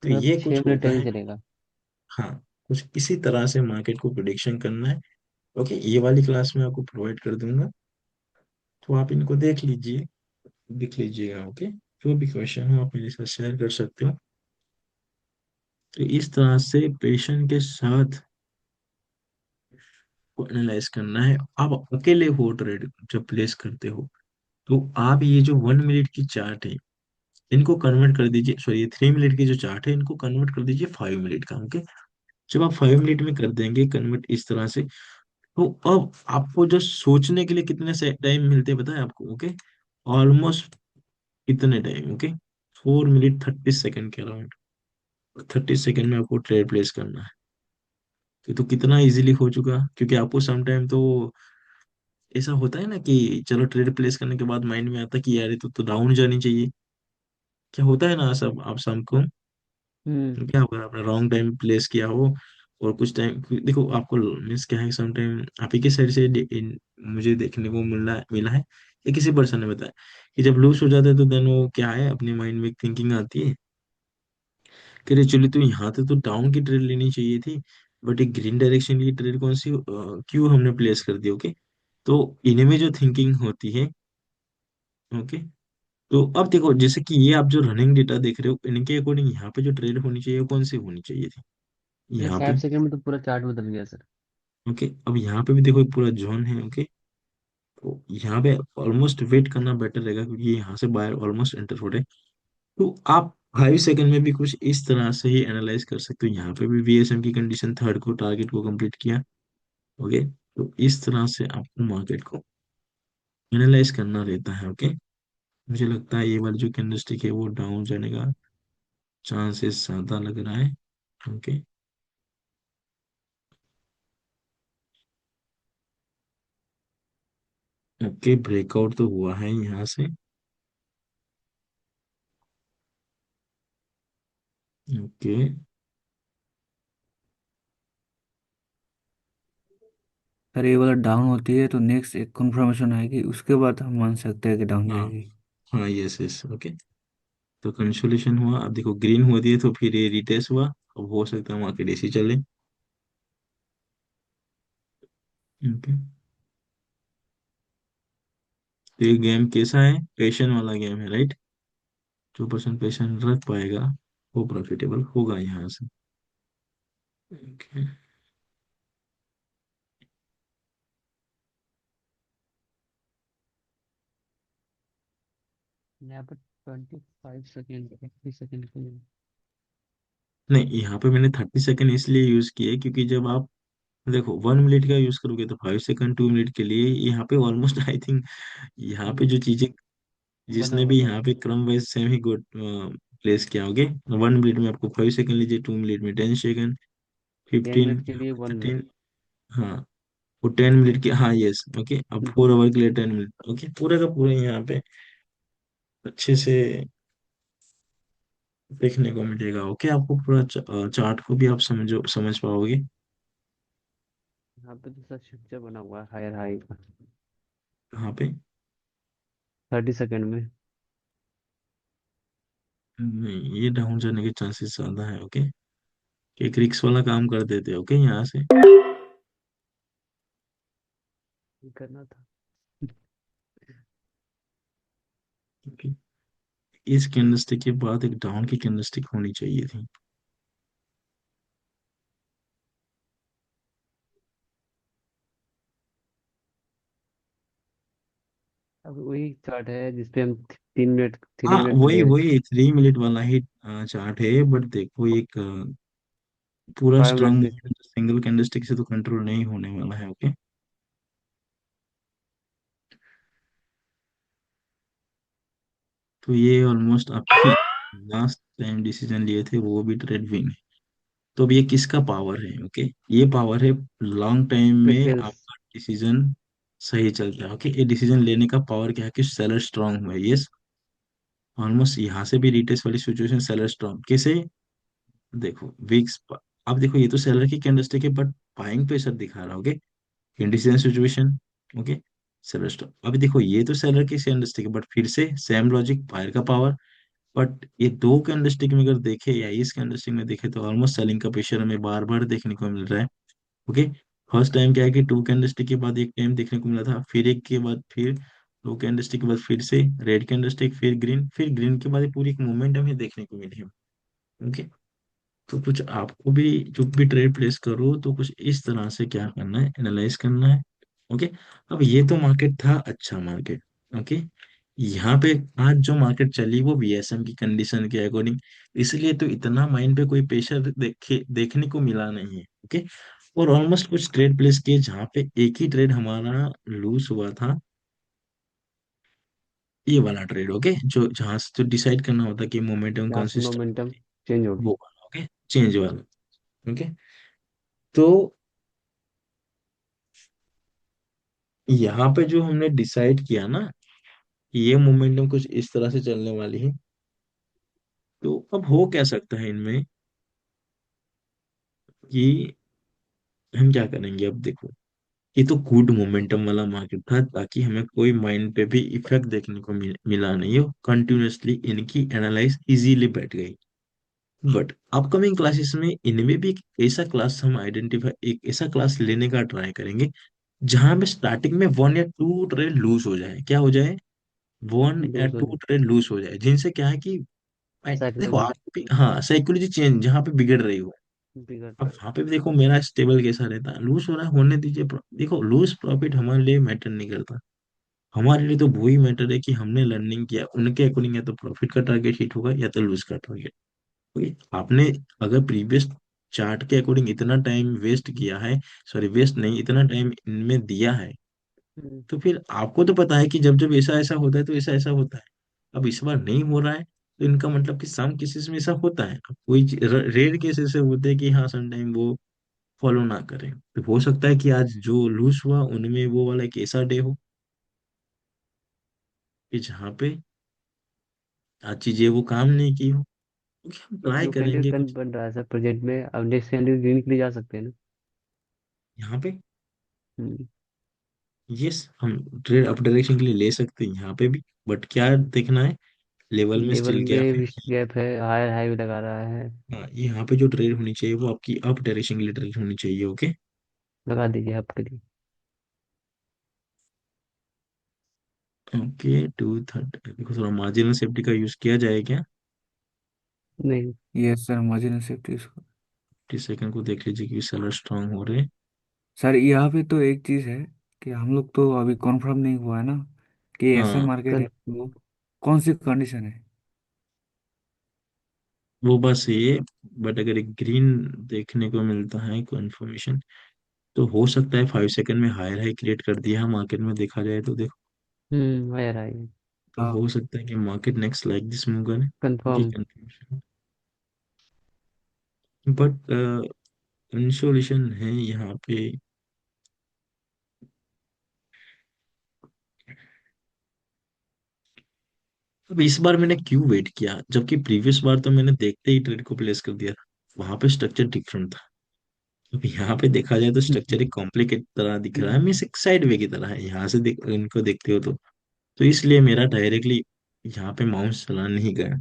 तो मतलब ये छह कुछ मिनट होता ही है। चलेगा। हाँ, कुछ इसी तरह से मार्केट को प्रिडिक्शन करना है। ओके, ये वाली क्लास में आपको प्रोवाइड कर दूंगा, तो आप इनको देख लीजिए, देख लीजिएगा। ओके, जो भी क्वेश्चन हो आप मेरे साथ शेयर कर सकते हो। तो इस तरह से पेशेंट के साथ को एनालाइज करना है। आप अकेले हो ट्रेड जब प्लेस करते हो, तो आप ये जो 1 मिनट की चार्ट है इनको कन्वर्ट कर दीजिए, सॉरी ये 3 मिनट की जो चार्ट है इनको कन्वर्ट कर दीजिए 5 मिनट का। ओके, जब आप 5 मिनट में कर देंगे कन्वर्ट इस तरह से, तो अब आपको जो सोचने के लिए कितने से टाइम मिलते हैं पता है आपको? ओके, ऑलमोस्ट इतने टाइम। ओके, 4 मिनट 30 सेकंड के अराउंड, 30 सेकंड में आपको ट्रेड प्लेस करना है। तो कितना इजीली हो चुका, क्योंकि आपको सम टाइम तो ऐसा होता है ना कि चलो ट्रेड प्लेस करने के बाद माइंड में आता है कि यार ये तो डाउन जानी चाहिए। क्या होता है ना, सब आप सबको हम्म। क्या होगा, आपने रॉन्ग टाइम प्लेस किया हो और कुछ टाइम, देखो आपको मीन्स क्या है, सम टाइम आप ही के साइड से मुझे देखने को मिला है या किसी पर्सन ने बताया कि जब लूज हो जाता है तो देन वो क्या है, अपने माइंड में एक थिंकिंग आती है कि एक्चुअली तो यहाँ से तो डाउन की ट्रेड लेनी चाहिए थी, बट एक ग्रीन डायरेक्शन की ट्रेड कौन सी क्यों हमने प्लेस कर दी। ओके, तो इनमें जो थिंकिंग होती है। ओके, तो अब देखो जैसे कि ये आप जो रनिंग डेटा देख रहे हो इनके अकॉर्डिंग यहाँ पे जो ट्रेड होनी चाहिए वो कौन सी होनी चाहिए थी ये यहाँ पे। 60 सेकंड में तो पूरा चार्ट बदल गया सर। ओके, अब यहाँ पे भी देखो एक पूरा जोन है। ओके, तो यहाँ पे ऑलमोस्ट वेट करना बेटर रहेगा क्योंकि यहाँ से बायर ऑलमोस्ट एंटर हो रहे हैं। तो आप 5 सेकंड में भी कुछ इस तरह से ही एनालाइज कर सकते हो। यहाँ पे भी वीएसएम की कंडीशन थर्ड को टारगेट को कंप्लीट किया। ओके, तो इस तरह से आपको मार्केट को एनालाइज करना रहता है। ओके, मुझे लगता है ये वाली जो कैंडलस्टिक है वो डाउन जाने का चांसेस ज्यादा लग रहा है। ओके, ओके, ब्रेकआउट तो हुआ है यहाँ से। ओके, सर ये वाला डाउन होती है तो नेक्स्ट एक कंफर्मेशन आएगी, उसके बाद हम मान सकते हैं कि डाउन हाँ जाएगी। हाँ, यस यस, ओके। तो कंसोलेशन हुआ, अब देखो ग्रीन हुआ दिए तो फिर ये रिटेस्ट हुआ। अब हो सकता है मार्केट ऐसे ही चले। ओके, तो ये गेम कैसा है, पेशन वाला गेम है, राइट? जो पर्सन पेशन रख पाएगा वो प्रॉफिटेबल होगा यहाँ से। ओके, यहाँ पर 25 सेकंड 30 सेकंड के लिए। नहीं यहाँ पे मैंने 30 सेकंड इसलिए यूज किए क्योंकि जब आप देखो 1 मिनट का यूज करोगे तो 5 सेकंड 2 मिनट के लिए यहाँ पे ऑलमोस्ट आई थिंक यहाँ पे जो हम्म, चीजें बना जिसने भी होगा। यहाँ पे क्रम वाइज सेम ही गुड प्लेस किया होगे। 1 मिनट में आपको 5 सेकंड लीजिए, 2 मिनट में 10 सेकंड, 10 मिनट 15, के लिए 1 मिनट। 13। हाँ, वो 10 मिनट के, हाँ यस, ओके, अब 4 आवर के लिए 10 मिनट। ओके, पूरा का पूरा यहाँ पे अच्छे से देखने को मिलेगा। ओके, आपको पूरा चार्ट को भी आप समझ पाओगे। यहाँ पे दूसरा स्ट्रक्चर बना हुआ है हायर हाई का। यहाँ पे 30 सेकंड में। नहीं, ये डाउन जाने के चांसेस ज्यादा है। ओके, एक रिक्स वाला काम कर देते हैं। ओके, यहाँ से। ये करना था। ओके, इस कैंडलस्टिक के बाद एक डाउन की कैंडलस्टिक होनी चाहिए थी। अब वही चार्ट है जिसपे हम 3 मिनट थ्री हाँ, मिनट वही ले रहे। वही 3 मिनट वाला ही चार्ट है, बट देखो एक पूरा 5 मिनट स्ट्रांग पे। मूवमेंट सिंगल कैंडलस्टिक से तो कंट्रोल नहीं होने वाला है। ओके, तो ये ऑलमोस्ट आपकी लास्ट टाइम डिसीजन लिए थे वो भी ट्रेड विन है। तो अब ये किसका पावर है? ओके, ये पावर है लॉन्ग टाइम में प्रेफरेंस। आपका डिसीजन सही चलता है। ओके, ये डिसीजन लेने का पावर क्या है कि सेलर स्ट्रांग हुआ है। यस, ऑलमोस्ट यहाँ से भी रिटेस्ट वाली सिचुएशन सेलर स्ट्रांग कैसे, देखो वीक्स, अब देखो ये तो सेलर की कैंडलस्टिक है बट बाइंग प्रेशर दिखा रहा है। Okay, indecision situation. Okay, seller stop, अभी देखो ये तो सेलर की कैंडलस्टिक है बट फिर से सेम लॉजिक, बायर का पावर। बट ये दो कैंडलस्टिक में अगर देखे या इस कैंडलस्टिक में देखे तो ऑलमोस्ट सेलिंग का प्रेशर हमें बार बार देखने को मिल रहा है। ओके, फर्स्ट टाइम क्या है कि टू कैंडलस्टिक के बाद एक टाइम देखने को मिला था, फिर एक के बाद फिर दो कैंडलस्टिक के बाद फिर से रेड कैंडलस्टिक, फिर ग्रीन के बाद ये पूरी एक मूवमेंट हमें देखने को मिली है। ओके, तो कुछ आपको भी जब भी ट्रेड प्लेस करो तो कुछ इस तरह से क्या करना है, एनालाइज करना है। ओके, अब ये तो मार्केट था अच्छा मार्केट। ओके, यहाँ पे आज जो मार्केट चली वो बीएसएम की कंडीशन के अकॉर्डिंग, इसलिए तो इतना माइंड पे कोई प्रेशर देखने को मिला नहीं है। ओके, और ऑलमोस्ट कुछ ट्रेड प्लेस किए जहाँ पे एक ही ट्रेड हमारा लूज हुआ था, ये वाला ट्रेड। ओके, जो जहां से तो डिसाइड करना होता कि मोमेंटम यहाँ से कंसिस्टेंट मोमेंटम चेंज वो होगी। वाला। ओके, चेंज वाला। ओके, तो यहाँ पे जो हमने डिसाइड किया ना, ये मोमेंटम कुछ इस तरह से चलने वाली है, तो अब हो क्या सकता है इनमें कि हम क्या करेंगे। अब देखो, ये तो गुड मोमेंटम वाला मार्केट था ताकि हमें कोई माइंड पे भी इफेक्ट देखने को मिला नहीं हो, कंटिन्यूअसली इनकी एनालाइज इजीली बैठ गई। बट अपकमिंग क्लासेस में इनमें भी एक ऐसा क्लास हम आइडेंटिफाई, एक ऐसा क्लास लेने का ट्राई करेंगे जहां पे स्टार्टिंग में वन या टू ट्रेड लूज हो जाए। क्या हो जाए, वन या लूज हो टू ट्रेड लूज हो जाए, जिनसे क्या है कि देखो साइकोलॉजी आप भी, हाँ साइकोलॉजी चेंज जहाँ पे बिगड़ रही हो, बिगड़ अब रहा है। वहां पे भी देखो मेरा स्टेबल कैसा रहता है, लूज हो रहा है होने दीजिए। देखो लूज प्रॉफिट हमारे लिए मैटर नहीं करता, हमारे लिए तो वही मैटर है कि हमने लर्निंग किया उनके अकॉर्डिंग, या तो प्रॉफिट का टारगेट हिट होगा या तो लूज का टारगेट। ओके, आपने अगर प्रीवियस चार्ट के अकॉर्डिंग इतना टाइम वेस्ट किया है, सॉरी वेस्ट नहीं, इतना टाइम इनमें दिया है, हम्म, तो फिर आपको तो पता है कि जब जब ऐसा ऐसा होता है तो ऐसा ऐसा होता है। अब इस बार नहीं हो रहा है तो इनका मतलब कि सम केसेस में ऐसा होता है। अब कोई रेयर केस ऐसे होते हैं कि हाँ सम टाइम वो फॉलो ना करें, तो हो सकता है कि आज जो लूज हुआ उनमें वो वाला एक ऐसा डे हो कि जहाँ पे आज चीजें वो काम नहीं की हो, क्योंकि हम ट्राई जो कैंडिडेट करेंगे कन कुछ बन रहा है सर प्रोजेक्ट में, अब नेक्स्ट कैंडिडेट ग्रीन के लिए जा सकते हैं ना। यहाँ पे। हम्म, यस, हम ट्रेड अप डायरेक्शन के लिए ले सकते हैं यहाँ पे भी, बट क्या देखना है, लेवल में लेवल स्टिल गैप में है। भी गैप है, हायर हाई भी लगा रहा है। हाँ, यहाँ पे जो ट्रेड होनी चाहिए वो आपकी अप डायरेक्शन के लिए ट्रेड होनी चाहिए। ओके, लगा दीजिए आपके लिए। ओके, 230 देखो, थोड़ा मार्जिनल सेफ्टी का यूज किया जाए क्या। नहीं। यस सर, मार्जिनल सेफ्टी इसको। 50 सेकंड को देख लीजिए कि सेलर स्ट्रांग हो रहे हैं। सर यहाँ पे तो एक चीज है कि हम लोग तो अभी कॉन्फर्म नहीं हुआ है ना कि ऐसा हाँ, मार्केट है कल वो कौन सी कंडीशन है। वो बस ये, बट अगर एक ग्रीन देखने को मिलता है कंफर्मेशन, तो हो सकता है 5 सेकंड में हायर हाई क्रिएट कर दिया है मार्केट में, देखा जाए तो देखो, हायर हाई है। तो हो सकता है कि market next like this move करे। ये कंफर्म। कंफर्मेशन, बट इंसोल्यूशन है यहाँ पे। अब इस बार मैंने क्यों वेट किया, जबकि प्रीवियस बार तो मैंने देखते ही ट्रेड को प्लेस कर दिया था, वहां पे स्ट्रक्चर डिफरेंट था। अब यहाँ पे देखा जाए तो स्ट्रक्चर एक कॉम्प्लिकेट तरह दिख रहा है, मीन्स एक साइड वे की तरह है, यहाँ से इनको देखते हो तो इसलिए मेरा डायरेक्टली यहाँ पे माउस चला नहीं गया।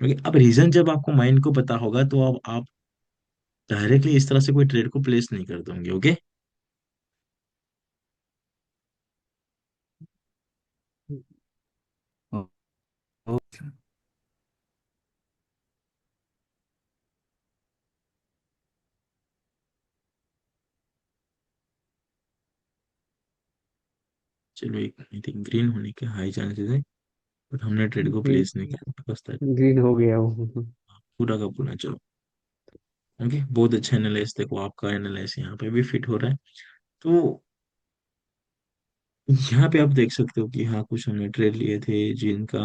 क्योंकि अब रीजन जब आपको माइंड को पता होगा तो अब आप डायरेक्टली इस तरह से कोई ट्रेड को प्लेस नहीं कर दोगे। ओके, ओ, ओ, चलो, एक आई थिंक ग्रीन होने के हाई चांसेस है, बट हमने ट्रेड को ग्रीन प्लेस नहीं किया बस that। ग्रीन हो गया वो। पूरा का पूरा चलो। ओके, बहुत अच्छा एनालाइज, देखो आपका एनालाइज यहाँ पे भी फिट हो रहा है। तो यहाँ पे आप देख सकते हो कि हाँ कुछ हमने ट्रेड लिए थे जिनका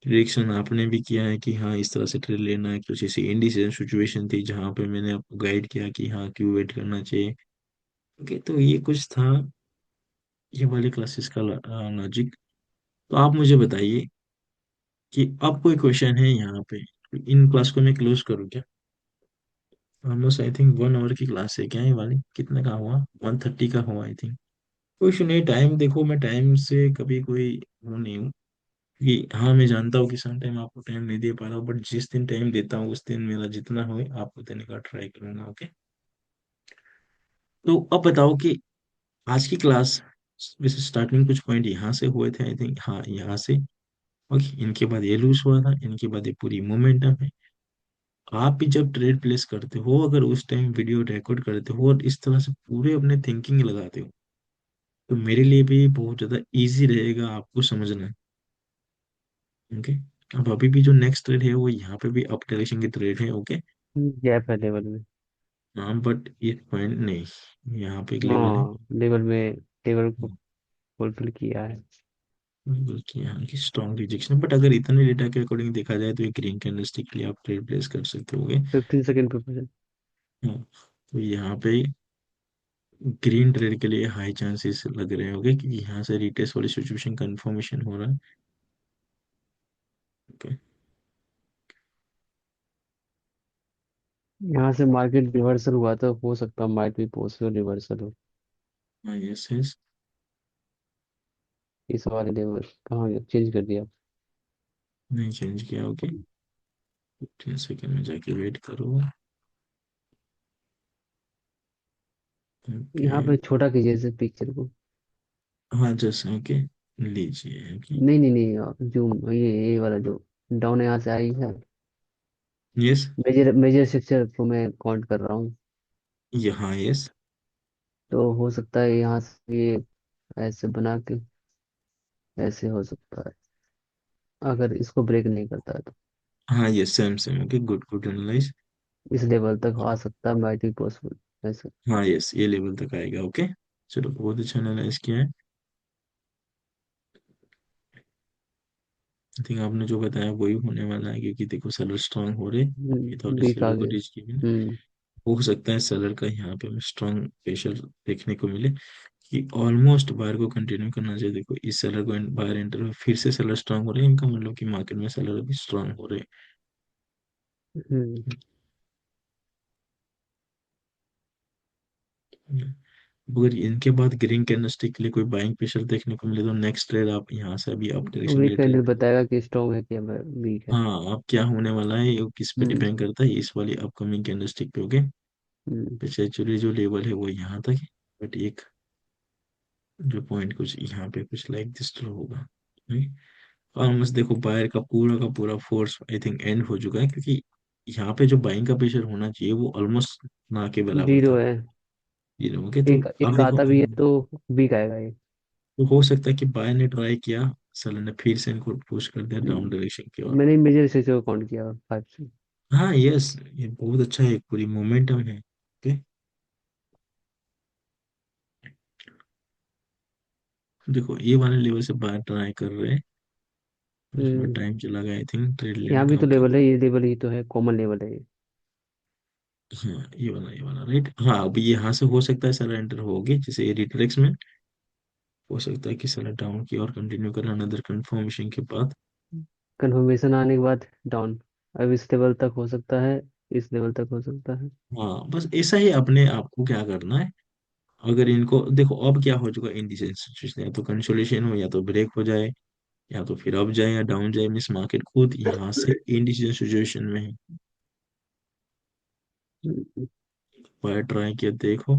प्रिडिक्शन आपने भी किया है कि हाँ इस तरह से ट्रेड लेना है, कुछ ऐसी इंडिसीजन सिचुएशन थी जहाँ पे मैंने आपको गाइड किया कि हाँ क्यों वेट करना चाहिए। ओके, तो ये कुछ था, ये वाले क्लासेस का लॉजिक। तो आप मुझे बताइए कि अब कोई क्वेश्चन है यहाँ पे, इन क्लास को मैं क्लोज करूँ क्या? ऑलमोस्ट आई थिंक 1 आवर की क्लास है क्या ये वाली? कितने का हुआ? 1:30 का हुआ आई थिंक। कोई इशू नहीं, टाइम देखो, मैं टाइम से कभी कोई वो नहीं हूँ कि, हाँ मैं जानता हूँ कि सम टाइम आपको टाइम नहीं दे पा रहा हूँ, बट जिस दिन टाइम देता हूँ उस दिन मेरा जितना हो आपको देने का ट्राई करूंगा। ओके, तो अब बताओ कि आज की क्लास, वैसे स्टार्टिंग कुछ पॉइंट यहाँ से हुए थे आई थिंक, हाँ यहाँ से। ओके, इनके बाद ये लूज हुआ था, इनके बाद ये पूरी मोमेंटम है। आप भी जब ट्रेड प्लेस करते हो, अगर उस टाइम वीडियो रिकॉर्ड करते हो और इस तरह से पूरे अपने थिंकिंग लगाते हो, तो मेरे लिए भी बहुत ज्यादा इजी रहेगा आपको समझना। ओके, अब अभी भी जो नेक्स्ट ट्रेड है वो यहाँ पे भी अप डायरेक्शन की ट्रेड है। ओके, गैप है लेवल में। हाँ बट एक पॉइंट नहीं, यहाँ पे एक लेवल है। हाँ, लेवल में लेवल को फुलफिल किया है। बिल्कुल कि यहाँ की स्ट्रॉन्ग रिजेक्शन है, बट अगर इतने डेटा के अकॉर्डिंग देखा जाए तो एक ग्रीन कैंडलस्टिक के लिए आप ट्रेड प्लेस कर सकते होगे। 15 सेकेंड पे। हाँ, तो यहाँ पे ग्रीन ट्रेड के लिए हाई चांसेस लग रहे होंगे, क्योंकि यहाँ से रिटेस्ट वाली सिचुएशन कंफर्मेशन हो रहा है। ओके, यहाँ से मार्केट रिवर्सल हुआ तो हो सकता है, माइट भी पॉसिबल रिवर्सल हो। हाँ यस यस, इस वाले लेवल कहाँ चेंज कर दिया। नहीं चेंज किया। ओके, 10 सेकेंड में जाके वेट करो। ओके, यहाँ पे छोटा कीजिए इसे पिक्चर को। हाँ जस्ट ओके, लीजिए। ओके, नहीं नहीं नहीं, जूम ये वाला जो डाउन यहाँ से आई है। यस, मेजर मेजर स्ट्रक्चर को मैं काउंट कर रहा हूँ। यहाँ यस, तो हो सकता है यहाँ से ये ऐसे बना के ऐसे हो सकता है, अगर इसको ब्रेक नहीं करता है तो हाँ yes, same same. Okay, good good analyse. इस लेवल तक आ सकता है, माइट भी पॉसिबल ऐसे। हाँ यस, ये लेवल तक आएगा। ओके, चलो बहुत अच्छा एनालाइज किया है। आई थिंक आपने जो बताया वही होने वाला है, क्योंकि देखो सेलर स्ट्रांग हो रहे, ये थोड़ी सी वीक आ लो को गए। रीच की भी ना। हम्म। हो सकता है सेलर का यहाँ पे स्ट्रांग प्रेशर देखने को मिले, कि ऑलमोस्ट बायर को कंटिन्यू करना चाहिए। देखो इस सेलर को बायर एंटर हुए, फिर से सेलर स्ट्रांग हो रहे हैं, इनका मतलब कि मार्केट में सेलर भी स्ट्रांग हो रहे हम्म। हैं। अगर इनके बाद ग्रीन कैंडलस्टिक के लिए कोई बाइंग प्रेशर देखने को मिले, तो नेक्स्ट ट्रेड आप यहाँ से अभी अप डायरेक्शन के वीक लिए कैंडल ट्रेड। बताएगा कि स्ट्रॉन्ग है क्या वीक है। हाँ, अब क्या होने वाला है ये किस पे हम्म। डिपेंड करता है, इस वाली अपकमिंग कैंडलस्टिक पे। ओके, हम्म। वैसे एक्चुअली जो लेवल है वो यहाँ तक है, बट एक जो पॉइंट कुछ यहाँ पे कुछ लाइक दिस तो होगा। ऑलमोस्ट देखो बायर का पूरा फोर्स आई थिंक एंड हो चुका है, क्योंकि यहाँ पे जो बाइंग का प्रेशर होना चाहिए वो ऑलमोस्ट ना के बराबर जीरो था। है। ये लोगों के, तो एक अब एक देखो, आता भी है तो वीक आएगा ये। तो हो सकता है कि बायर ने ट्राई किया, सेलर ने फिर से इनको पुश कर दिया डाउन डायरेक्शन की ओर। मैंने मेजर से जो काउंट किया 5 से। हाँ यस, ये बहुत अच्छा है, पूरी मोमेंटम है। ओके, देखो ये वाले लेवल से बायर ट्राई कर रहे हैं, और थोड़ा हम्म। टाइम चला गया आई थिंक ट्रेड लेने यहाँ भी का। तो ओके, लेवल है, ये लेवल ही तो है, कॉमन लेवल है ये। हाँ ये वाला राइट। हाँ, अभी यहाँ से हो सकता है सेलर एंटर होगी, जैसे ये रिट्रेक्स में हो सकता है कि सेलर डाउन की और कंटिन्यू करें अनदर कंफर्मेशन के बाद। कंफर्मेशन आने के बाद डाउन। अब इस लेवल तक हो सकता है, इस लेवल तक हो सकता है। हाँ, बस ऐसा ही अपने आप को क्या करना है। अगर इनको देखो, अब क्या हो चुका है इंडिसेंट सिचुएशन, या तो कंसोलिडेशन हो, या तो ब्रेक हो जाए, या तो फिर अप जाए या डाउन जाए, मिस मार्केट खुद यहाँ से इंडिसीजन सिचुएशन में है। हम्म। बाय ट्राई किया देखो,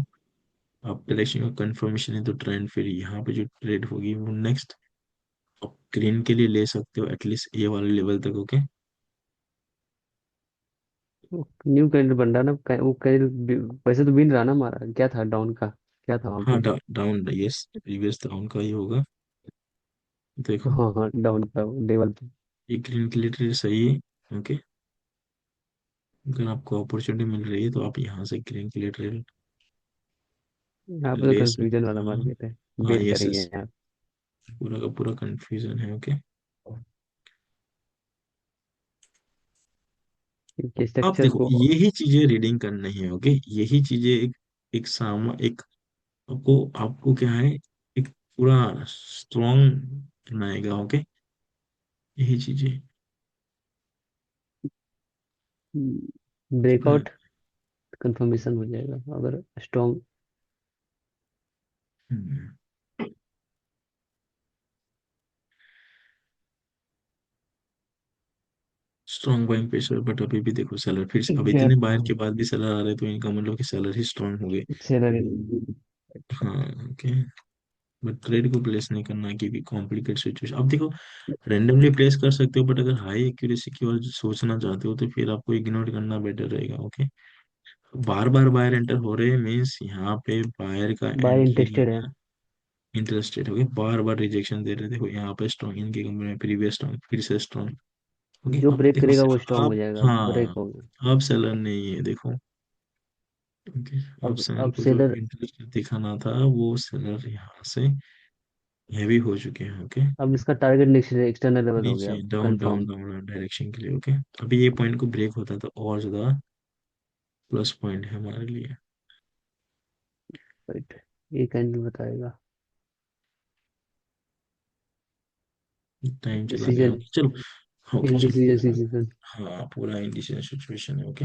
आप डायरेक्शन का कंफर्मेशन है तो ट्रेंड फिर यहाँ पे जो ट्रेड होगी वो नेक्स्ट आप ग्रीन के लिए ले सकते हो, एटलीस्ट ये वाले लेवल तक। ओके, न्यू कैंडल बन रहा ना, वो कैंडल वैसे तो बिन रहा ना, हमारा क्या था डाउन का, क्या था वहाँ हाँ पे। डाउन यस, प्रीवियस डाउन का ही होगा। देखो हाँ हाँ, डाउन का लेवल पे। ये ग्रीन के लिए ट्रेड सही है। ओके, अगर आपको अपॉर्चुनिटी मिल रही है तो आप यहाँ से ग्रीन के लिए ट्रेड यहाँ पे तो ले कंफ्यूजन सकते वाला हैं। मार्केट है। हाँ वेट यस करेंगे यस, यहाँ। पूरा का पूरा कंफ्यूजन है। ओके, क्योंकि अब स्ट्रक्चर देखो को। यही चीजें रीडिंग करनी है। ओके, यही चीजें एक एक साम एक आपको आपको क्या है, एक पूरा स्ट्रॉन्ग बनाएगा। ओके, यही चीजें कितना। ब्रेकआउट कंफर्मेशन हो जाएगा अगर strong. Strong buying pressure, but अभी भी देखो सेलर फिर से, अब इतने गैप बायर के बाद भी सेलर आ रहे, तो इनका मतलब कि सेलर ही स्ट्रॉन्ग हो गए। सैलरी। हाँ, ओके। बट ट्रेड को प्लेस नहीं करना है, क्योंकि कॉम्प्लिकेट सिचुएशन। अब देखो, रेंडमली प्लेस कर सकते हो, बट अगर हाई एक्यूरेसी की ओर सोचना चाहते हो तो फिर आपको इग्नोर करना बेटर रहेगा। ओके, बार बार बायर एंटर हो रहे हैं मीन्स यहाँ पे बायर का बाय एंट्री इंटरेस्टेड है। इंटरेस्टेड हो गए। बार बार रिजेक्शन दे रहे थे, देखो यहाँ पे स्ट्रॉन्ग, इनकी कंपनी में प्रीवियस स्ट्रॉन्ग, फिर से स्ट्रॉन्ग। ओके, जो अब ब्रेक देखो करेगा वो स्ट्रांग हो आप, जाएगा, ब्रेक हाँ, हो गया। अब सेलर नहीं है देखो। ओके, अब सेलर अब को जो सेलर। इंटरेस्ट दिखाना था वो सेलर यहाँ से हैवी हो चुके हैं। ओके, अब इसका टारगेट नेक्स्ट एक्सटर्नल लेवल हो नीचे गया down down confirm. Down direction के लिए। ओके, अभी ये पॉइंट को ब्रेक होता तो और ज्यादा प्लस पॉइंट है हमारे लिए। राइट। ये कैंडल बताएगा टाइम चला गया, डिसीजन, ओके चलो। ओके चलो इनडिसीजन पूरा, डिसीजन। हाँ पूरा इंडिशियन सिचुएशन है। ओके,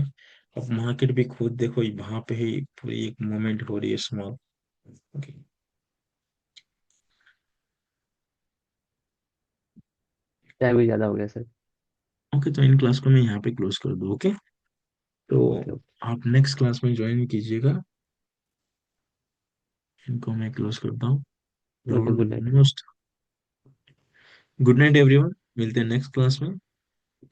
अब मार्केट भी खुद देखो वहां पे ही पूरी एक मूवमेंट हो रही है स्मॉल। ओके, टाइम भी ज्यादा हो गया सर। ओके तो इन क्लास को मैं यहाँ पे क्लोज कर दूँ। ओके, तो ओके ओके। आप नेक्स्ट क्लास में ज्वाइन कीजिएगा। इनको मैं क्लोज करता हूँ। Okay good night. Almost good night everyone, मिलते हैं नेक्स्ट क्लास में।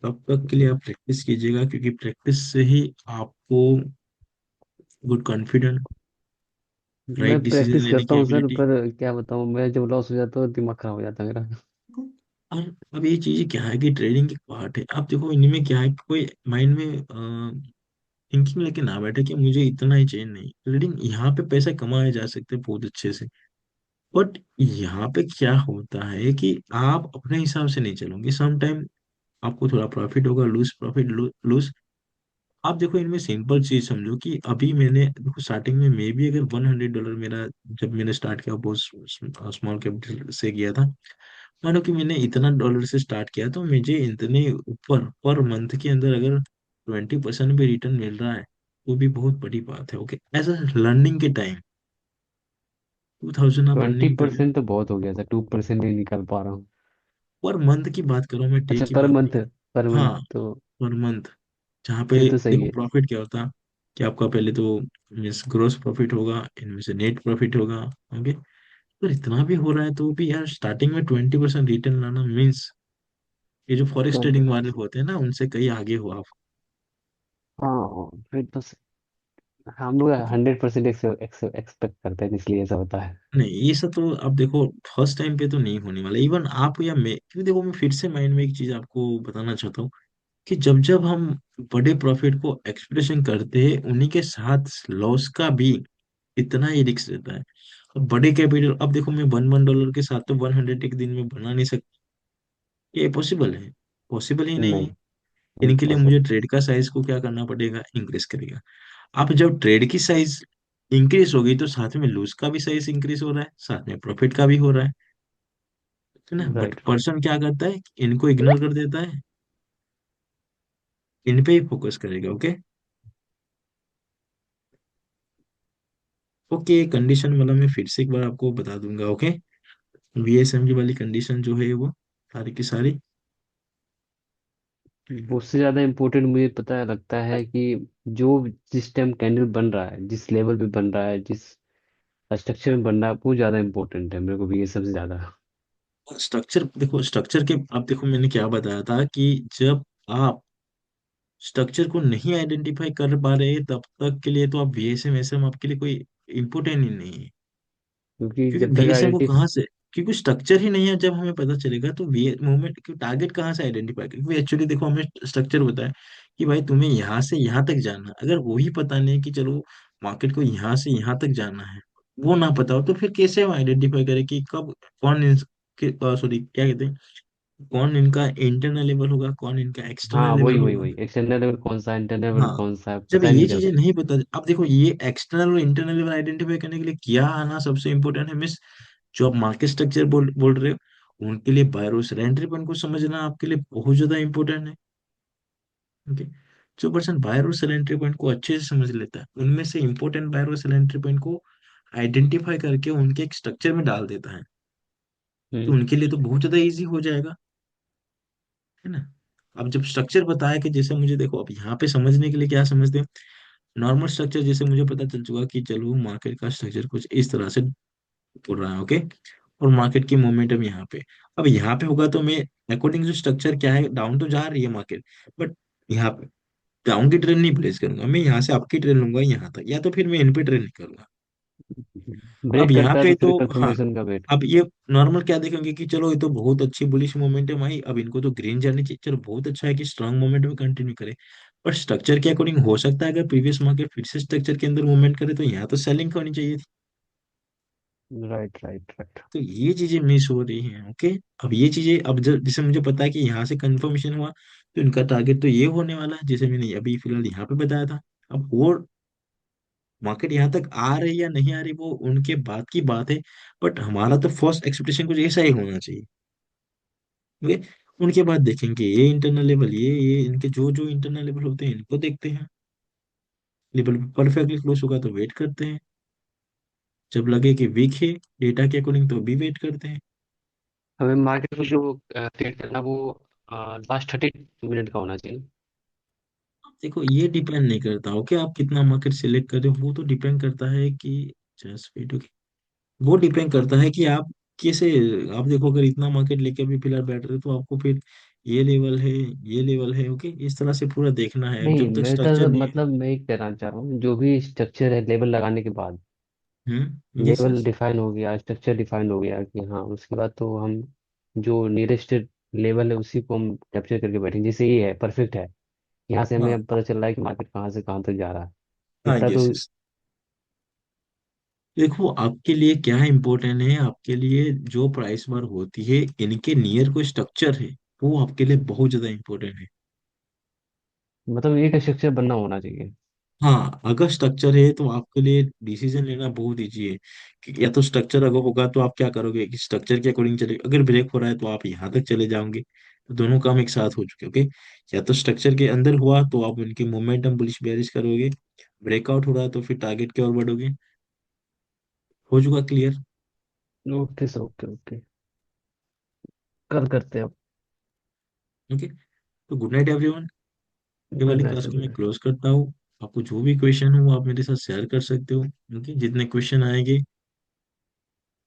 तब तक के लिए आप प्रैक्टिस कीजिएगा, क्योंकि प्रैक्टिस से ही आपको गुड कॉन्फिडेंट, मैं राइट डिसीजन प्रैक्टिस लेने करता की हूँ सर, एबिलिटी। पर क्या बताऊँ, मैं जब लॉस हो जाता हूँ दिमाग खराब हो जाता है मेरा। और अब ये चीज क्या है कि ट्रेडिंग की पार्ट है। आप देखो इनमें क्या है कि कोई माइंड में थिंकिंग लेके ना बैठे कि मुझे इतना ही चाहिए, नहीं। ट्रेडिंग यहाँ पे पैसा कमाया जा सकते हैं बहुत अच्छे से, बट यहाँ पे क्या होता है कि आप अपने हिसाब से नहीं चलोगे। सम टाइम आपको थोड़ा प्रॉफिट होगा, लूज प्रॉफिट, लूज। आप देखो इनमें सिंपल चीज समझो कि अभी मैंने देखो स्टार्टिंग में मे भी अगर $100 मेरा, जब मैंने स्टार्ट किया बहुत स्मॉल कैपिटल से किया था, मानो कि मैंने इतना डॉलर से स्टार्ट किया, तो मुझे इतने ऊपर पर मंथ के अंदर अगर 20% भी रिटर्न मिल रहा है, वो भी बहुत बड़ी बात है। ओके, एज अ लर्निंग के टाइम 2000 आप ट्वेंटी अर्निंग कर रहे हो। परसेंट तो बहुत हो गया सर, 2% नहीं निकाल पा रहा हूँ। पर मंथ की बात कर रहा हूँ मैं, डे अच्छा की पर बात मंथ, नहीं। पर मंथ हाँ, तो पर मंथ, जहाँ पे फिर तो सही देखो है। प्रॉफिट क्या होता, कि आपका पहले तो मीन्स ग्रोस प्रॉफिट होगा, इनमें से नेट प्रॉफिट होगा। ओके, तो इतना भी हो रहा है तो भी यार स्टार्टिंग में 20% रिटर्न लाना मीन्स, ये जो फॉरेक्स ट्रेडिंग 20। वाले होते हैं ना, उनसे कहीं आगे हो आप। हाँ फिर तो हम लोग ओके, 100% एक्सपेक्ट करते हैं, इसलिए ऐसा होता है। नहीं ये सब तो अब देखो फर्स्ट टाइम पे तो नहीं होने वाला, इवन आप या मैं, क्योंकि देखो मैं फिर से माइंड में एक चीज आपको बताना चाहता हूँ कि जब जब हम बड़े प्रॉफिट को एक्सप्रेशन करते हैं, उन्हीं के साथ लॉस का भी इतना ही रिस्क रहता है। अब बड़े कैपिटल, अब देखो मैं $1 के साथ तो 100 एक दिन में बना नहीं सकता, ये पॉसिबल है? पॉसिबल ही नहीं नहीं, है। इनके लिए मुझे इम्पॉसिबल। ट्रेड का साइज को क्या करना पड़ेगा, इंक्रीज करेगा। अब जब ट्रेड की साइज इंक्रीज होगी, तो साथ में लूज का भी साइज इंक्रीज हो रहा है, साथ में प्रॉफिट का भी हो रहा है ना। But right. पर्सन क्या करता है, इनको इग्नोर कर देता है, इन पे ही फोकस करेगा। ओके, ओके कंडीशन वाला मैं फिर से एक बार आपको बता दूंगा। ओके, VSMG वाली कंडीशन जो है वो सारी की सारी, उससे ज्यादा इम्पोर्टेंट मुझे पता लगता है कि जो जिस टाइम कैंडल बन रहा है, जिस लेवल पे बन रहा है, जिस स्ट्रक्चर में बन रहा है, वो ज्यादा इम्पोर्टेंट है मेरे को भी, ये सबसे ज्यादा। स्ट्रक्चर देखो, स्ट्रक्चर के अब देखो मैंने क्या बताया था कि जब आप स्ट्रक्चर को नहीं आइडेंटिफाई कर पा रहे, तब तक के लिए तो आप VSM SM आपके लिए कोई इम्पोर्टेंट ही नहीं है। क्योंकि क्योंकि जब तक VSM को आइडेंटिटी। कहाँ से, क्योंकि स्ट्रक्चर ही नहीं है, जब हमें पता चलेगा तो वी मूवमेंट की टारगेट कहाँ से आइडेंटिफाई करें। क्योंकि एक्चुअली देखो हमें स्ट्रक्चर बताया कि भाई तुम्हें यहाँ से यहाँ तक जाना है, अगर वही पता नहीं कि चलो मार्केट को यहाँ से यहाँ तक जाना है, वो ना पता हो, तो फिर कैसे हम आइडेंटिफाई करें कि कब कौन, सॉरी क्या कहते हैं, कौन इनका इंटरनल लेवल होगा, कौन इनका हाँ एक्सटर्नल वही लेवल वही होगा। वही, एक्सटर्नल लेवल कौन सा, इंटरनल लेवल हाँ, कौन सा है, जब पता ही ये नहीं चल चीजें सकता। नहीं पता, अब देखो ये एक्सटर्नल और इंटरनल लेवल आइडेंटिफाई करने के लिए क्या आना सबसे इंपॉर्टेंट है मिस। जो आप मार्केट स्ट्रक्चर बोल रहे हो, उनके लिए बायरोस एंट्री पॉइंट को समझना आपके लिए बहुत ज्यादा इंपॉर्टेंट है। ओके। जो पर्सन बायर और सेल एंट्री पॉइंट को अच्छे से समझ लेता है, उनमें से इंपॉर्टेंट बायर और सेल एंट्री पॉइंट को आइडेंटिफाई करके उनके एक स्ट्रक्चर में डाल देता है, तो हम्म। उनके लिए तो बहुत ज्यादा इजी हो जाएगा, है ना। अब जब स्ट्रक्चर बताया कि जैसे मुझे देखो, अब यहाँ पे समझने के लिए क्या समझते हैं, नॉर्मल स्ट्रक्चर जैसे मुझे पता चल चुका कि चलो मार्केट का स्ट्रक्चर कुछ इस तरह से हो रहा है, ओके। और मार्केट की मोमेंटम यहाँ पे, अब यहाँ पे होगा तो मैं अकॉर्डिंग टू स्ट्रक्चर क्या है, डाउन तो जा रही है मार्केट, बट यहाँ पे डाउन की ट्रेन नहीं प्लेस करूंगा, मैं यहाँ से आपकी ट्रेन लूंगा यहाँ तक, या तो फिर मैं इन पे ट्रेन करूंगा। अब ब्रेक यहाँ करता है पे तो फिर तो हाँ, कंफर्मेशन का वेट। अब ये नॉर्मल क्या देखेंगे कि चलो ये तो बहुत अच्छी बुलिश मोमेंटम आई, अब इनको तो ग्रीन जानी चाहिए, चलो बहुत अच्छा है कि स्ट्रांग मोमेंट में कंटिन्यू करे। पर स्ट्रक्चर के अकॉर्डिंग हो सकता है अगर प्रीवियस मार्केट फिर से स्ट्रक्चर के अंदर मूवमेंट करे तो यहाँ तो सेलिंग होनी चाहिए थी। Right right right. तो ये चीजें मिस हो रही हैं, ओके। अब ये चीजें, अब जब जैसे मुझे पता है कि यहाँ से कंफर्मेशन हुआ तो इनका टारगेट तो ये होने वाला है, जैसे मैंने अभी फिलहाल यहाँ पे बताया था। अब और मार्केट यहाँ तक आ रही या नहीं आ रही वो उनके बाद की बात है, बट हमारा तो फर्स्ट एक्सपेक्टेशन कुछ ऐसा ही होना चाहिए, ओके। उनके बाद देखेंगे ये इंटरनल लेवल, ये इनके जो जो इंटरनल लेवल होते हैं इनको देखते हैं, लेवल परफेक्टली क्लोज होगा तो वेट करते हैं, जब लगे कि वीक है डेटा के अकॉर्डिंग तो भी वेट करते हैं। हमें मार्केट को जो ट्रेड करना वो लास्ट 30 मिनट का होना चाहिए। देखो ये डिपेंड नहीं करता, ओके, आप कितना मार्केट सिलेक्ट कर रहे हो, वो तो डिपेंड करता है कि जस्ट वेट, ओके, वो डिपेंड करता है कि आप कैसे, आप देखो अगर इतना मार्केट लेके भी फिलहाल बैठ रहे हो तो आपको फिर ये लेवल है, ये लेवल है, ओके, इस तरह से पूरा देखना है नहीं जब तक मेरे स्ट्रक्चर तो नहीं है। मतलब मैं ये कहना चाह रहा हूँ, जो भी स्ट्रक्चर है लेवल लगाने के बाद, यस लेवल यस। डिफाइन हो गया, स्ट्रक्चर डिफाइन हो गया कि हाँ, उसके बाद तो हम जो नियरेस्ट लेवल है उसी को हम कैप्चर करके बैठेंगे, जैसे ये है परफेक्ट है। यहाँ से हमें हाँ अब पता चल रहा है कि मार्केट कहाँ से कहाँ तक जा रहा है। हाँ, इतना यस तो। यस। देखो आपके लिए क्या इम्पोर्टेंट है, आपके लिए जो प्राइस बार होती है इनके नियर कोई स्ट्रक्चर है, वो आपके लिए बहुत ज्यादा इम्पोर्टेंट है। मतलब एक स्ट्रक्चर बनना होना चाहिए। हाँ, अगर स्ट्रक्चर है तो आपके लिए डिसीजन लेना बहुत इजी है, कि या तो स्ट्रक्चर अगर होगा तो आप क्या करोगे कि स्ट्रक्चर के अकॉर्डिंग चले, अगर ब्रेक हो रहा है तो आप यहाँ तक चले जाओगे, तो दोनों काम एक साथ हो चुके, ओके। या तो स्ट्रक्चर के अंदर हुआ तो आप उनके मोमेंटम बुलिश बेरिश करोगे, ब्रेकआउट हो रहा है तो फिर टारगेट की ओर बढ़ोगे, हो चुका clear. Okay sir, okay okay. कल करते हैं अब। ओके, तो गुड नाइट एवरीवन। ये गुड वाली नाइट क्लास सर, को गुड मैं नाइट। क्लोज करता हूँ। आपको जो भी क्वेश्चन हो वो आप मेरे साथ शेयर कर सकते हो, ओके, जितने क्वेश्चन आएंगे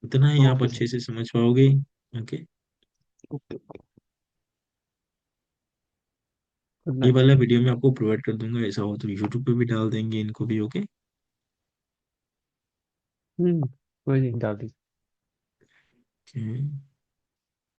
उतना ही आप ओके सर। अच्छे से समझ पाओगे, ओके। ओके। गुड ये नाइट। वाला वीडियो मैं आपको प्रोवाइड कर दूंगा, ऐसा हो तो यूट्यूब पे भी डाल देंगे इनको भी, ओके। कोई नहीं, डाल दीजिए। ओके।